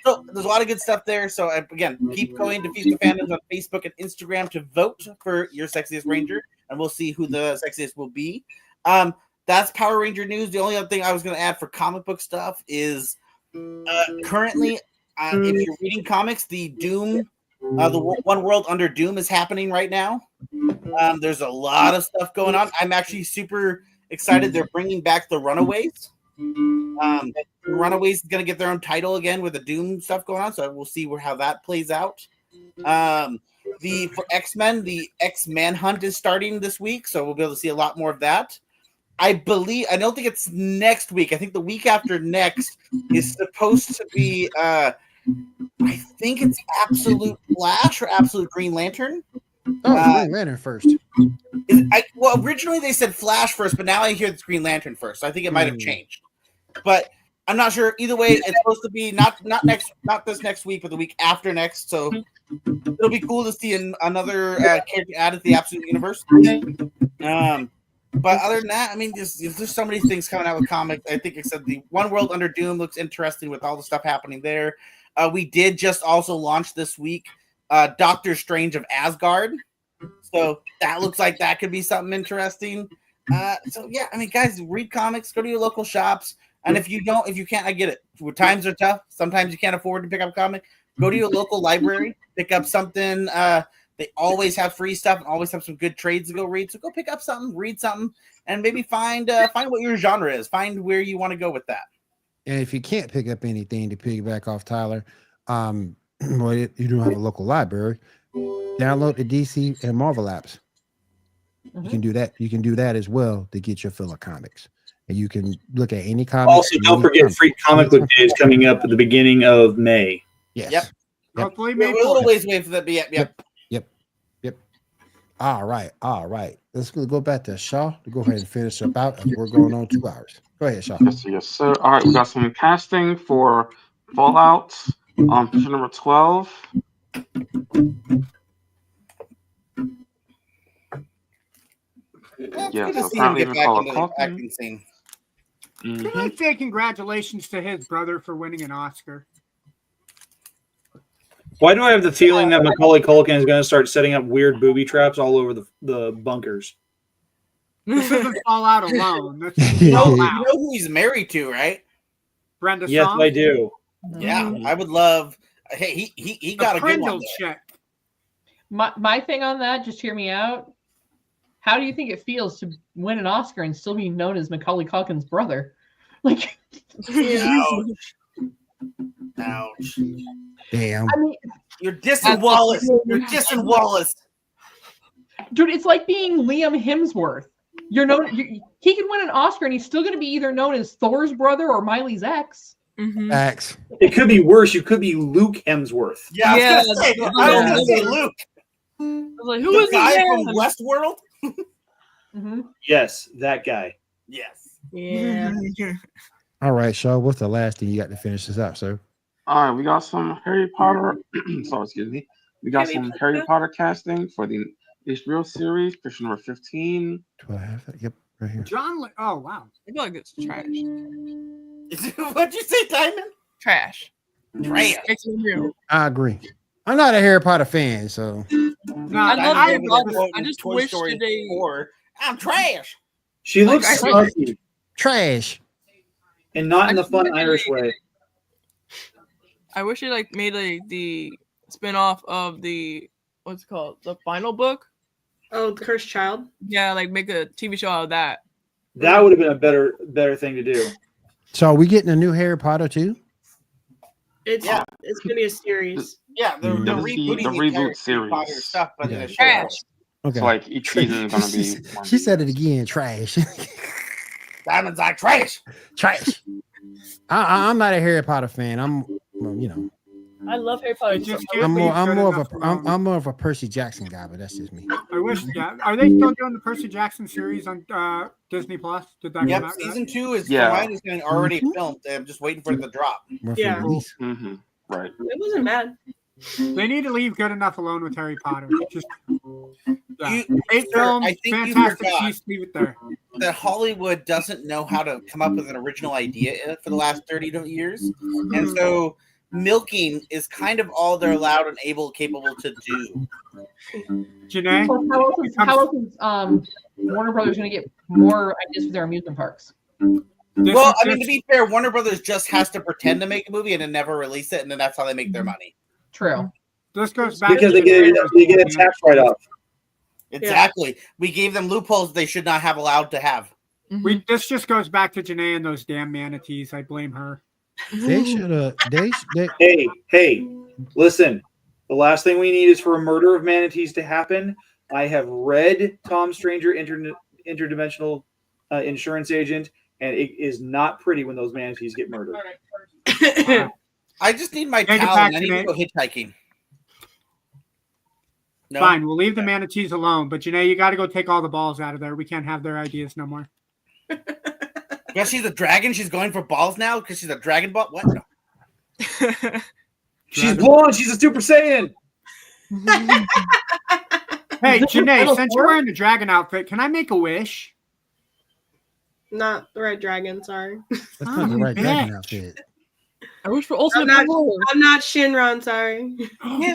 So there's a lot of good stuff there. So again, keep going to Feast of Fandoms on Facebook and Instagram to vote for your sexiest Ranger, and we'll see who the sexiest will be. That's Power Ranger news. The only other thing I was going to add for comic book stuff is currently, if you're reading comics, the Doom. The One World Under Doom is happening right now. There's a lot of stuff going on. I'm actually super excited. They're bringing back the Runaways. Runaways is going to get their own title again with the Doom stuff going on, so we'll see how that plays out. For X-Men, the X-Men Hunt is starting this week, so we'll be able to see a lot more of that. I don't think it's next week. I think the week after next is supposed to be I think it's Absolute Flash or Absolute Green Lantern. Green Lantern first. Originally they said Flash first, but now I hear it's Green Lantern first. So I think it might have changed, but I'm not sure. Either way, it's supposed to be not this next week, but the week after next. So it'll be cool to see another character added to the Absolute Universe. But other than that, I mean, there's so many things coming out with comics. I think except the One World Under Doom looks interesting with all the stuff happening there. We did just also launch this week Doctor Strange of Asgard. So that looks like that could be something interesting. So yeah, I mean, guys, read comics, go to your local shops. And if you can't, I get it. Times are tough. Sometimes you can't afford to pick up a comic. Go to your local library, pick up something. They always have free stuff and always have some good trades to go read. So go pick up something, read something, and maybe find what your genre is. Find where you want to go with that. And if you can't pick up anything to piggyback off Tyler, well, you don't have a local library, download the DC and Marvel apps. You can do that. You can do that as well to get your fill of comics. And you can look at any comic. Also, don't forget Free Comic Book Day is coming up at the beginning of May. Yes. Yep. Hopefully, We're a little ways away for that. Yep. All right. Let's go back to Shaw to go ahead and finish up out. We're going on 2 hours. Go ahead, Shaw. Yes, sir. All right, we got some casting for Fallout on picture number 12. Yeah, so apparently even Macaulay Culkin. Can I say congratulations to his brother for winning an Oscar? Why do I have the feeling that Macaulay Culkin is going to start setting up weird booby traps all over the bunkers? This isn't Fallout alone. You know who he's married to, right? Brenda Yes, Song? I do. Yeah, I would love. Hey, he got a good one. Check. My thing on that, just hear me out. How do you think it feels to win an Oscar and still be known as Macaulay Culkin's brother? Like, Ouch. Damn. I mean, You're dissing Wallace. You're dissing Wallace. Dude, it's like being Liam Hemsworth. You're known. He can win an Oscar, and he's still going to be either known as Thor's brother or Miley's ex. Facts. It could be worse. You could be Luke Hemsworth. Yeah, I was gonna say Luke. I was like, who The is guy this from Westworld? Yes, that guy. Yes. Yeah. All right, Shaw. What's the last thing you got to finish this up, sir? All right, we got some Harry Potter. Excuse me. We got some Harry Potter casting for the HBO series, picture number 15. Do I have that? Yep, right here. Oh, wow. I feel like it's trash. What'd you say, Diamond? Trash. Trash. It's real. I agree. I'm not a Harry Potter fan, so. No, I just wish that they. I'm trash. She looks I snarky Trash. and not in the fun Irish way. I wish they made the spin-off of the what's it called, the final book. Oh, The Cursed Child. Yeah, make a TV show out of that. That would have been a better thing to do. So are we getting a new Harry Potter too? It's gonna be a series. Yeah, they're This is rebooting the the entire reboot series. Harry Potter stuff, but in a show. Trash. Okay. So like each season is gonna be. She said it again. Trash. Diamond's like trash. Trash. I'm not a Harry Potter fan. I'm, you know, I love Harry Potter. I'm more of a Percy Jackson guy, but that's just me. I wish. Yeah. Are they still doing the Percy Jackson series on Disney Plus? Did that come Yep, out yet? season 2 is Yeah. mine is getting already filmed. I'm just waiting for it to drop. Yeah. Mm-hmm. Right. It wasn't bad. They need to leave good enough alone with Harry Potter. Just yeah. You- 8 sir, films, I think you fantastic forgot. piece. Leave it there. That Hollywood doesn't know how to come up with an original idea for the last 30 years. And so milking is kind of all they're allowed and capable to do. Janae, So how else is Warner Brothers going to get more ideas for their amusement parks? Well, I mean, to be fair, Warner Brothers just has to pretend to make a movie and then never release it, and then that's how they make their money. True. This goes back Because to they get a tax write-off. Exactly. We gave them loopholes they should not have allowed to have. This just goes back to Janae and those damn manatees. I blame her. They should have. Hey, listen. The last thing we need is for a murder of manatees to happen. I have read Tom Stranger, Interdimensional Insurance Agent, and it is not pretty when those manatees get murdered. I just need my Take it towel back, and I need Janae. to go hitchhiking. No? Fine, we'll leave the manatees alone. But Janae, you got to go take all the balls out of there. We can't have their ideas no more. Because she's a dragon, she's going for balls now because she's a Dragon Ball. What? No. She's blonde. She's a Super Saiyan. Hey, Is this your Janae, final since four? you're wearing the dragon outfit, can I make a wish? Not the right dragon, sorry. That's not the right dragon outfit. I wish for I'm ultimate not, power. I'm not Shinron, sorry.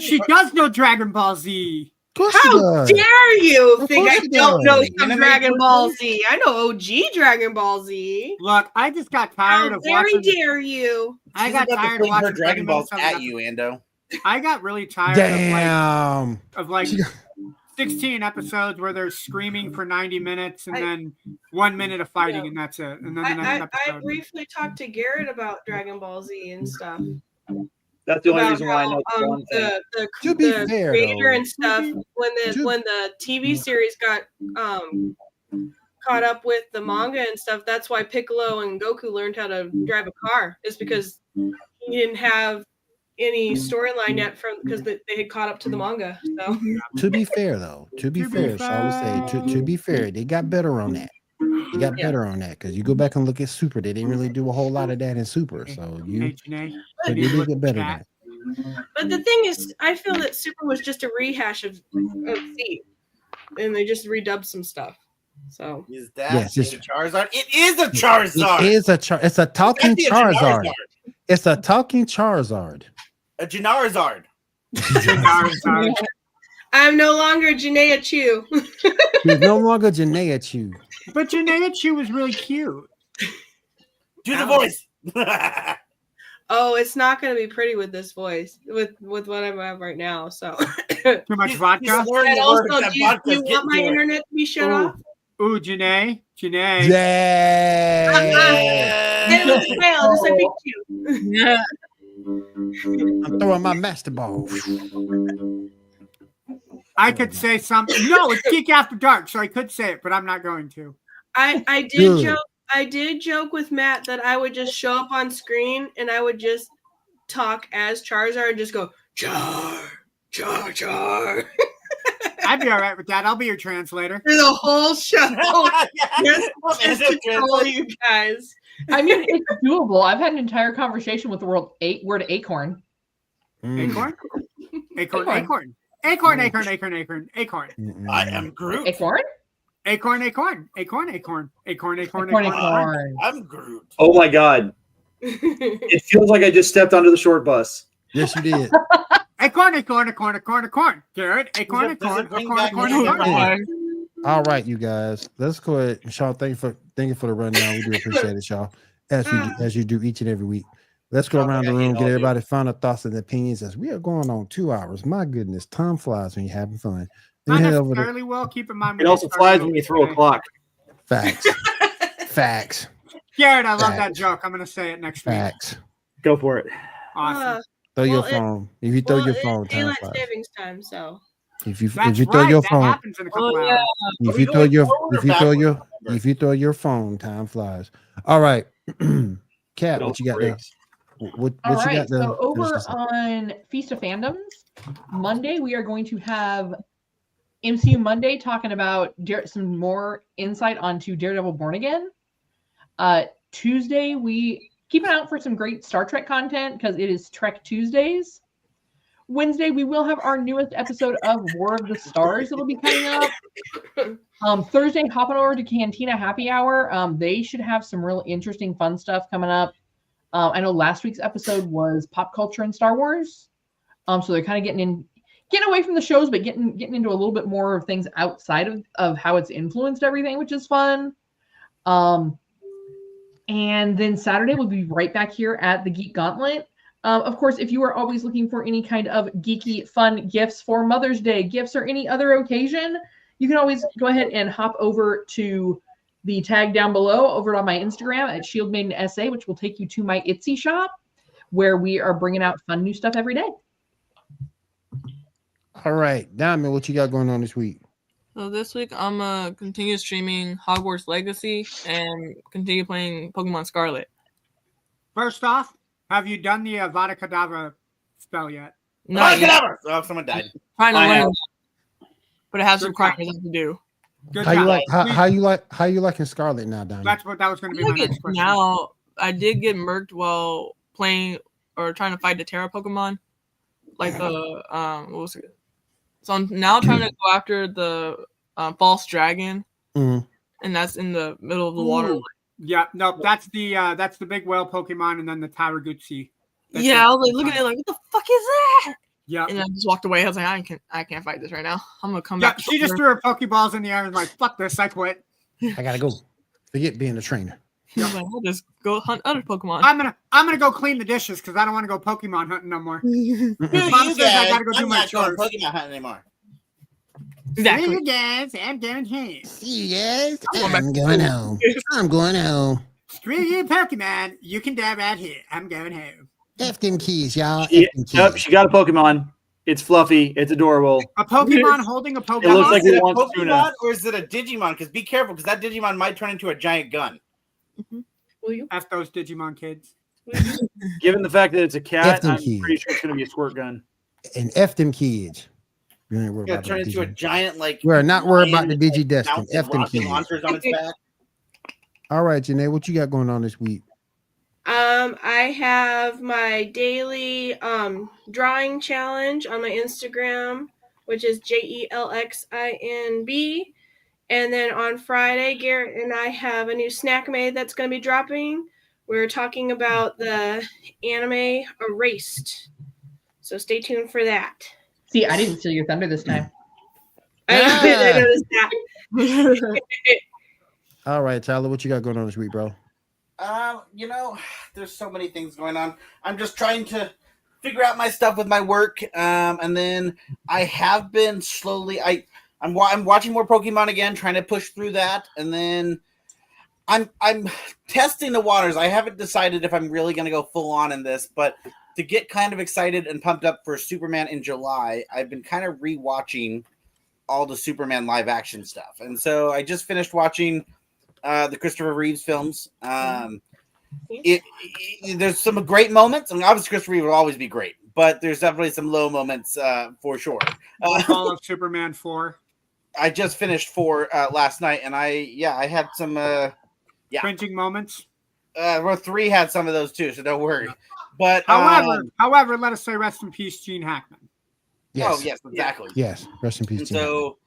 She does know Dragon Ball Z. Of course she How does. dare you Of think course I she don't does. know Anime some Dragon Ball person? Z? I know OG Dragon Ball Z. Look, I just got tired How of very watching. dare you? I She's got about to tired of fling her watching Dragon Balls Dragon at you, Ando. I got really tired Damn. of like 16 episodes where they're screaming for 90 minutes and then 1 minute of fighting and that's it. And then the next I episode. briefly talked to Garrett about Dragon Ball Z and stuff. That's the only About reason why I know how, the one thing. To be the fair, creator though, and stuff when the TV series got caught up with the manga and stuff. That's why Piccolo and Goku learned how to drive a car. Is because he didn't have any storyline yet because they had caught up to the manga. So to be fair, though, to be fair, so I would say, to be fair, they got better on that. They got better on that because you go back and look at Super, they didn't really do a whole lot of that in Super. So Hey, Janae, they did get better at chat. But the thing is, I feel that Super was just a rehash of Z, and they just redubbed some stuff. So Is that Yes, a it's- Charizard? It is a Charizard. It is it's a talking That's a Charizard. It's a talking Charizard. A Janarizard. I'm no longer Janaea Chu. She's no longer Janaea Chu. But Janaea Chu was really cute. Do the voice. Oh, it's not going to be pretty with this voice, with what I have right now. So, Too much vodka. and also, do you want my internet to be shut off? Ooh, Janae. Yeah. Then it was a fail, just like Pikachu. Yeah. I'm throwing my master ball. I could say something. No, it's Geek After Dark, so I could say it, but I'm not going to. I did Good. joke. I did joke with Matt that I would just show up on screen and I would just talk as Charizard and just go Char. I'd be all right with that. I'll be your translator. For the whole show. just to troll you guys. I mean, it's doable. I've had an entire conversation with the word acorn. Acorn? Acorn. I am Groot. Acorn? Acorn. I'm Groot. Oh my god. It feels like I just stepped onto the short bus. Yes, you did. Acorn. Garrett, acorn. All right, you guys. Let's go ahead. Sean, thank you for the rundown. We do appreciate it, y'all. As you do each and every week. Let's go around the room, get everybody's final thoughts and opinions as we are going on 2 hours. My goodness, time flies when you're having fun. Not Head over to necessarily well. Keep in mind. It also flies when you throw a clock. facts. Facts. Garrett, I love that joke. I'm going to say it next week. Facts. Go for it. Awesome. Throw your Well, phone. If you throw your phone, it's time daylight flies. savings time, so If you That's throw right. your That phone, happens in a couple Oh, hours. yeah. if you throw your phone, time flies. All right, Kat, what you got there? What All you right. got there? So over on Feast of Fandoms, Monday we are going to have MCU Monday talking about some more insight onto Daredevil Born Again. Tuesday we keep an eye out for some great Star Trek content because it is Trek Tuesdays. Wednesday we will have our newest episode of War of the Stars that'll be coming up. Thursday, hopping over to Cantina Happy Hour. They should have some real interesting, fun stuff coming up. I know last week's episode was pop culture and Star Wars. So they're kind of getting away from the shows, but getting into a little bit more of things outside of how it's influenced everything, which is fun. And then Saturday we'll be right back here at the Geek Gauntlet. Of course, if you are always looking for any kind of geeky, fun gifts for Mother's Day, gifts, or any other occasion, you can always go ahead and hop over to the tag down below over on my Instagram at Shield Maiden SA, which will take you to my Etsy shop, where we are bringing out fun new stuff every day. All right, Diamond, what you got going on this week? So this week I'm gonna continue streaming Hogwarts Legacy and continue playing Pokemon Scarlet. First off, have you done the Avada Kedavra spell yet? Not yet. Oh, someone died. Trying to I learn, have. but it has some Good cracking to do. Good How you job. like Please- how you liking Scarlet now, Diamond? That was going to be my next question. Now I did get murked while playing or trying to fight the Terra Pokemon, like the what was it? So I'm now trying to go after the false dragon, Mhm. and that's in the middle of the water. Ooh. Yeah, no, that's the big whale Pokemon, and then the Taragutsi. That's Yeah, it. I was like looking at it like, what the fuck is that? Yeah. And I just walked away. I was like, I can't fight this right now. I'm gonna come Yeah, back. she just threw her Pokeballs in the air and was like, fuck this, I quit. I gotta go. Forget being a trainer. I was like, I'll just go hunt other Pokemon. I'm gonna go clean the dishes because I don't want to go Pokemon hunting no more. Screw Mom you says I guys, gotta go do I'm my not going chores. Pokemon hunting anymore. Exactly. See you guys, I'm going home. See you guys. I'm going home. I'm going home. Screw you, Pokemon. You can die right here. I'm going home. F them keys, y'all. F Yeah, them keys. yep, she got a Pokemon. It's fluffy. It's adorable. A Pokemon holding a Pokemon. It looks like Is it it a wants Pokemon tuna. or is it a Digimon? Because be careful, because that Digimon might turn into a giant gun. Will you? F those Digimon kids. Given the fact that it's a cat, them I'm keys. pretty sure it's going to be a squirt gun. And F them kids. We ain't worried It's gonna about turn the into a Digi. giant like. We're not worried about the lion Digi with, Destin. bouncing F them rocket kids. launchers on its back. All right, Janae, what you got going on this week? I have my daily drawing challenge on my Instagram, which is JELXINB. And then on Friday, Garrett and I have a new snack made that's going to be dropping. We're talking about the anime Erased. So stay tuned for that. See, I didn't steal your thunder this time. I noticed that. All right, Tyler, what you got going on this week, bro? There's so many things going on. I'm just trying to figure out my stuff with my work, and then I have been slowly. I'm watching more Pokemon again, trying to push through that, and then I'm testing the waters. I haven't decided if I'm really going to go full on in this, but to get kind of excited and pumped up for Superman in July, I've been kind of rewatching all the Superman live action stuff, and so I just finished watching the Christopher Reeves films. There's some great moments. I mean, obviously Christopher Reeve will always be great, but there's definitely some low moments for sure. Fall of Superman 4. I just finished 4 last night, and I had some Cringing moments. Well, 3 had some of those too, so don't worry. But however, let us say rest in peace, Gene Hackman. Yes. Oh yes, exactly. Yes. Rest in peace. And Gene. so,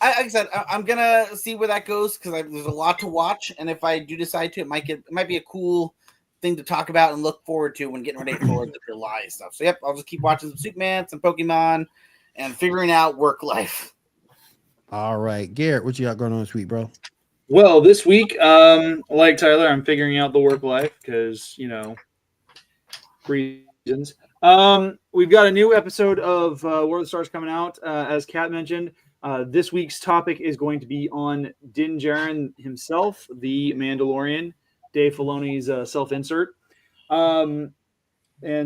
like I said, I'm gonna see where that goes because there's a lot to watch, and if I do decide to, it might be a cool thing to talk about and look forward to when getting ready for the July stuff. So yep, I'll just keep watching some Superman, some Pokemon, and figuring out work life. All right, Garrett, what you got going on this week, bro? Well, this week, like Tyler, I'm figuring out the work life because, reasons. We've got a new episode of War of the Stars coming out, as Kat mentioned. This week's topic is going to be on Din Djarin himself, the Mandalorian, Dave Filoni's self-insert. And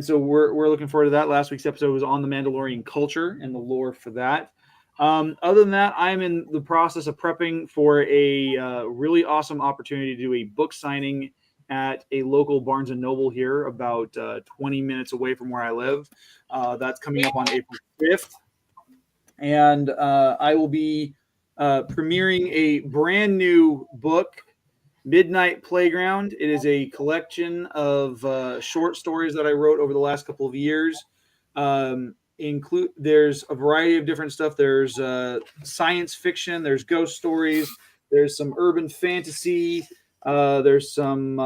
so we're looking forward to that. Last week's episode was on the Mandalorian culture and the lore for that. Other than that, I'm in the process of prepping for a really awesome opportunity to do a book signing at a local Barnes & Noble here about 20 minutes away from where I live. That's coming up on April 5th. And I will be premiering a brand new book, Midnight Playground. It is a collection of short stories that I wrote over the last couple of years. There's a variety of different stuff. There's science fiction, there's ghost stories, there's some urban fantasy, there's some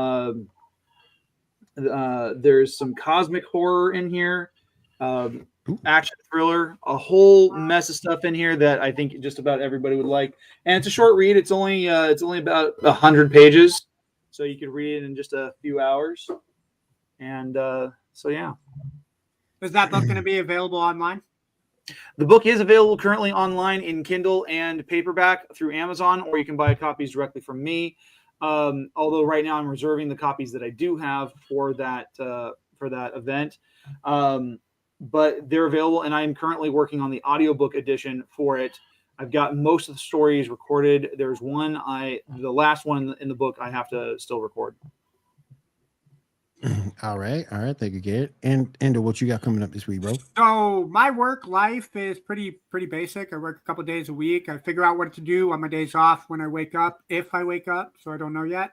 cosmic horror in here, action thriller, a whole mess of stuff in here that I think just about everybody would like. And it's a short read. It's only about 100 pages, so you could read it in just a few hours. And so yeah. Is that book going to be available online? The book is available currently online in Kindle and paperback through Amazon, or you can buy copies directly from me. Although right now I'm reserving the copies that I do have for that event. But they're available, and I am currently working on the audiobook edition for it. I've got most of the stories recorded. There's the last one in the book I have to still record. All right. Thank you, Garrett. And what you got coming up this week, bro? So my work life is pretty basic. I work a couple days a week. I figure out what to do on my days off when I wake up, if I wake up. So I don't know yet.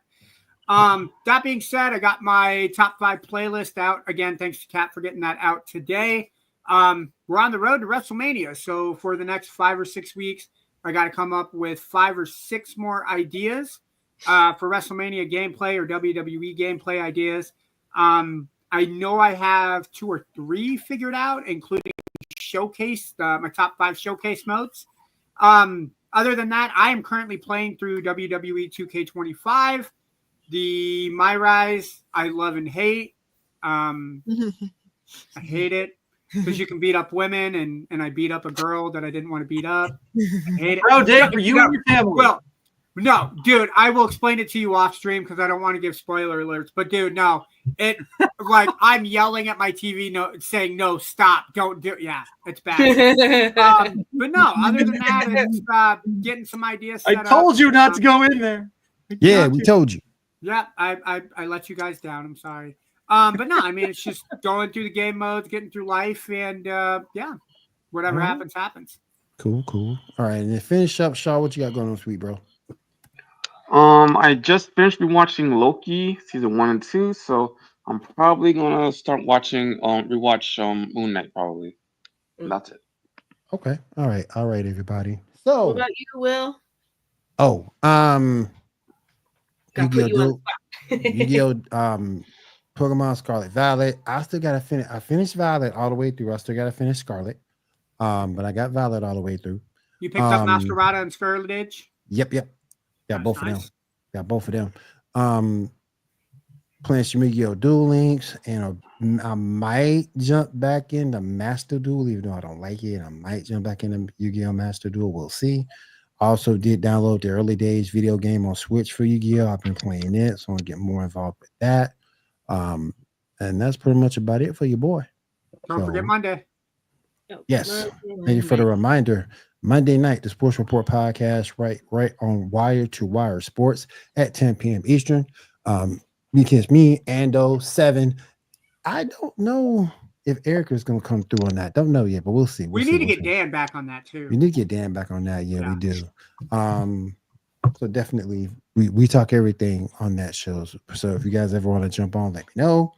That being said, I got my top 5 playlist out again. Thanks to Kat for getting that out today. We're on the road to WrestleMania. So for the next 5 or 6 weeks, I got to come up with 5 or 6 more ideas for WrestleMania gameplay or WWE gameplay ideas. I know I have 2 or 3 figured out, including showcase, my top 5 showcase modes. Other than that, I am currently playing through WWE 2K25. The My Rise, I love and hate. I hate it because you can beat up women, and I beat up a girl that I didn't want to beat up. I hate it. Proud day for you and your family. Well, no, dude, I will explain it to you off stream because I don't want to give spoiler alerts. But dude, no, it like I'm yelling at my TV, saying no, stop, don't do it. Yeah, it's bad. But no, other than that, it's getting some ideas. I told you not to go in there. Yeah, we told you. Yeah, I let you guys down. I'm sorry. But no, I mean, it's just going through the game modes, getting through life, and yeah, whatever happens, happens. Cool. All right, and then finish up, Shaw. What you got going on this week, bro? I just finished watching Loki season 1 and 2, so I'm probably gonna start watching rewatch Moon Knight probably. And that's it. Okay. All right, everybody. So What about you, Will? Yu-Gi-Oh! Pokemon Scarlet Violet. I still gotta finish. I finished Violet all the way through. I still gotta finish Scarlet. But I got Violet all the way through. You picked up Masquerada and Scarlet Edge? Yep. Got both of them. Got both of them. Playing some Yu-Gi-Oh! Duel Links, and I might jump back into Master Duel, even though I don't like it. I might jump back into Yu-Gi-Oh! Master Duel. We'll see. Also did download the early days video game on Switch for Yu-Gi-Oh! I've been playing it, so I'm gonna get more involved with that. And that's pretty much about it for your boy. Don't forget Monday. Yes. Thank you for the reminder. Monday night, the Sports Report podcast, right on Wire to Wire Sports at 10 p.m. Eastern. Because me, Ando, 7. I don't know if Erica's going to come through on that. Don't know yet, but we'll see. We need to get Dan back on that too. We need to get Dan back on that. Yeah, we do. So definitely, we talk everything on that show. So if you guys ever want to jump on, let me know.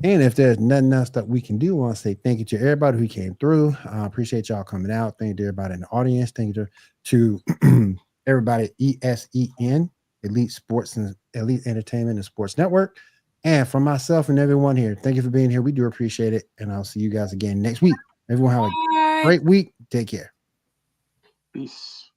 And if there's nothing else that we can do, I want to say thank you to everybody who came through. I appreciate y'all coming out. Thank you to everybody in the audience. Thank you to everybody at ESEN, Elite Sports and Elite Entertainment and Sports Network. And for myself and everyone here, thank you for being here. We do appreciate it. And I'll see you guys again next week. Everyone have a great week. Take care. Peace.